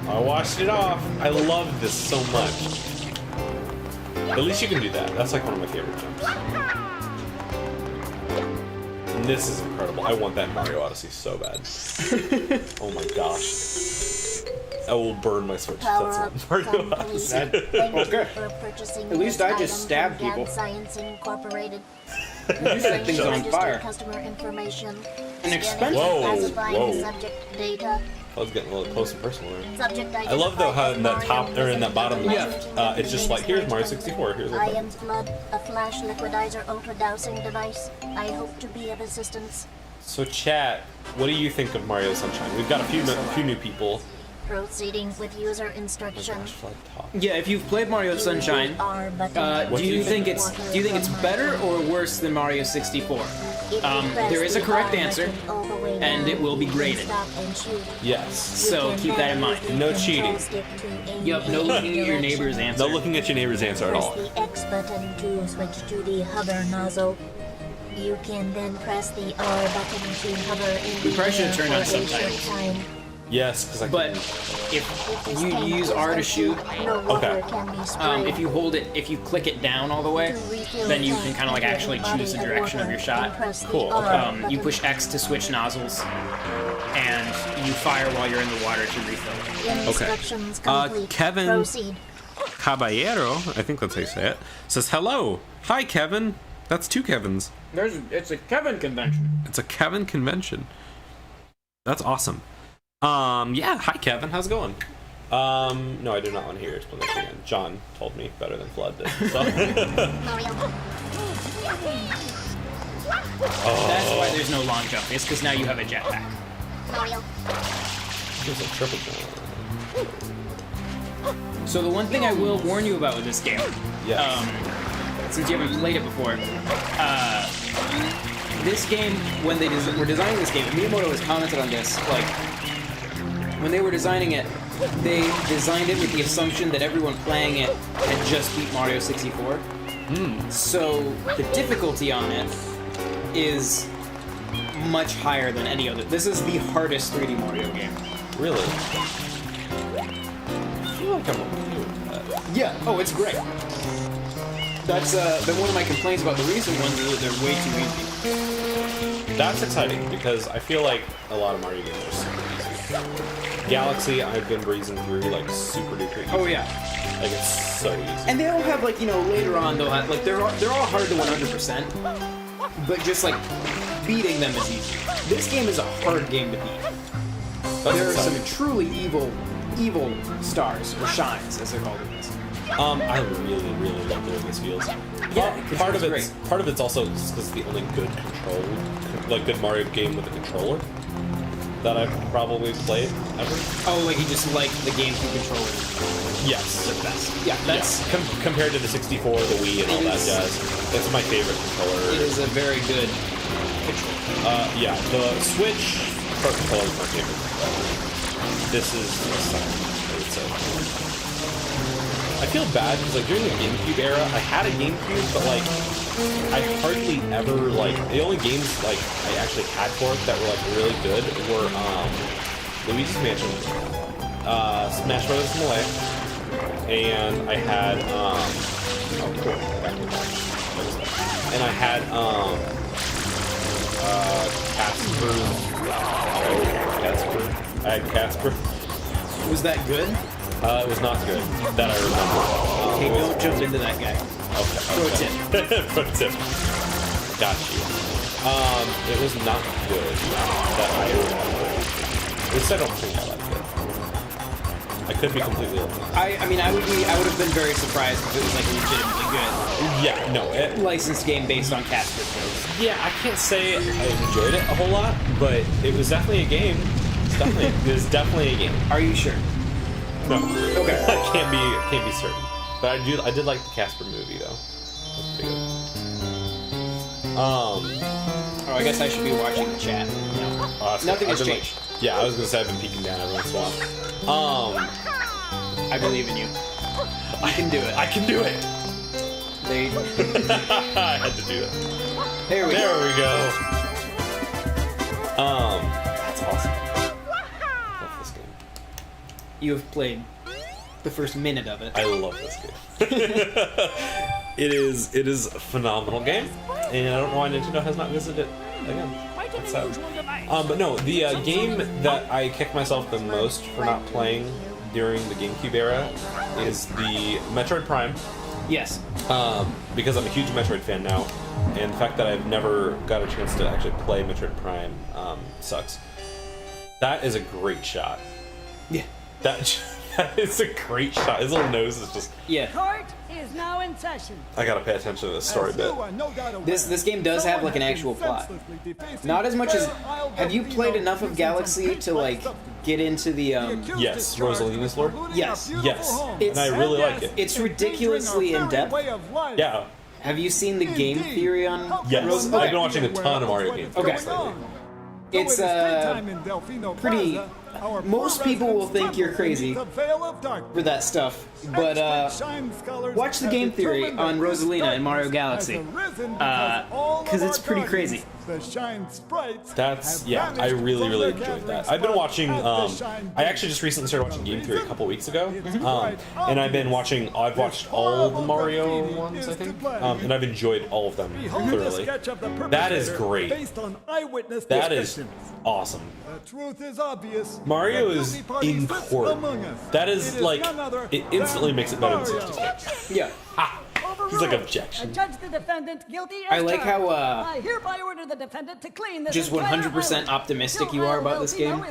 I washed it off. I love this so much. At least you can do that. That's like one of my favorite jumps. And this is incredible. I want that in Mario Odyssey so bad. Oh my gosh. I will burn my Switch if that's not Mario Odyssey. Okay. At least I just stabbed people. Science Incorporated. You set things on fire. Customer information. An expensive... Whoa. Subject data. I was getting a little close and personal there. Subject I love though how in that top or in that bottom Yeah. left, it's just like here's Mario 64. Here's a Ion Flood, a flash liquidizer ultra dowsing device. I hope to be of assistance. So chat, what do you think of Mario Sunshine? We've got a few new people. Proceeding with user instruction. Yeah, if you've played Mario Sunshine, do you think it's better or worse than Mario 64? There is a correct answer, and it will be graded. Yes. So keep that in mind. No cheating. Yup, no looking at your neighbor's answer. No looking at your neighbor's answer at all. Press the X button to switch to the hover nozzle. You can then press the R button to hover in the We probably should have turned on air for a subtitles. short time. Yes, because I But if you use R to shoot, if you hold it, if you click it down all the way, then you can kind of like actually choose the direction of your shot. Cool. You push X to switch nozzles, and you fire while you're in the water to refill. Okay. Kevin Caballero, I think that's how you say it, says hello. Hi, Kevin. That's 2 Kevins. It's a Kevin convention. It's a Kevin convention. That's awesome. Yeah. Hi, Kevin. How's it going? No, I do not want to hear your explanation again. John told me better than Flood did. So. That's why there's no long jump. It's because now you have a jetpack. There's a triple jump. So the one thing I will warn you about with this game, since you haven't played it before, this game, when they were designing this game, Miyamoto has commented on this, like, when they were designing it, they designed it with the assumption that everyone playing it had just beat Mario 64. So the difficulty on it is much higher than any other. This is the hardest 3D Mario game. Really? I feel like I'm okay with that. Yeah. Oh, it's great. That's been one of my complaints about the recent ones is that they're way too easy. That's exciting because I feel like a lot of Mario games are super easy. Galaxy, I've been breezing through like super duper easy. Oh yeah. Like it's so easy. And they all have like, you know, later on they'll have like they're all hard to 100%, but just like beating them is easy. This game is a hard game to beat. There are some truly evil stars or shines, as they're called in this. I really love the way this feels. Yeah, part of it's also just because it's the only good good Mario game with a controller that I've probably played ever. Oh, like you just like the GameCube controller? Yes, the best. Yeah, that's compared to the 64, the Wii, and all that jazz. That's my favorite controller. It is a very good controller. Yeah, the Switch Pro controller is my favorite controller. This is the second, I would say. I feel bad because like during the GameCube era, I had a GameCube, but like I hardly ever like the only games like I actually had for it that were like really good were Luigi's Mansion, Smash Bros. Melee, and I had and I had Casper. I had Casper. Was that good? It was not good. That I remember. Okay, don't jump into that guy. Okay. Pro tip. Pro tip. Got you. It was not good. That I remember. At least I don't think I liked it. I could be completely wrong. I mean, I would have been very surprised if it was like legitimately good. Yeah, no. Licensed game based on Casper tropes. Yeah, I can't say I enjoyed it a whole lot, but it was definitely a game. It was definitely a game. Are you sure? No. Okay. I can't be certain. But I did like the Casper movie though. That's pretty good. Oh, I guess I should be watching the chat. No. Nothing has changed. Yeah, I was gonna say I've been peeking down every once in a while. I believe in you. I can do it. I can do it. I had to do it. There we go. That's awesome. Love this game. You have played the first minute of it. I love this game. It is a phenomenal game, and I don't know why Nintendo has not visited it again. That's sad. But no, the game that I kick myself the most for not playing during the GameCube era is the Metroid Prime. Yes. Because I'm a huge Metroid fan now, and the fact that I've never got a chance to actually play Metroid Prime sucks. That is a great shot. Yeah. That is a great shot. His little nose is just... Yeah. Court is now in session. I gotta pay attention to this story bit. This game does have like an actual plot. Not as much as... Have you played enough of Galaxy to like get into the... Yes, Rosalina's lore? Yes. Yes. And I really like it. It's ridiculously in-depth. Yeah. Have you seen the game theory on... Yes. I've been watching a ton of Mario games. Okay. It's pretty most people will think you're crazy for that stuff, but watch the game theory on Rosalina in Mario Galaxy, because it's pretty crazy. That's, yeah, I really, really enjoyed that. I've been watching, I actually just recently started watching Game Theory a couple weeks ago, and I've watched all the Mario ones, I think, and I've enjoyed all of them thoroughly. That is great. That is awesome. Mario is important. That is, like, it instantly makes it better than 64. Yeah. He's like, objection. I judge the defendant guilty as I like how I hereby order the defendant to clean this just 100% optimistic you are about this game.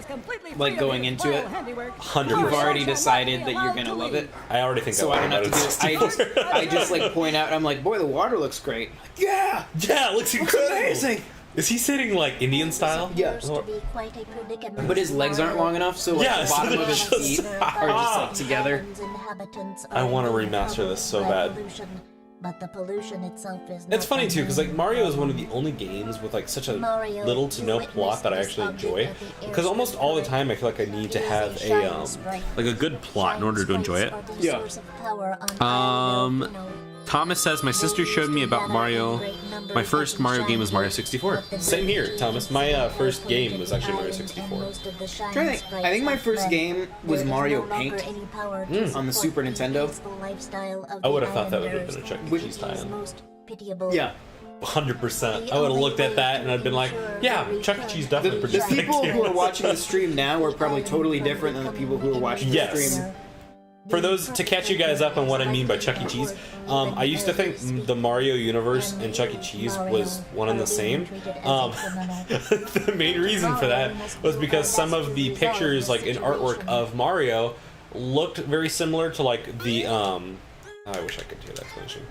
Like going into it, 100%. you've already decided that you're gonna love it. I already think So I don't have to do it. I just like point out. I'm like, boy, the water looks great. Yeah, yeah, it looks incredible. amazing. Is he sitting like Indian style? Yeah. But his legs aren't long enough, so like the bottom of his feet are just like together. I want to remaster this so bad. But the pollution itself is It's funny too, because like Mario is one of the only games with like such a little to no plot that I actually enjoy. Because almost all the time I feel like I need to have a good plot in order to enjoy it. Yeah. Thomas says, my sister showed me about Mario. My first Mario game was Mario 64. Same here, Thomas. My first game was actually Mario 64. I think my first game was Mario Paint on the Super Nintendo. I would have thought that would have been a Chuck E. Cheese tie-in. Yeah. 100%. I would have looked at that and I'd been like, yeah, Chuck E. Cheese definitely The produced that people game. who are watching the stream now are probably totally different than the people who are watching the stream. For those, to catch you guys up on what I mean by Chuck E. Cheese, I used to think the Mario universe and Chuck E. Cheese was one and the same. The main reason for that was because some of the pictures, like in artwork of Mario, looked very similar to like the, I wish I could do that explanation.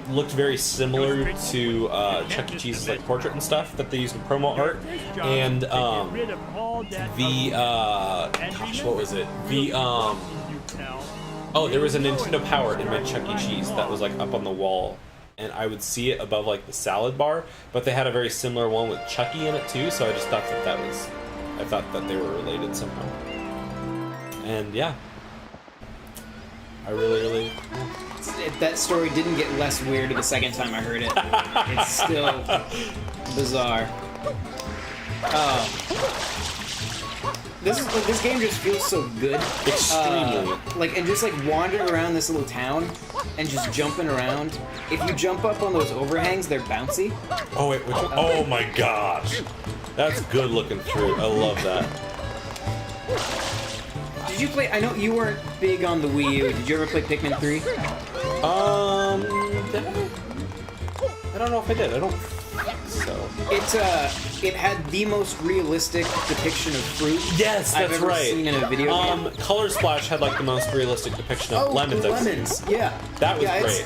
Looked very similar to Chuck E. Cheese's like portrait and stuff that they used in promo art, and gosh, what was it? Oh, there was a Nintendo Power in my Chuck E. Cheese that was like up on the wall, and I would see it above like the salad bar, but they had a very similar one with Chucky in it too, so I just thought I thought that they were related somehow. And yeah. I really... That story didn't get less weird the second time I heard it. It's still bizarre. This game just feels so good. Extremely. And just like wandering around this little town and just jumping around. If you jump up on those overhangs, they're bouncy. Oh wait, which one? Oh my gosh. That's good looking through. I love that. Did you play? I know you weren't big on the Wii U. Did you ever play Pikmin 3? Did I? I don't know if I did. I don't think so. It had the most realistic depiction of fruit. Yes, I've that's ever right. seen in a video game. Color Splash had like the most realistic depiction of lemons. Lemons, yeah. That was great.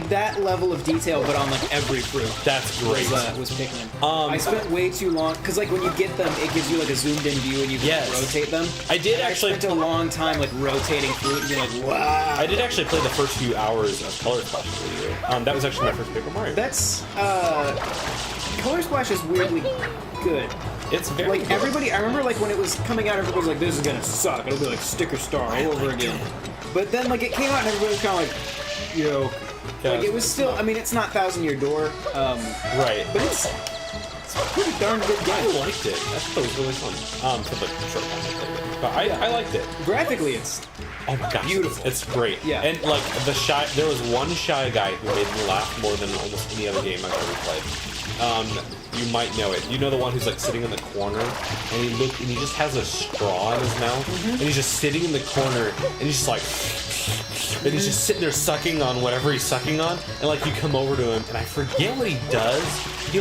That level of detail, but on like every fruit. That's great. Was Pikmin. I spent way too long because like when you get them, it gives you like a zoomed in view and you can rotate them. I spent a long time like rotating fruit and being like, wow. I did actually play the first few hours of Color Splash for you. That was actually my first Paper Mario. That's Color Splash is weirdly good. It's very good. Everybody, I remember like when it was coming out, everybody was like, this is gonna suck. It'll be like Sticker Star all over again. But then like it came out and everybody was kind of like, yo. Like it was still, I mean, it's not 1,000 Year Door. Right. But it's a pretty darn good game. I liked it. I thought it was really fun. For the short time I played it. But I liked it. Graphically, it's beautiful. It's great. Yeah. And like there was one Shy Guy who made me laugh more than almost any other game I've ever played. You might know it. You know the one who's like sitting in the corner and he just has a straw in his mouth and he's just sitting in the corner and he's just like and he's just sitting there sucking on whatever he's sucking on, and like you come over to him and I forget what he does. He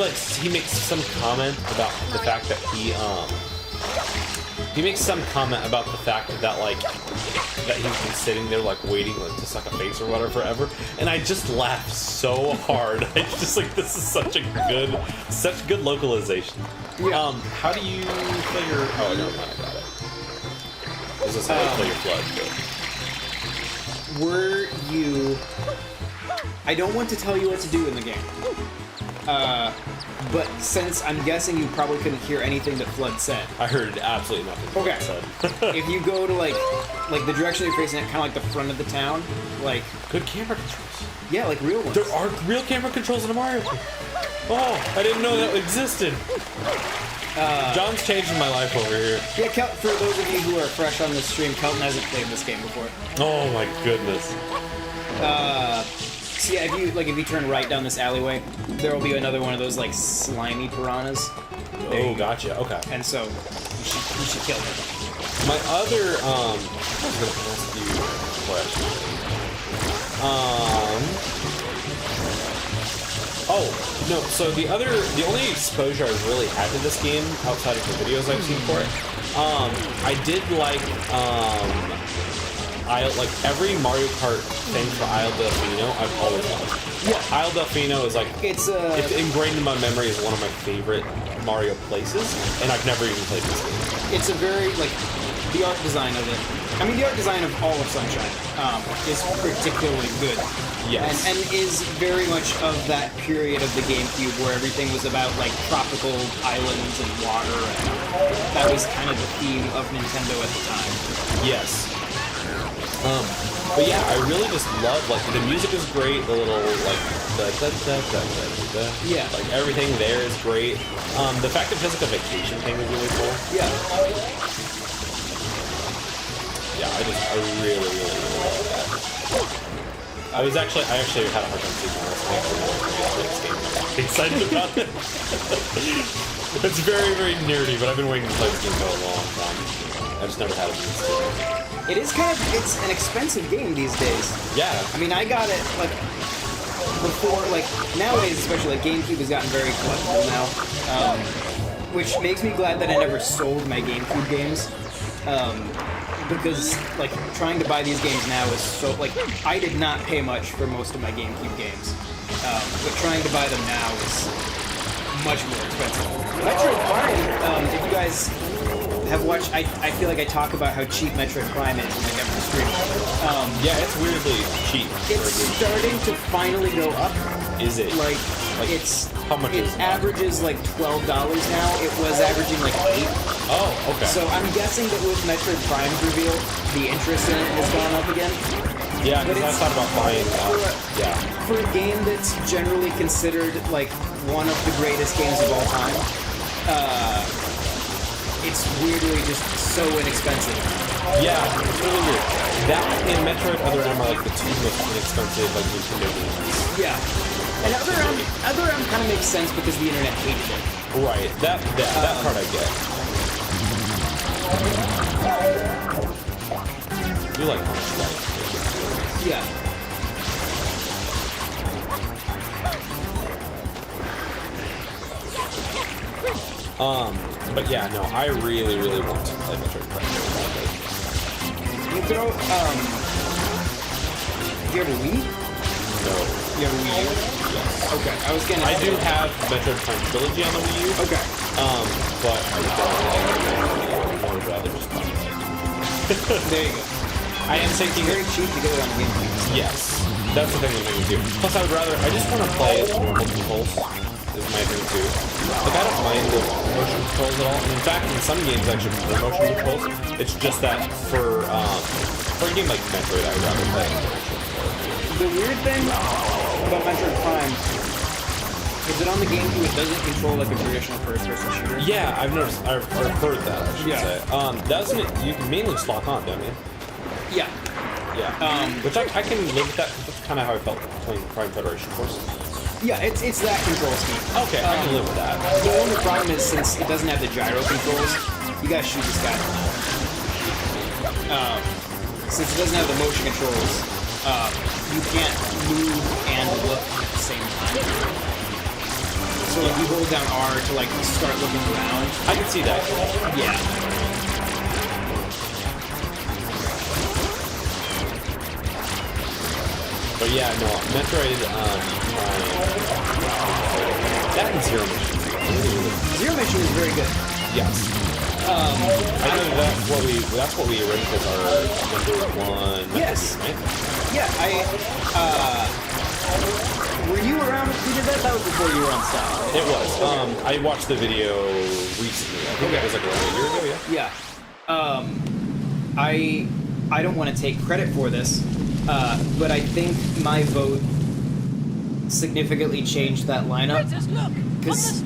makes some comment about the fact that he makes some comment about the fact that like that he's been sitting there like waiting like to suck a face or whatever forever, and I just laughed so hard. I just like, this is such good localization. Yeah. How do you play your? Oh no, I got it. This is how you play your flood. Were you? I don't want to tell you what to do in the game. But since I'm guessing you probably couldn't hear anything that Flood said. I heard absolutely nothing. Okay. Flood said. If you go to like the direction you're facing, kind of like the front of the town, like good camera controls. Yeah, like real ones. There are real camera controls in a Mario game. Oh, I didn't know that existed. John's changing my life over here. Yeah, for those of you who are fresh on this stream, Kelton hasn't played this game before. Oh my goodness. So yeah, if you turn right down this alleyway, there will be another one of those like slimy piranhas. Oh, gotcha. Okay. And so you should kill them. My other I was gonna ask you a question. Oh no! So the only exposure I've really had to this game outside of the videos I've seen for it, I did like every Mario Kart thing for Isle Delfino, I've always loved. Yeah, Isle Delfino is like it's ingrained in my memory as one of my favorite Mario places, and I've never even played this game. It's a very the art design of it. I mean, the art design of all of Sunshine is particularly good. Yes. And is very much of that period of the GameCube where everything was about like tropical islands and water, and that was kind of the theme of Nintendo at the time. Yes. But yeah, I really just love the music is great. The little yeah, like everything there is great. The fact that it's like a vacation thing is really cool. Yeah. Yeah, I really love that. I actually had a hard time sleeping last night for this game. I'm excited about it. It's very, very nerdy, but I've been waiting to play this game for a long time. I just never had a chance to. It's an expensive game these days. Yeah. I mean, I got it before, nowadays especially, GameCube has gotten very collectible now, which makes me glad that I never sold my GameCube games. Because trying to buy these games now is so I did not pay much for most of my GameCube games, but trying to buy them now is much more expensive. Metroid Prime, if you guys have watched, I feel like I talk about how cheap Metroid Prime is in every stream. Yeah, it's weirdly cheap. It's starting to finally go up. Is it? It's how much it is it? averages $12 now. It was averaging $8. Oh, okay. So I'm guessing that with Metroid Prime's reveal, the interest in it has gone up again. Yeah, because I thought about buying. For a game that's generally considered one of the greatest games of all time, it's weirdly just so inexpensive. Yeah, it's really weird. That and Metroid Other M are the two most inexpensive Nintendo games. Yeah. And Other M kind of makes sense because the internet hated it. Right. That part I get. I do like how much life. Yeah. But yeah, no, I really want to play Metroid Prime. You throw, do you have a Wii? No. You have a Wii U? Yes. Okay, I do have Metroid Prime Trilogy on the Wii U. Okay. But I would rather just buy it. There you go. I am thinking very cheap to get it on the GameCube. Yes. That's the thing I'm thinking too. Plus I just want to play it with normal controls. Is my thing too. I don't mind the motion controls at all. And in fact, in some games I actually prefer motion controls. It's just that for a game like Metroid, I'd rather play it. The weird thing about Metroid Prime is that on the GameCube it doesn't control like a traditional first-person shooter. Yeah, I've noticed. I've heard that. I should say. Doesn't it? You can mainly just lock on, don't you? Yeah. Yeah. Which I can live with that. That's kind of how I felt playing Prime Federation Force. Yeah, it's that control scheme. Okay, I can live with that. The only problem is since it doesn't have the gyro controls, you gotta shoot this guy. Since it doesn't have the motion controls, you can't move and look at the same time. So if you hold down R to start looking around, I can see that. Yeah. But yeah, no, Metroid, that and Zero Mission. Zero Mission is very good. Yes. I know that's what we arranged as our #1 yes. Metroid game, right? Yeah, Were you around when we did that? That was before you were on staff. It was. I watched the video recently. I think it was like around a year ago, yeah. Yeah. I don't want to take credit for this, but I think my vote significantly changed that lineup. Because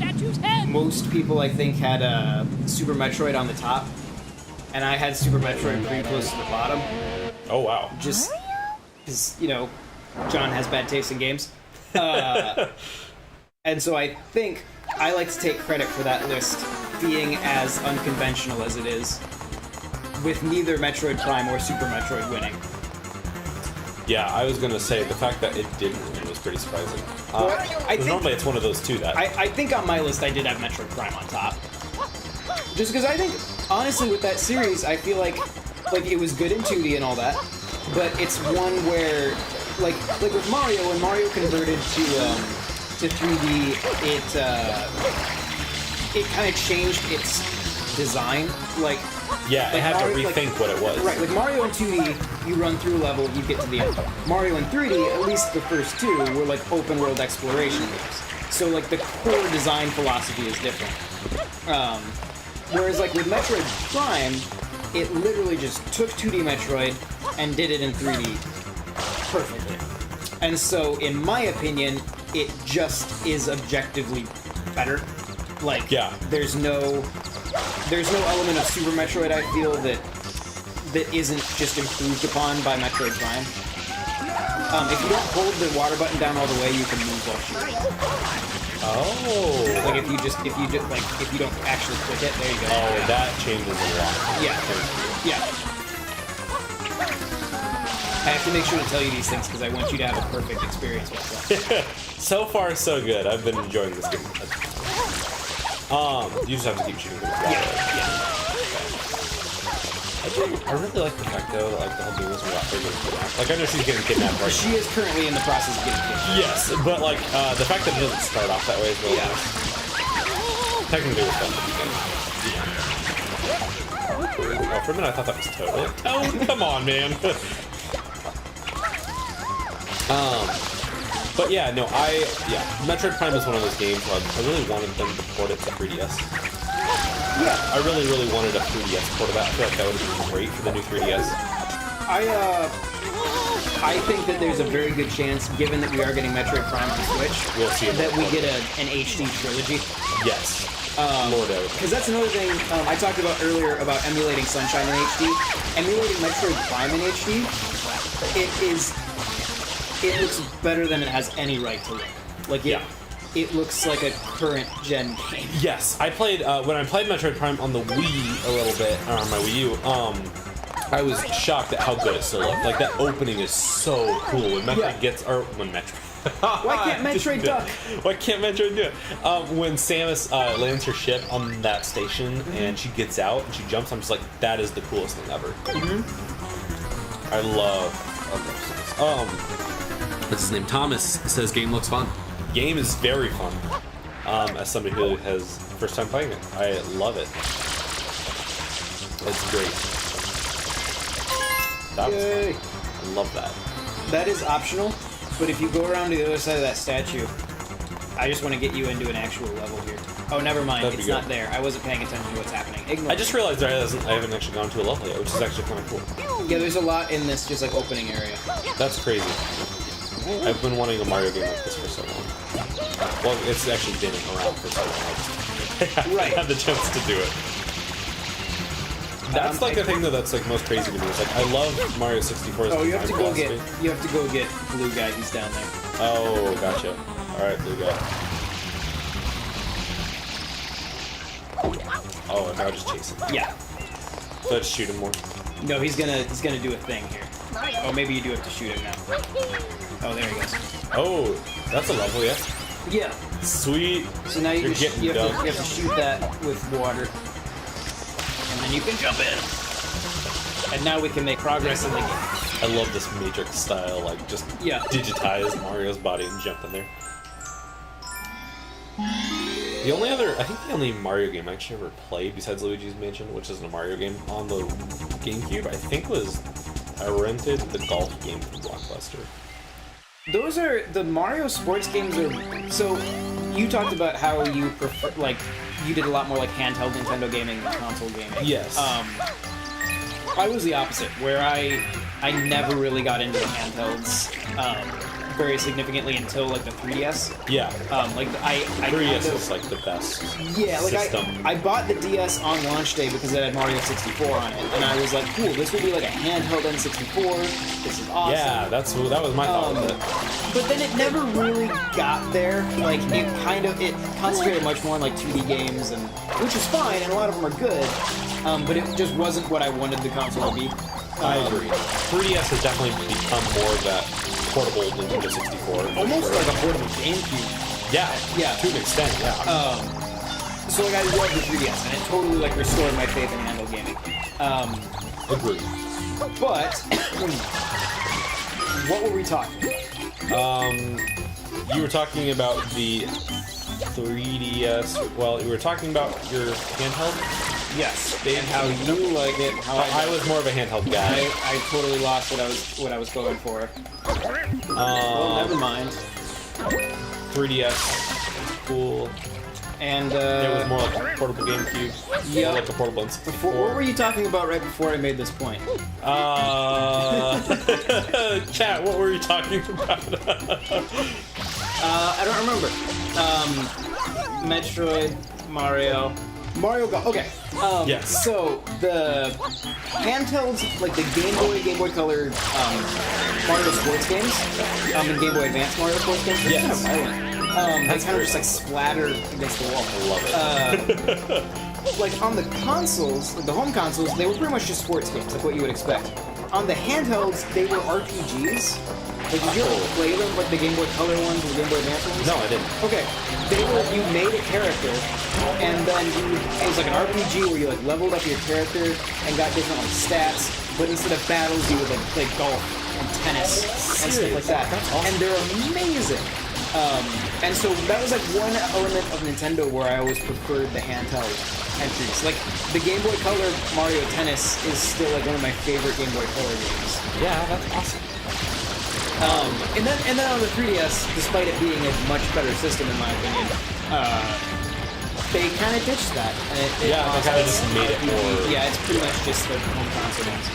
most people, I think, had Super Metroid on the top, and I had Super Metroid pretty close to the bottom. Oh, wow. Just because, you know, John has bad taste in games. And so I think I like to take credit for that list being as unconventional as it is, with neither Metroid Prime or Super Metroid winning. Yeah, I was gonna say the fact that it didn't win was pretty surprising. Well, I think, normally it's one of those two that I think on my list I did have Metroid Prime on top. Just because I think, honestly, with that series, I feel like it was good in 2D and all that, but it's one where, like with Mario, when Mario converted to 3D, it kind of changed its design. Yeah, it had to rethink what it was. Right, like Mario in 2D, you run through a level, you get to the end. Mario in 3D, at least the first two, were like open world exploration games. So like the core design philosophy is different. Whereas like with Metroid Prime, it literally just took 2D Metroid and did it in 3D perfectly. And so in my opinion, it just is objectively better. Like, yeah. There's no element of Super Metroid, I feel, that isn't just improved upon by Metroid Prime. If you don't hold the water button down all the way, you can move while shooting. Oh. Like if you don't actually click it, there you go. Oh, yeah. That changes a lot. Yeah. Yeah. I have to make sure to tell you these things because I want you to have a perfect experience with them. So far, so good. I've been enjoying this game. You just have to keep shooting them. Yeah. I really like the fact though that like the whole game was about her getting kidnapped. Like I know she's getting kidnapped right She is currently in the process of getting kidnapped. Yes, but like the fact that it doesn't start off that way is really nice. Technically it was fun at the beginning. Oh, for a minute I thought that was Toad. Toad, come on, man. But yeah, no, Metroid Prime is one of those games where I really wanted them to port it to 3DS. Yeah. I really, really wanted a 3DS port of that. I feel like that would have been great for the new 3DS. I think that there's a very good chance, given that we are getting Metroid Prime on Switch, we'll see that we get an HD trilogy. Yes. Lord out. Because that's another thing I talked about earlier about emulating Sunshine in HD. Emulating Metroid Prime in HD, it looks better than it has any right to look. Like, it looks like a current gen game. Yes, I played when I played Metroid Prime on the Wii a little bit, or on my Wii U. I was shocked at how good it still looked. Like that opening is so cool. When Metroid Why can't Metroid duck? Why can't Metroid do it? When Samus lands her ship on that station and she gets out and she jumps, I'm just like, that is the coolest thing ever. I love Samus. What's his name? Thomas says game looks fun. Game is very fun. As somebody who has first time playing it, I love it. It's great. That was fun. I love that. That is optional, but if you go around to the other side of that statue, I just want to get you into an actual level here. Oh, never mind. It's not there. I wasn't paying attention to what's happening. Ignore I just realized I haven't actually gone to a level yet, which is actually kind of cool. Yeah, there's a lot in this just like opening area. That's crazy. I've been wanting a Mario game like this for so long. Well, it's actually been around for so long. I haven't had the chance to do it. That's like the thing that's like most crazy to me. Is like I love Mario 64's you have to go get Blue Guy. He's down there. Oh, gotcha. All right, Blue Guy. Oh, and now just chase him. Yeah. So I just shoot him more. No, he's gonna do a thing here. Oh, maybe you do have to shoot him now. Oh, there he goes. Oh, that's a level, yeah. Yeah. Sweet. So now you have to shoot that with water, and then you can jump in. And now we can make progress in the game. I love this Matrix style, like just digitize Mario's body and jump in there. I think the only Mario game I actually ever played besides Luigi's Mansion, which isn't a Mario game, on the GameCube, I think I rented the golf game from Blockbuster. Those are the Mario sports games are so. You talked about how you prefer like you did a lot more like handheld Nintendo gaming than console gaming. Yes. I was the opposite, where I never really got into the handhelds very significantly until like the 3DS. Yeah. Like I 3DS is like the best. Yeah, like system. I bought the DS on launch day because it had Mario 64 on it, and I was like, cool, this will be like a handheld N64. This is awesome. Yeah, that was my thought with it. But then it never really got there. Like it concentrated much more on like 2D games, and which is fine, and a lot of them are good. But it just wasn't what I wanted the console to be. I agree. 3DS has definitely become more of that portable Nintendo 64. Almost like a portable GameCube. Yeah, to an extent, yeah. So like I love the 3DS, and it totally like restored my faith in handheld gaming. Agreed. But what were we talking about? You were talking about the 3DS. Well, you were talking about your handheld. Yes, and how you like it. How I was more of a handheld guy. I totally lost what I was going for. Well, never mind. 3DS, cool. And it was more like a portable GameCube. Yeah, like a portable N64. What were you talking about right before I made this point? Chat, what were you talking about? I don't remember. Metroid, Mario Golf. Okay. Yes. So the handhelds, like the Game Boy Color Mario Sports games, and Game Boy Advance Mario Sports games, they're kind of violent. They kind of just like splatter against the wall. I love it. Like on the consoles, the home consoles, they were pretty much just sports games, like what you would expect. On the handhelds, they were RPGs. Like, did you ever play them, like the Game Boy Color ones and the Game Boy Advance ones? No, I didn't. Okay, you made a character, and then it was like an RPG where you like leveled up your character and got different like stats, but instead of battles, you would like play golf and tennis and stuff like that. That's awesome. And they're amazing. And so that was like one element of Nintendo where I always preferred the handheld entries. Like the Game Boy Color Mario Tennis is still like one of my favorite Game Boy Color games. Yeah, that's awesome. And then on the 3DS, despite it being a much better system in my opinion, they kind of ditched that. And they kind of just made it more. Yeah, it's pretty much just the home console ones.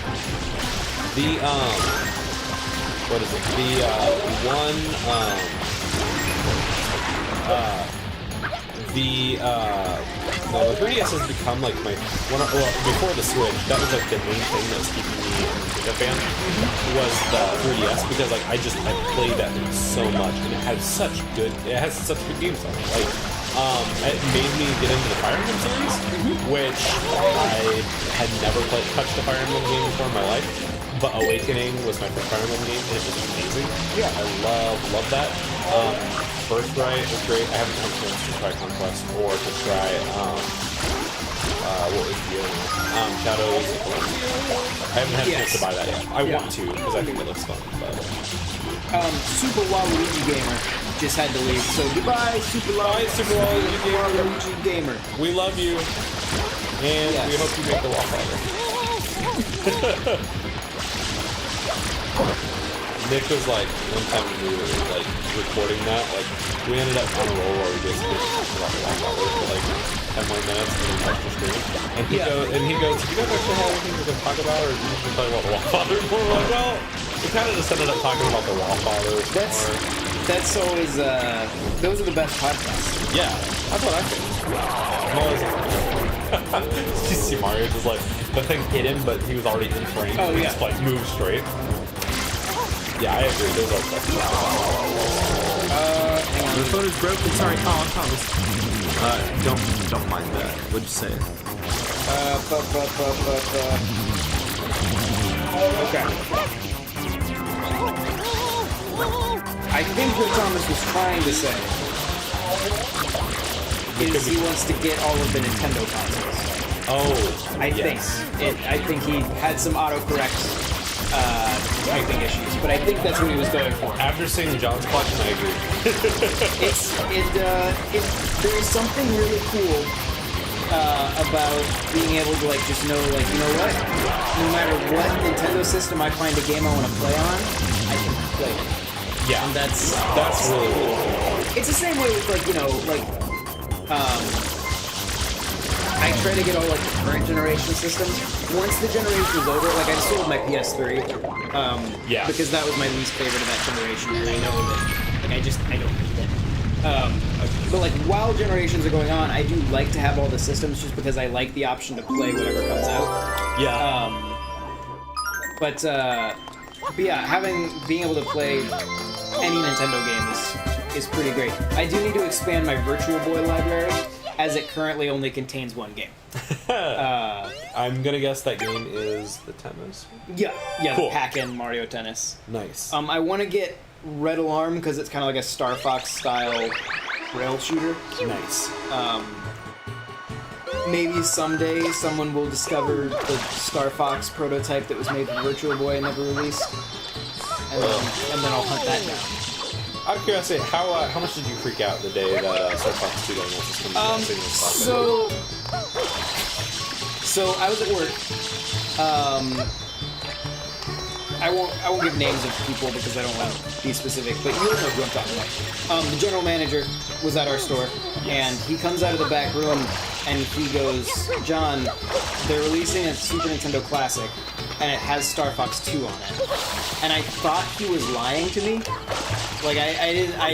The what is it? The 3DS has become like my before the Switch. That was like the main thing that was keeping me a fan was the 3DS because like I played that thing so much and it has such good games on it. Like it made me get into the Fire Emblem series, which I had never touched a Fire Emblem game before in my life. But Awakening was my first Fire Emblem game and it was amazing. Yeah, I love that. Birthright was great. I haven't had a chance to try Conquest or to try what was the other one? Shadows. I haven't had a chance to buy that yet. I want to because I think it looks fun. But Super Waluigi Gamer just had to leave. So goodbye, Super Waluigi Gamer. We love you, and we hope you make the Wallflower. Nick was like, one time we were like recording that, like we ended up on a roll where we basically talked about the Wallflower for like 10 more minutes and then touched the screen. And he goes, do you guys actually have anything we can talk about, or do you just talk about the Wallflower? We're like, well, we kind of just ended up talking about the Wallflower. That's always those are the best podcasts. Yeah, that's what I think. I'm always you see Mario just like the thing hit him, but he was already in frame. Oh yeah, just like move straight. Yeah, I agree. Those are best. Hang on. The phone is broken. Sorry. Oh, Thomas. Don't mind that. What'd you say? Okay. I think what Thomas was trying to say is he wants to get all of the Nintendo consoles. Oh, I think he had some autocorrect typing issues, but I think that's what he was going for. After seeing John's collection, I agree. There is something really cool about being able to like just know, like, you know what? No matter what Nintendo system I find a game I want to play on, I can play it. Yeah, and that's really cool. It's the same way with I try to get all like the current generation systems. Once the generation is over, like I sold my PS3, because that was my least favorite of that generation, and I know that like I don't need it. But like while generations are going on, I do like to have all the systems just because I like the option to play whatever comes out. Yeah. But yeah, being able to play any Nintendo game is pretty great. I do need to expand my Virtual Boy library, as it currently only contains one game. I'm gonna guess that game is the tennis. Yeah, cool. The Pac-In Mario Tennis. Nice. I want to get Red Alarm because it's kind of like a Star Fox style rail shooter. Nice. Maybe someday someone will discover the Star Fox prototype that was made for Virtual Boy and never released, and then I'll hunt that down. Out of curiosity, how much did you freak out the day that Star Fox 2 got announced? So I was at work. I won't give names of people because I don't want to be specific, but you'll know who I'm talking about. The general manager was at our store, and he comes out of the back room, and he goes, "John, they're releasing a Super Nintendo Classic, and it has Star Fox 2 on it." And I thought he was lying to me. Like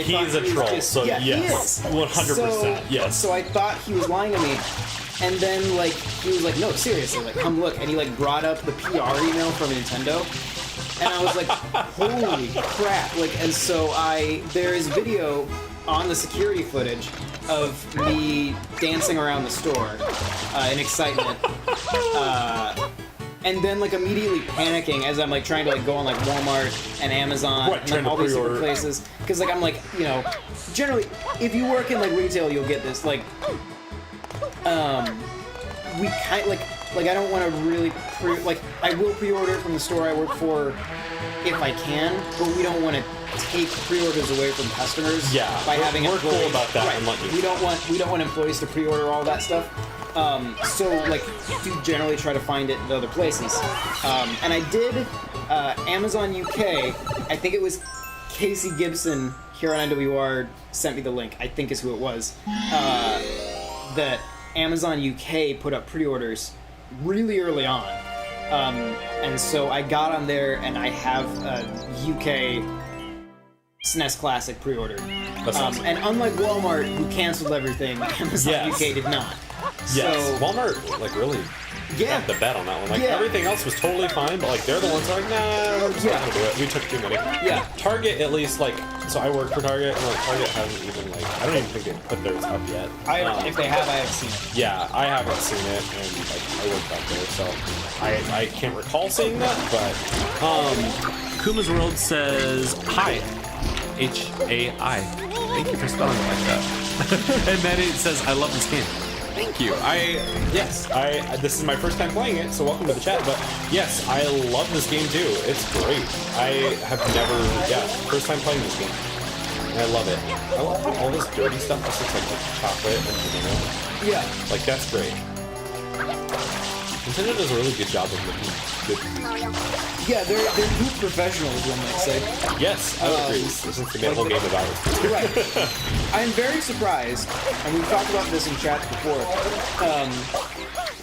He's a troll, so yes, 100%, yes. So I thought he was lying to me. And then, like, he was like, "No, seriously, like, come look." And he, like, brought up the PR email from Nintendo. And I was like, holy crap. Like, and so there is video on the security footage of me dancing around the store in excitement. And then, like, immediately panicking as I'm, like, trying to, like, go on, like, Walmart and Amazon and like, all these different places. Because, like, I'm, like, you know, generally, if you work in, like, retail, you'll get this. Like, we kind of, like, I don't want to really I will pre-order it from the store I work for if I can, but we don't want to take pre-orders away from customers by having we're employees. Cool about that. Right. We don't want employees to pre-order all that stuff. So like do generally try to find it in other places. And I did Amazon UK. I think it was Casey Gibson here on NWR sent me the link. I think is who it was. That Amazon UK put up pre-orders really early on, and so I got on there and I have a UK SNES Classic pre-ordered. Awesome. And unlike Walmart, who canceled everything, Amazon UK did not. Yes, So, Walmart really got the bet on that one. Like everything else was totally fine, but like they're the ones that are like, nah, we're just not gonna do it. We took too many. Yeah. Target at least so I work for Target and like Target hasn't even I don't even think they put theirs up yet. If they have, I haven't seen it. Yeah, I haven't seen it, and like I work back there, so I can't recall seeing that. But Kuma's World says hi, H-A-I. Thank you for spelling it like that. And then it says I love this game. Thank you. This is my first time playing it, so welcome to the chat. But yes, I love this game too. It's great. I have never, first time playing this game. And I love it. I love how all this dirty stuff just looks like chocolate and vanilla. Yeah. Like, that's great. Nintendo does a really good job of making good food. Yeah, they're poop professionals, one might say. Yes, I would agree. Since they made a whole game about it. Right. I'm very surprised, and we've talked about this in chat before.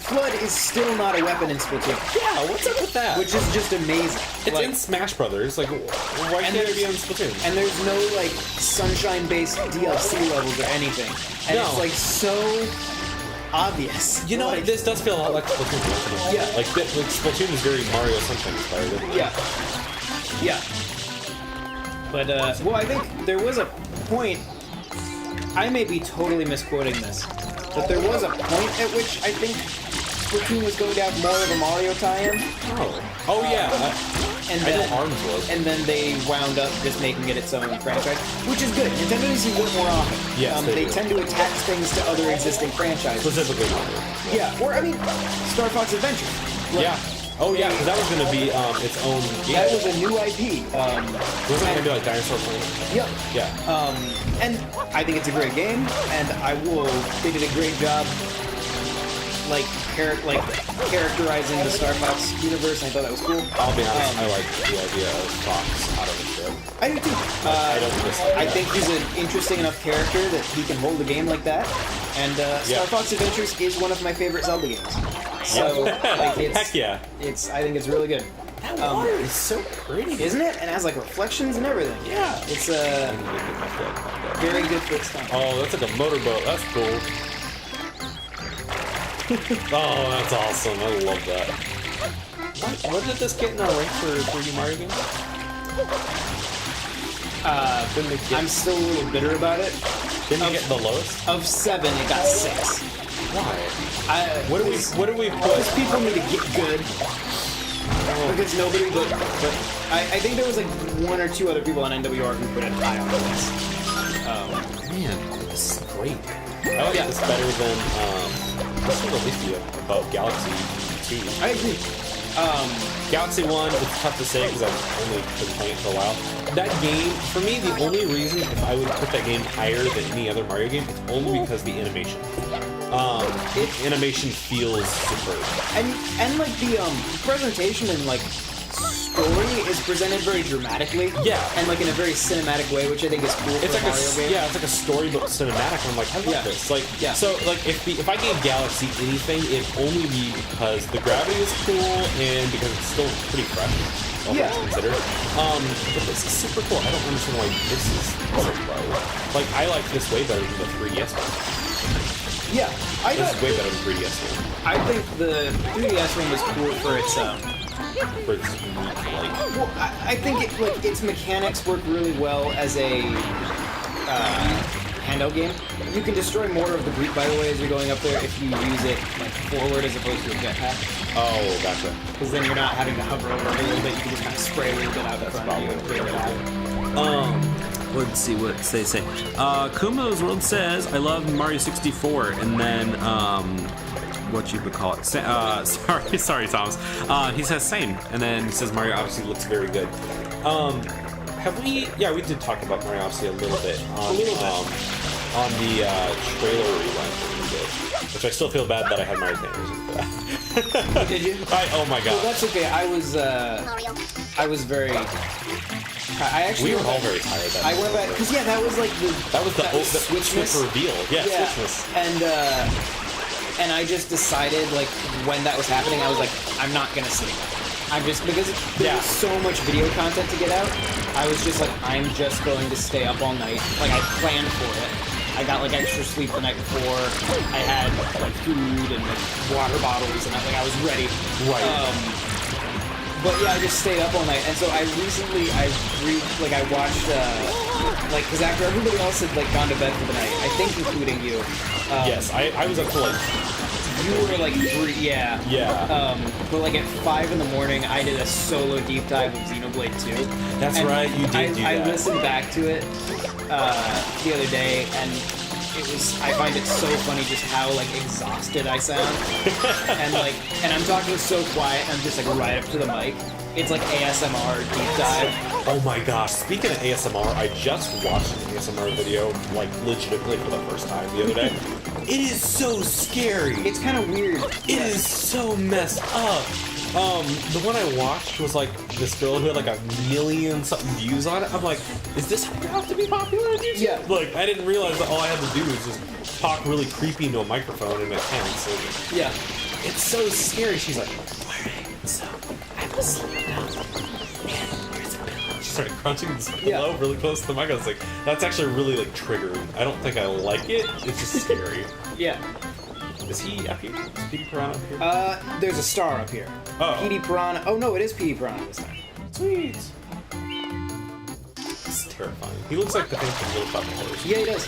Flood is still not a weapon in Splatoon. Yeah, what's up with that? Which is just amazing. It's in Smash Brothers. Like, why can't it be on Splatoon? And there's no, like, sunshine-based DLC levels or anything. And it's, like, so obvious. You know, this does feel a lot like Splatoon. Yeah. Like Splatoon is very Mario Sunshine inspired. Yeah. Yeah. But, well, I think there was a point, I may be totally misquoting this, but there was a point at which I think Splatoon was going to have more of a Mario tie-in. Oh yeah. And I then, know ARMS was. And then they wound up just making it its own franchise, which is good. Nintendo needs to do it more often. Yes, they tend to attach things to other existing franchises. Specifically Mario. Yeah, or I mean, Star Fox Adventure. Yeah. Oh yeah, because that was going to be its own game. That was a new IP. Wasn't it going to be like Dinosaur Planet? Yep. Yeah. And I think it's a great game, and they did a great job, like, characterizing the Star Fox universe. And I thought that was cool. I'll be honest, I like the idea of Fox out of the ship. I do too. I think he's an interesting enough character that he can hold a game like that. And Star Fox Adventures is one of my favorite Zelda games. So, like, heck yeah. I think it's really good. That water is so pretty. Isn't it? And it has like reflections and everything. Yeah. It's very good for its time. Oh, that's like a motorboat. That's cool. Oh, that's awesome. I love that. What did this get in our rank for 3D Mario games? I'm still a little bitter about it. Didn't you get the lowest? Of 7, it got 6. Why? What do we put? Because people need to get good. Because nobody but I think there was like 1 or 2 other people on NWR who put it high on the list. Man, this is great. I like this better than this will at least be above Galaxy 2. I agree. Galaxy 1, it's tough to say because I've only been playing it for a while. That game, for me, the only reason if I would put that game higher than any other Mario game, it's only because the animation. Animation feels superb. And like the presentation and like story is presented very dramatically. Yeah. And like in a very cinematic way, which I think is cool for it's like a Mario game. Yeah, it's like a storybook cinematic. I'm like, I love this. Like, so like if I gave Galaxy anything, it'd only be because the gravity is cool and because it's still pretty fresh. Consider. But this is super cool. I don't understand why this is so low. Like, I like this way better than the 3DS one. Yeah, this is way better than 3DS one. I think the 3DS one was cool for its Well, I think its mechanics work really well as a handheld game. You can destroy more of the Greek, by the way, as you're going up there if you use it like forward as opposed to a jetpack. Oh, gotcha. Because then you're not having to hover over it a little bit. You can just kind of spray a little bit out in front of you and clear it out. Let's see what they say. Kumo's World says, I love Mario 64, and then, what you would call it. Sorry, Thomas. He says same, and then he says Mario Odyssey looks very good. Have we? Yeah, we did talk about Mario Odyssey a little bit on the trailer rewind that we did, which I still feel bad that I had Mario Banners in for that. Did you? Oh my god. Well, that's okay. I was very. I actually. We were all very tired that I went back because that was like the Switchness reveal. Yeah, Switchness. And I just decided like when that was happening, I was like, I'm not gonna sleep. I'm just because there's so much video content to get out. I was just like, I'm just going to stay up all night. Like I planned for it. I got like extra sleep the night before. I had like food and like water bottles, and I was ready. Right. But yeah, I just stayed up all night, and so I recently I watched because after everybody else had like gone to bed for the night, I think including you. Yes, I was up till like. You were like 3, yeah. Yeah. But like at 5 in the morning, I did a solo deep dive of Xenoblade 2. That's right, you did do that. I listened back to it the other day, and I find it so funny just how like exhausted I sound. and I'm talking so quiet, I'm just like right up to the mic. It's like ASMR deep dive. Oh my gosh, speaking of ASMR, I just watched an ASMR video, like legitimately for the first time the other day. It is so scary. It's kind of weird. It is so messed up. The one I watched was like this girl who had like 1 million something views on it. I'm like, is this how you have to be popular on YouTube? Yeah. Like, I didn't realize that all I had to do was just talk really creepy into a microphone and it counts. And yeah. It's so scary. She's like, alright, so I'm asleep now. She started crunching this pillow really close to the mic. I was like, that's actually really like triggering. I don't think I like it. It's just scary. Yeah. Is he up here? Is Petey Piranha up here? There's a star up here. Oh. Petey Piranha. Oh no, it is Petey Piranha this time. Sweet. It's terrifying. He looks like the thing from Little Shop of Horrors. Yeah, he does.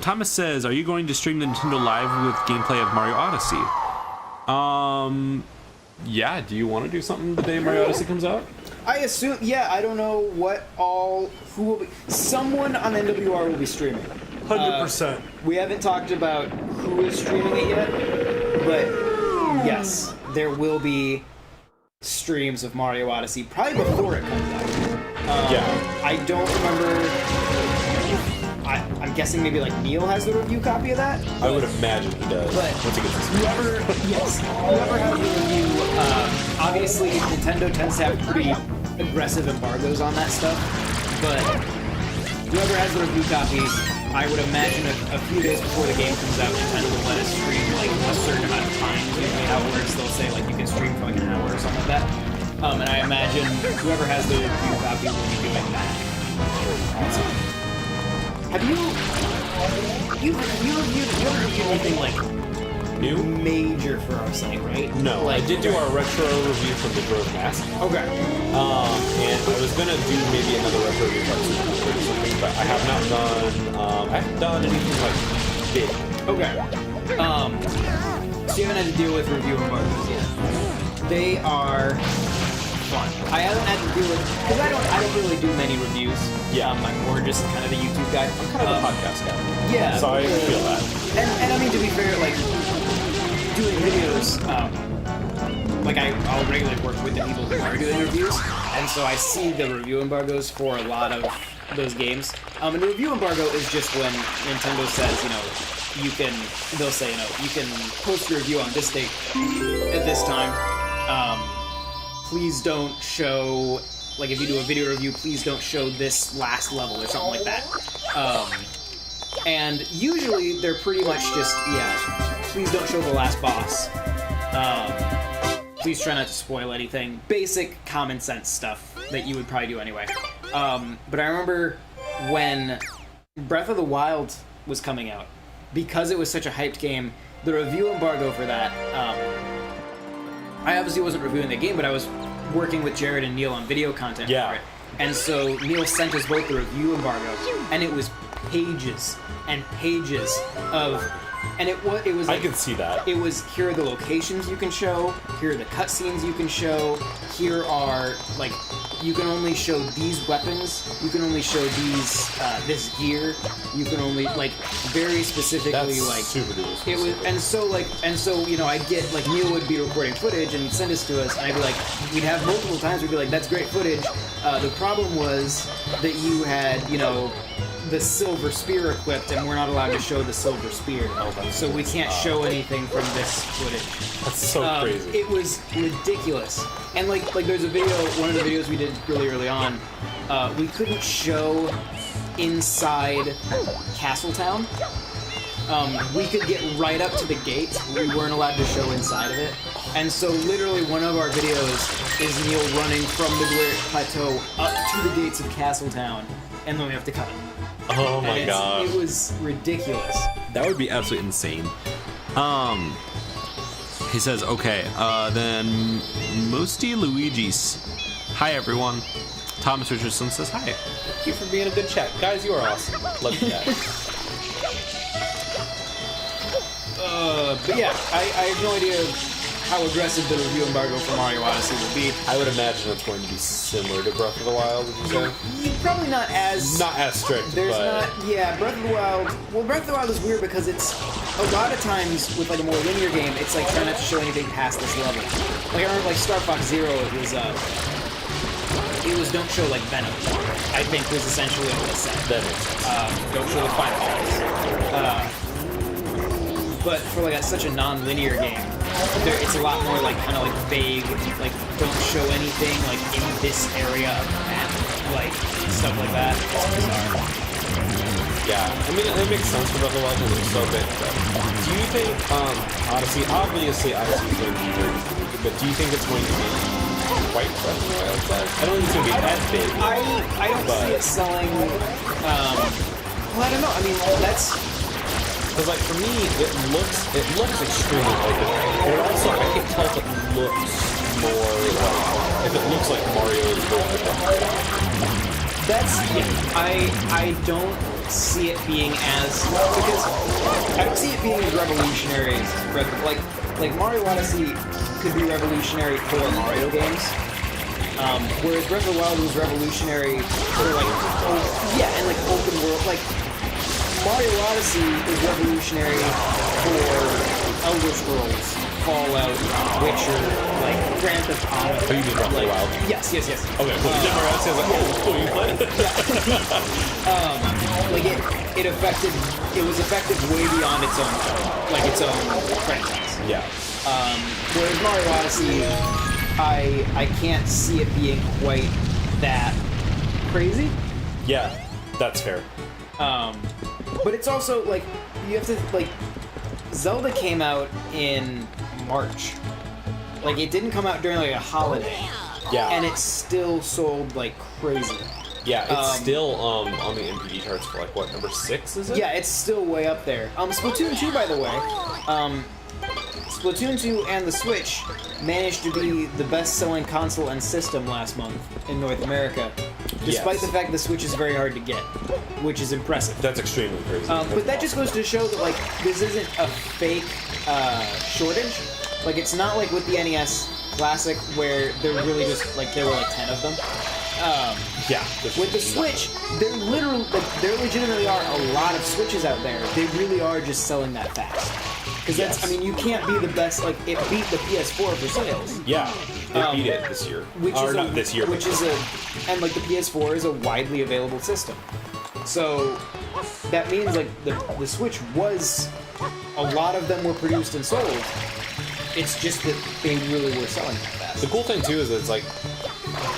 Thomas says, are you going to stream Nintendo Live with gameplay of Mario Odyssey? Yeah, do you want to do something the day Mario Odyssey comes out? I assume, I don't know who will be. Someone on NWR will be streaming. 100%. We haven't talked about who is streaming it yet, but yes, there will be streams of Mario Odyssey, probably before it comes out. I don't remember. I'm guessing maybe like Neil has the review copy of that. I would imagine he does. But once he gets this whoever has the review, obviously Nintendo tends to have pretty aggressive embargoes on that stuff. But whoever has the review copy, I would imagine a few days before the game comes out, Nintendo will let us stream like a certain amount of time. Usually how it works, they'll say like you can stream for like an hour or something like that. And I imagine whoever has the review copy will be doing that. Have you reviewed anything like new major for our site, right? No, like, I did do our retro review from the Grove Mask. Okay. And I was gonna do maybe another retro review for something, but I have not done. I haven't done anything like big. Okay. So you haven't had to deal with review embargoes yet. They are fun. I haven't had to deal with because I don't really do many reviews. Yeah. I'm more just kind of the YouTube guy. I'm kind of a podcast guy. Yeah. So I feel that. And I mean, to be fair, like doing videos, like I'll regularly work with the people who are doing reviews, and so I see the review embargoes for a lot of those games. And a review embargo is just when Nintendo says, they'll say, you can post your review on this date at this time. Please don't show, like if you do a video review, please don't show this last level or something like that. And usually they're pretty much just, please don't show the last boss. Please try not to spoil anything. Basic common sense stuff that you would probably do anyway. But I remember when Breath of the Wild was coming out, because it was such a hyped game, the review embargo for that, I obviously wasn't reviewing the game, but I was working with Jared and Neil on video content for it. And so Neil sent us both the review embargo, and it was pages and pages of, and it was like, I can see that. It was, here are the locations you can show, here are the cutscenes you can show, here are, like, you can only show these weapons, you can only show these, this gear, you can only, like, very specifically, that's like, super duper it was, and so, I'd get, like, Neil would be recording footage and he'd send this to us, and I'd be like, we'd have multiple times, we'd be like, that's great footage. The problem was that you had, the silver spear equipped, and we're not allowed to show the silver spear. So we can't show anything from this footage. That's so crazy. It was ridiculous. And like there's a video, one of the videos we did really early on, we couldn't show inside Castletown. We could get right up to the gate, we weren't allowed to show inside of it. And so literally one of our videos is Neil running from the Great Plateau up to the gates of Castletown, and then we have to cut it. Oh my god. It was ridiculous. That would be absolutely insane. He says, okay, then Mosty Luigi's. Hi everyone. Thomas Richardson says hi. Thank you for being a good chat. Guys, you are awesome. Love you guys. But yeah, I have no idea how aggressive the review embargo for Mario Odyssey will be. I would imagine it's going to be similar to Breath of the Wild, would you say? Probably not as strict, there's but... Breath of the Wild... Well, Breath of the Wild is weird because it's... A lot of times, with like a more linear game, it's like trying not to show anything past this level. Like, I remember like Star Fox Zero, it was don't show like Venom, I think was essentially what it said. Don't show the final boss. But for like such a non-linear game, it's a lot more like kind of like vague, like don't show anything like in this area of the map, like stuff like that. It's bizarre. Yeah, I mean it makes sense for Breath of the Wild because it's so big. But do you think Odyssey? Obviously Odyssey is going to be very big, but do you think it's going to be quite Breath of the Wild size? I don't think it's going to be as big. I don't see it selling. Well, I don't know. I mean, that's. Because, like, for me, it looks extremely open, but also I can tell if it looks more like, if it looks like Mario is built with I don't see it being as, because I don't see it being as revolutionary as like Mario Odyssey could be revolutionary for Mario games, whereas Breath of the Wild was revolutionary for and like open world, like Mario Odyssey is revolutionary for Elder Scrolls, Fallout, Witcher, like Grand Theft Auto. Oh, you mean Breath of the Wild? Yes. Okay, well, never else is like, oh, cool, you played it. Like it was effective way beyond its own franchise. Yeah. Whereas Mario Odyssey, I can't see it being quite that crazy. Yeah, that's fair. But it's also like you have to like Zelda came out in March. Like it didn't come out during like a holiday. Yeah. And it still sold like crazy. Yeah, it's still on the NPD charts for like what, number 6 is it? Yeah, it's still way up there. Splatoon 2, by the way. Splatoon 2 and the Switch managed to be the best-selling console and system last month in North America, despite the fact the Switch is very hard to get, which is impressive. That's extremely crazy. But that just goes to show that like this isn't a fake shortage. Like it's not like with the NES Classic where they're really just like there were like 10 of them. With the Switch, there legitimately are a lot of Switches out there. They really are just selling that fast. Because that's, I mean, you can't be the best, like, it beat the PS4 for sales. Yeah, it beat it this year. Not this year, which is and like the PS4 is a widely available system. So, that means, like, the Switch was, a lot of them were produced and sold. It's just that they really were selling that fast. The cool thing, too, is that it's, like,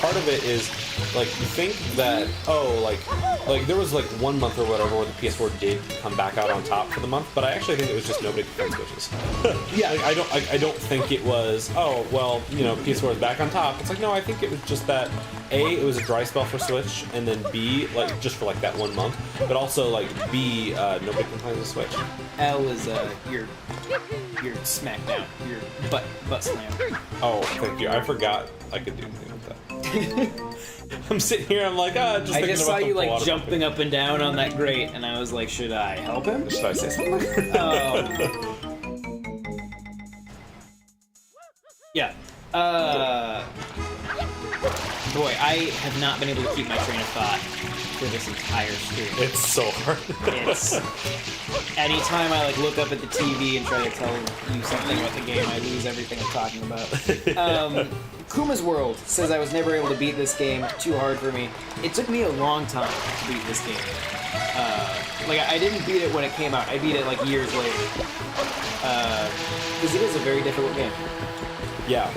part of it is, like, you think that, like there was, like, 1 month or whatever where the PS4 did come back out on top for the month, but I actually think it was just nobody could find Switches. Yeah. Like, I don't think it was, oh, well, you know, PS4 is back on top. It's like, no, I think it was just that, A, it was a dry spell for Switch, and then B, like, just for, like, that 1 month, but also, like, B, nobody can find the Switch. L is, your smackdown, your butt slam. Oh, thank you. I forgot I could do anything with that. I'm sitting here, I'm like, just thinking I just saw about you, the like, jumping up and down on that grate, and I was like, should I help him? Should I say something? Yeah. Boy, I have not been able to keep my train of thought for this entire stream. It's so hard. It's anytime I like look up at the TV and try to tell you something about the game, I lose everything I'm talking about. Kuma's World says I was never able to beat this game. Too hard for me. It took me a long time to beat this game. Like I didn't beat it when it came out. I beat it like years later. Because it is a very difficult game. Yeah.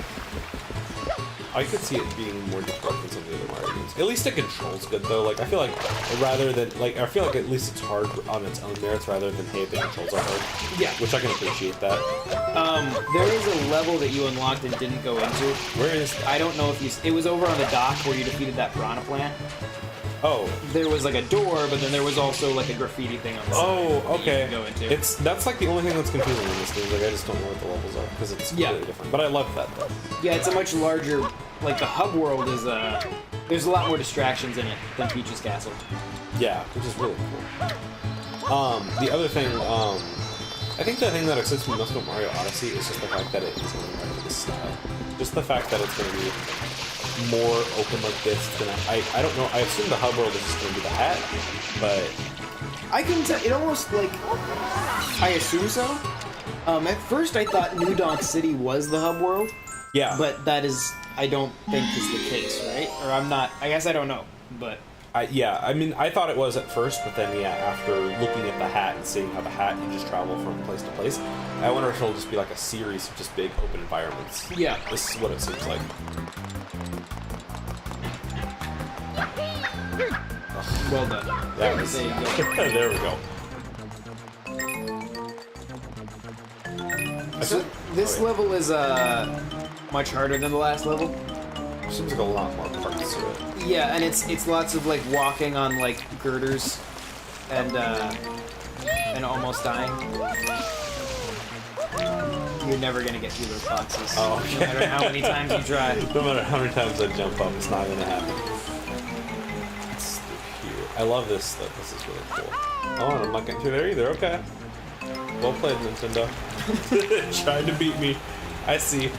I could see it being more difficult than some of the other Mario games. At least it controls good though. Like I feel like rather than like I feel like at least it's hard on its own merits rather than hey the controls are hard. Yeah. Which I can appreciate that. There is a level that you unlocked and didn't go into. Where is that? I don't know if you. It was over on the dock where you defeated that piranha plant. Oh. There was like a door, but then there was also like a graffiti thing on the side. Oh, okay. That you can go into. That's like the only thing that's confusing in this game. Like I just don't know what the levels are because it's completely different. But I love that though. Yeah, it's a much larger. Like the hub world is there's a lot more distractions in it than Peach's Castle. Yeah, which is really cool. The other thing, I think the thing that excites me most about Mario Odyssey is just the fact that it is going back to this style. Just the fact that it's going to be more open like this than I don't know. I assume the hub world is just going to be the hat, but I can tell it almost like I assume so. At first I thought New Donk City was the hub world. Yeah. But that is, I don't think is the case, right? Or I'm not, I guess I don't know, but... yeah, I mean, I thought it was at first, but then, yeah, after looking at the hat and seeing how the hat can just travel from place to place, I wonder if it'll just be like a series of just big open environments. Yeah. This is what it seems like. Well done. There you go. There we go. So, this level is, much harder than the last level. Seems like a lot more parts to it. Yeah, and it's lots of like walking on like girders and almost dying. You're never gonna get through those boxes. Oh, okay. No matter how many times you try. No matter how many times I jump up, it's not gonna happen. It's here. I love this stuff. This is really cool. Oh, I'm not getting through there either. Okay. Well played, Nintendo. Trying to beat me. I see.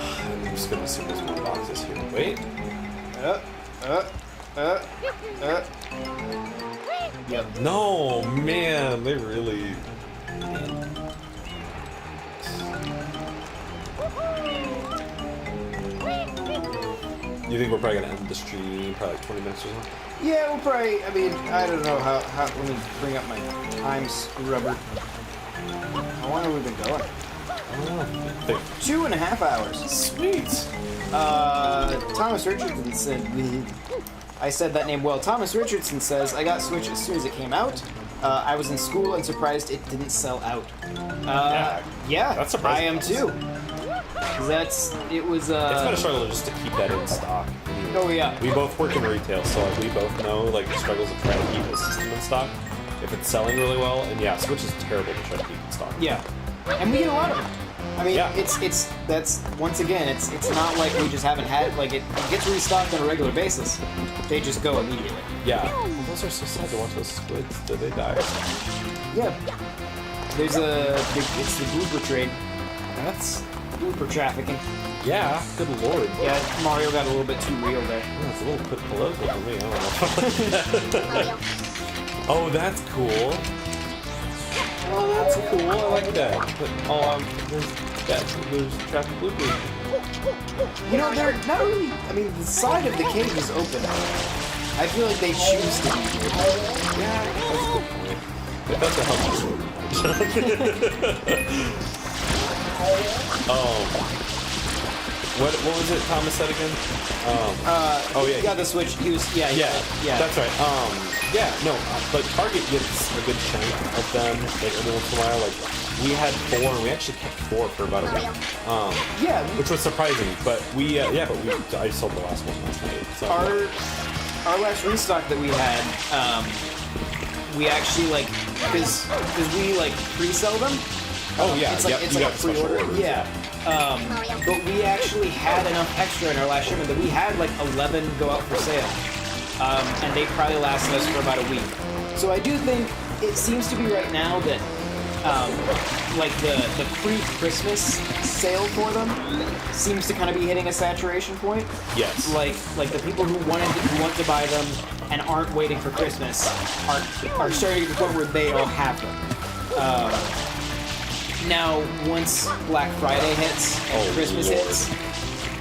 I'm just gonna see there's more boxes here. Wait. Yep. No, man, they really You think we're probably gonna end the stream probably like 20 minutes or something? Yeah, we'll probably. I mean, I don't know how. Let me bring up my time scrubber. How long have we been going? 2.5 hours. Sweet. Thomas Richardson said. I said that name well. Thomas Richardson says, I got Switch as soon as it came out. I was in school and surprised it didn't sell out. Yeah, that's surprising. I am too. It was. It's been a struggle just to keep that in stock. Oh yeah. We both work in retail, so like we both know like the struggles of trying to keep a system in stock. If it's selling really well, and yeah, Switch is terrible to try to keep in stock. Yeah, and we get a lot of them. I mean, yeah. that's once again, it's not like we just haven't had like it gets restocked on a regular basis. They just go immediately. Yeah. Well, those are so sad to watch those squids. Did they die? Yeah. There's it's the blooper trade. That's blooper trafficking. Yeah. Good lord. Yeah, Mario got a little bit too real there. Oh, it's a little bit political for me. I don't know. Oh, that's cool. Oh, that's cool. I like that. But there's traffic bloopers. You know, they're not really. I mean, the side of the cage is open. I feel like they choose to be open. Yeah, that's a good point. That's a helpful. What was it Thomas said again? Oh yeah. He got the Switch. He was yeah. That's right. But Target gets a good chunk of them like every once in a while. Like we had 4 and we actually kept 4 for about a week. Which was surprising, but I sold the last one last night. So. Our last restock that we had, we actually like because we like pre-sell them. Oh yeah, it's like a pre-order. Yeah. But we actually had enough extra in our last shipment that we had like 11 go out for sale. And they probably lasted us for about a week. So I do think it seems to be right now that like the pre-Christmas sale for them seems to kind of be hitting a saturation point. Yes. Like the people who want to buy them and aren't waiting for Christmas are starting to the point where they all have them. Now, once Black Friday hits and Christmas hits,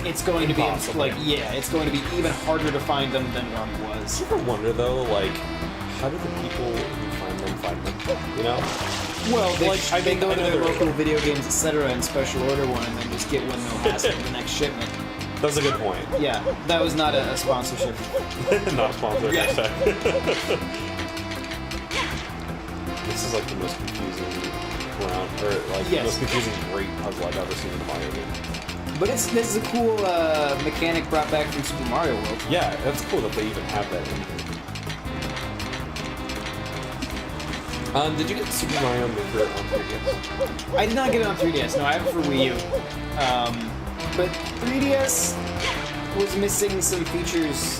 it's going to be like it's going to be even harder to find them than one was. You ever wonder though, like, how do the people who find them? You know? Well, they go to their local video games, etc., and special order one, and then just get one no hassle the next shipment. That's a good point. Yeah, that was not a sponsorship. Not a sponsor. Yeah. This is like the most confusing round, or like the most confusing great puzzle I've ever seen in a Mario game. But this is a cool mechanic brought back from Super Mario World. Yeah, that's cool that they even have that in here. Did you get Super Mario Maker on 3DS? I did not get it on 3DS. No, I have it for Wii U. But 3DS was missing some features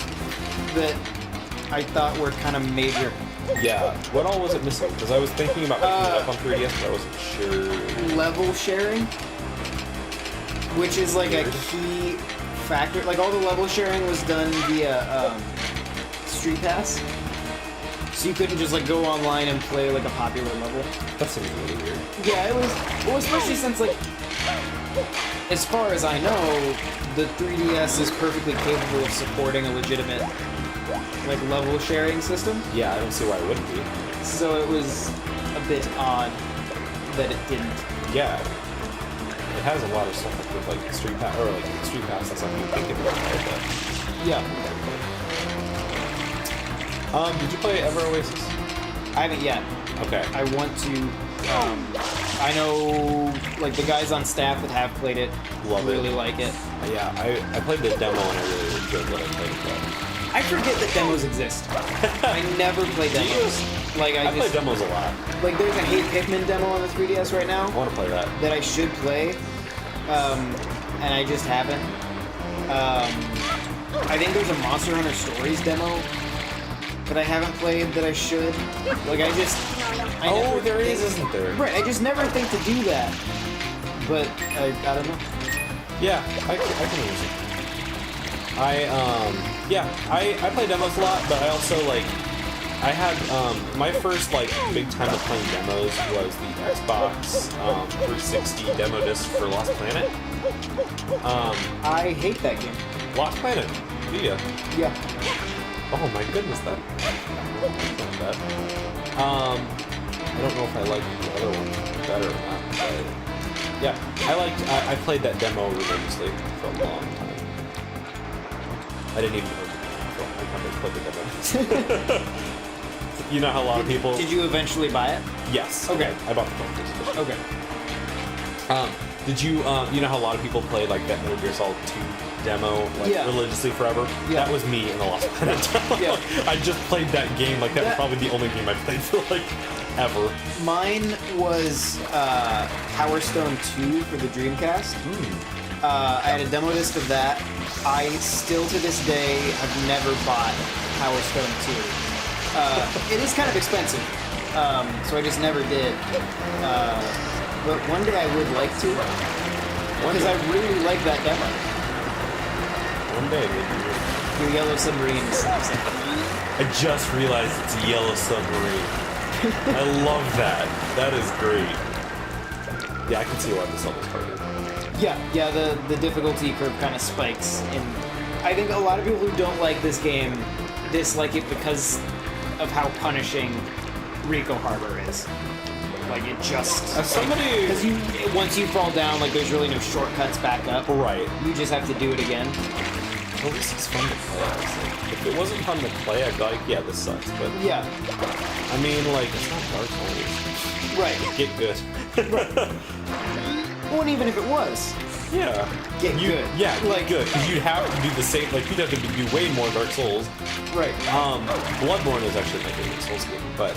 that I thought were kind of major. Yeah. What all was it missing? Because I was thinking about picking it up on 3DS, but I wasn't sure. Level sharing, which is like a key factor. Like all the level sharing was done via Street Pass. So you couldn't just like go online and play like a popular level. That seems really weird. Yeah, it was. Well, especially since like, as far as I know, the 3DS is perfectly capable of supporting a legitimate like level sharing system. Yeah, I don't see why it wouldn't be. So it was a bit odd that it didn't. Yeah. It has a lot of stuff with like Street Pass, or like Street Pass. That's something you think it would have. Yeah. Did you play Ever Oasis? I haven't yet. Okay. I want to. I know, like the guys on staff that have played it really like it. Yeah, I played the demo and I really enjoyed what I played. But I forget that demos exist. I never play demos. Like I play demos a lot. Like there's a Hey Pikmin demo on the 3DS right now. I want to play that. That I should play, and I just haven't. I think there's a Monster Hunter Stories demo that I haven't played that I should. Like there is, isn't there? Right, I just never think to do that. But I don't know. Yeah, I can use it. I play demos a lot, but I also like I had my first like big time of playing demos was the Xbox 360 demo disc for Lost Planet. I hate that game. Lost Planet, do ya? Yeah. Oh my goodness, that's not bad. I don't know if I like the other one better or not, but yeah, I played that demo religiously for a long time. I didn't even know I played the demo. You know how a lot of people... Did you eventually buy it? Yes. Okay. I bought the phone. Okay. Did you, you know how a lot of people play like that Metal Gear Solid 2 demo like religiously forever? Yeah. That was me in the Lost Planet demo. Yeah. I just played that game, like that was probably the only game I played for like ever. Mine was Power Stone 2 for the Dreamcast. I had a demo disc of that. I still to this day have never bought Power Stone 2. It is kind of expensive, so I just never did. But one day I would like to, because I really like that demo. One day, maybe. Your Yellow Submarine is I just realized it's a Yellow Submarine. I love that. That is great. Yeah, I can see why this level's harder. Yeah, the difficulty curve kind of spikes, and I think a lot of people who don't like this game dislike it because of how punishing Rico Harbor is. Like, it just... As somebody... Because once you fall down, like, there's really no shortcuts back up. Right. You just have to do it again. Well, this is fun to play, honestly. If it wasn't fun to play, I'd be like, yeah, this sucks, but... Yeah. I mean, like, it's not Dark Souls. Right. Get good. Well, and even if it was... Yeah. Get good. Yeah, like good. Because you'd have to do the same. Like you'd have to do way more Dark Souls. Right. Bloodborne is actually my favorite Souls game, but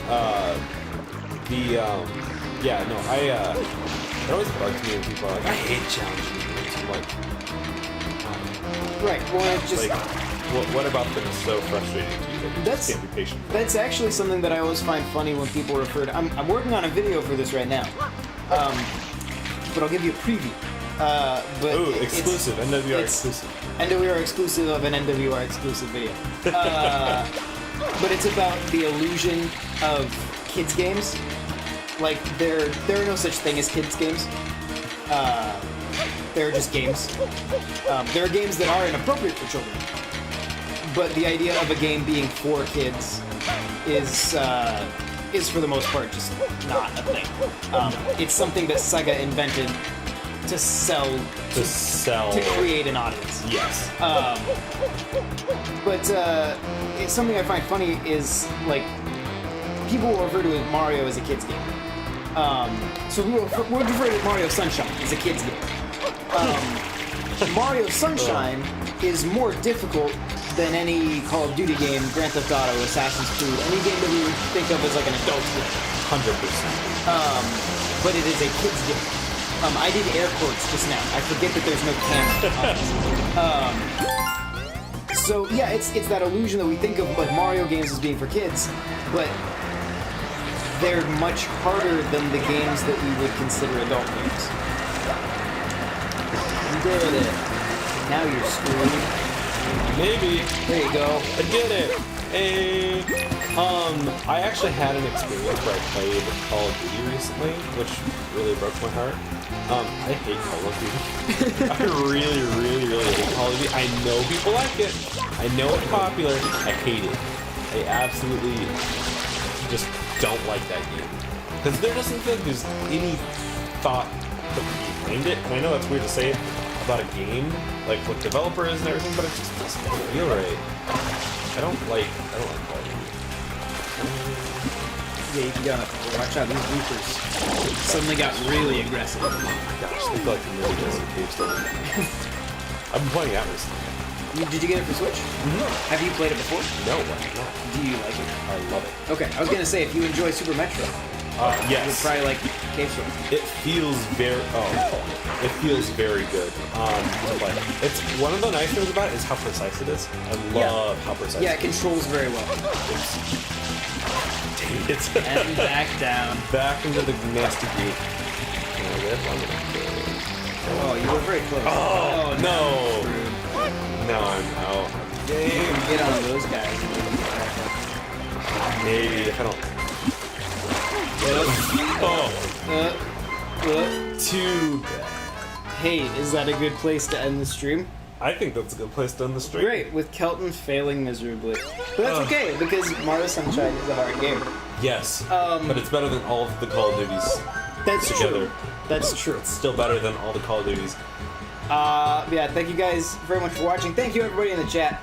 yeah, no, it always bugs me when people are like, I hate challenging games. I'm like, right. Well, it just like, what about them is so frustrating to you that you just can't be patient? That's actually something that I always find funny when people refer to. I'm working on a video for this right now, but I'll give you a preview. But ooh, exclusive, NWR exclusive. NWR exclusive of an NWR exclusive video. But it's about the illusion of kids games. Like, there are no such thing as kids games. They're just games. There are games that are inappropriate for children. But the idea of a game being for kids is for the most part just not a thing. It's something that Sega invented to sell to create an audience. Yes. But it's something I find funny is like people will refer to Mario as a kid's game. So we'll refer to Mario Sunshine as a kid's game. Mario Sunshine is more difficult than any Call of Duty game, Grand Theft Auto, Assassin's Creed, any game that we would think of as like an adult game. 100%. But it is a kid's game. I did air quotes just now. I forget that there's no camera on it. So yeah, it's that illusion that we think of like Mario games as being for kids, but they're much harder than the games that we would consider adult games. You did it. Now you're screwed. Maybe. There you go. I did it. Hey. I actually had an experience where I played Call of Duty recently, which really broke my heart. I hate Call of Duty. I really, really, really hate Call of Duty. I know people like it. I know it's popular. I hate it. I absolutely just don't like that game. Because there doesn't feel like there's any thought put behind it. And I know that's weird to say about a game, like what developer is and everything, but it just doesn't feel right. I don't like Call of Duty. Yeah, you gotta watch out. These Reapers suddenly got really aggressive. Oh my gosh, they feel like really aggressive cave stuff. I've been playing that recently. Did you get it for Switch? Mm-hmm. Have you played it before? No, no. Do you like it? I love it. Okay, I was gonna say if you enjoy Super Metro, yes, you'll probably like Cave Story. It feels very. It feels very good. To play. It's one of the nice things about it is how precise it is. I love how precise. Yeah, it controls very well. It's and back down. Back into the nasty gate. Oh, you were very close. Oh, no. No, I'm out. Dang, get on those guys. Maybe if I don't. Too bad. Hey, is that a good place to end the stream? I think that's a good place to end the stream. Great, with Kelton failing miserably. But that's okay, because Mario Sunshine is a hard game. Yes, but it's better than all of the Call of Duties That's together. true. That's true. It's still better than all the Call of Duties. Yeah, thank you guys very much for watching. Thank you everybody in the chat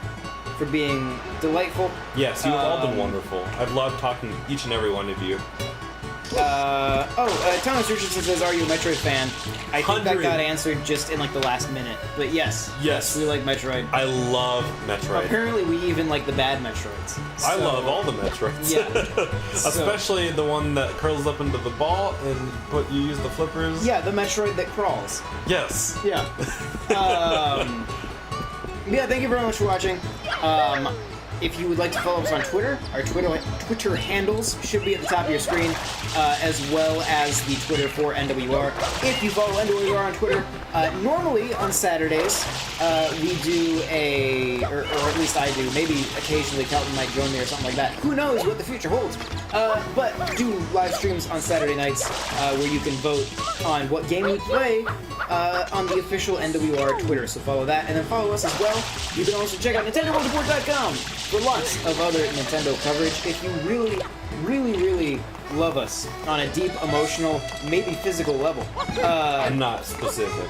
for being delightful. Yes, you've all been wonderful. I've loved talking to each and every one of you. Thomas Richardson says, "Are you a Metroid fan?" I think that 100. got answered just in like the last minute. But yes, we like Metroid. I love Metroid. Apparently, we even like the bad Metroids. I love all the Metroids. Yeah. Especially the one that curls up into the ball and you use the flippers. Yeah, the Metroid that crawls. Yes. Yeah. Yeah, thank you very much for watching. If you would like to follow us on Twitter, our Twitter handles should be at the top of your screen, as well as the Twitter for NWR. If you follow NWR on Twitter, normally on Saturdays, we do or at least I do, maybe occasionally Kelton might join me or something like that. Who knows what the future holds? But do live streams on Saturday nights where you can vote on what game we play on the official NWR Twitter. So follow that, and then follow us as well. You can also check out NintendoWorldReport.com for lots of other Nintendo coverage. If you really, really, really love us on a deep, emotional, maybe physical level. I'm not specific.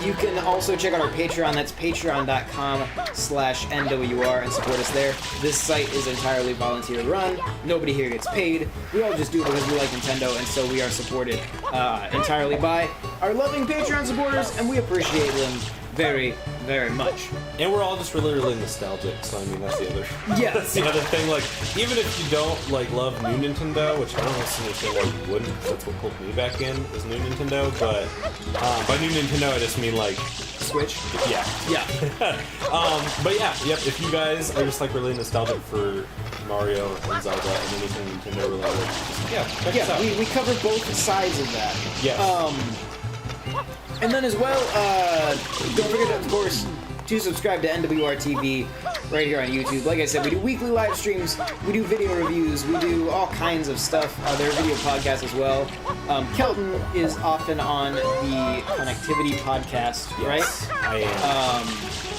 You can also check out our Patreon. That's patreon.com/NWR and support us there. This site is entirely volunteer run. Nobody here gets paid. We all just do it because we like Nintendo, and so we are supported entirely by our loving Patreon supporters, and we appreciate them very, very much. And we're all just really, really nostalgic, so I mean, that's the other Yes. the other thing. Like, even if you don't love new Nintendo, which I don't understand why you wouldn't, because that's what pulled me back in, is new Nintendo, but by new Nintendo I just mean Switch? Yeah. But yeah, if you guys are just really nostalgic for Mario and Zelda and anything Nintendo related, check us out. We cover both sides of that. Yes. And then as well, don't forget, of course, to subscribe to NWR TV right here on YouTube. Like I said, we do weekly live streams, we do video reviews, we do all kinds of stuff. There are video podcasts as well. Kelton is often on the Connectivity podcast, right? I am.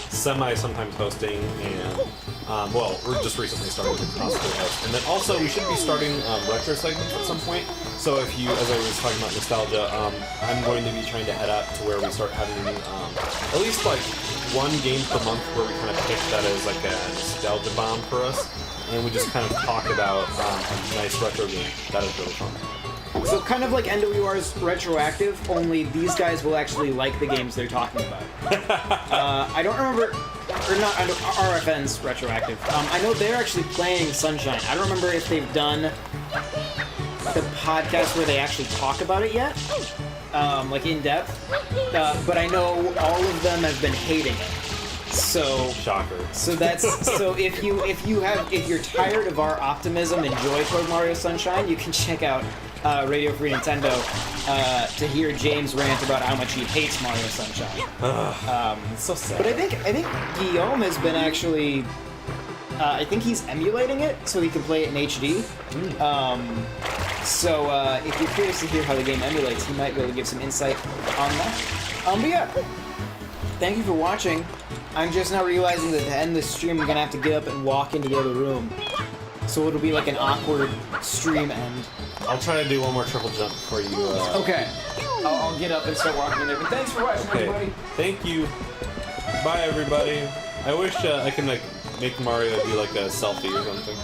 Sometimes hosting, and we're just recently starting to possibly host. And then also, we should be starting retro segments at some point. So if you, as I was talking about nostalgia, I'm going to be trying to head up to where we start having at least one game per month where we kind of pick that as a nostalgia bomb for us, and we just kind of talk about a nice retro game. That is really fun. So kind of like NWR's Retroactive, only these guys will actually like the games they're talking about. I don't remember, or not RFN's Retroactive. I know they're actually playing Sunshine. I don't remember if they've done the podcast where they actually talk about it yet, in depth. But I know all of them have been hating it. So shocker. So if you're tired of our optimism and joy toward Mario Sunshine, you can check out Radio Free Nintendo to hear James rant about how much he hates Mario Sunshine. It's so sad. But I think Guillaume has been actually. I think he's emulating it so he can play it in HD. So if you're curious to hear how the game emulates, he might be able to give some insight on that. But yeah, thank you for watching. I'm just now realizing that to end this stream, I'm gonna have to get up and walk into the other room. So it'll be like an awkward stream end. I'll try to do one more triple jump before you. Okay. I'll get up and start walking in there. But thanks for watching, everybody. Thank you. Bye, everybody. I wish I can make Mario do a selfie or something.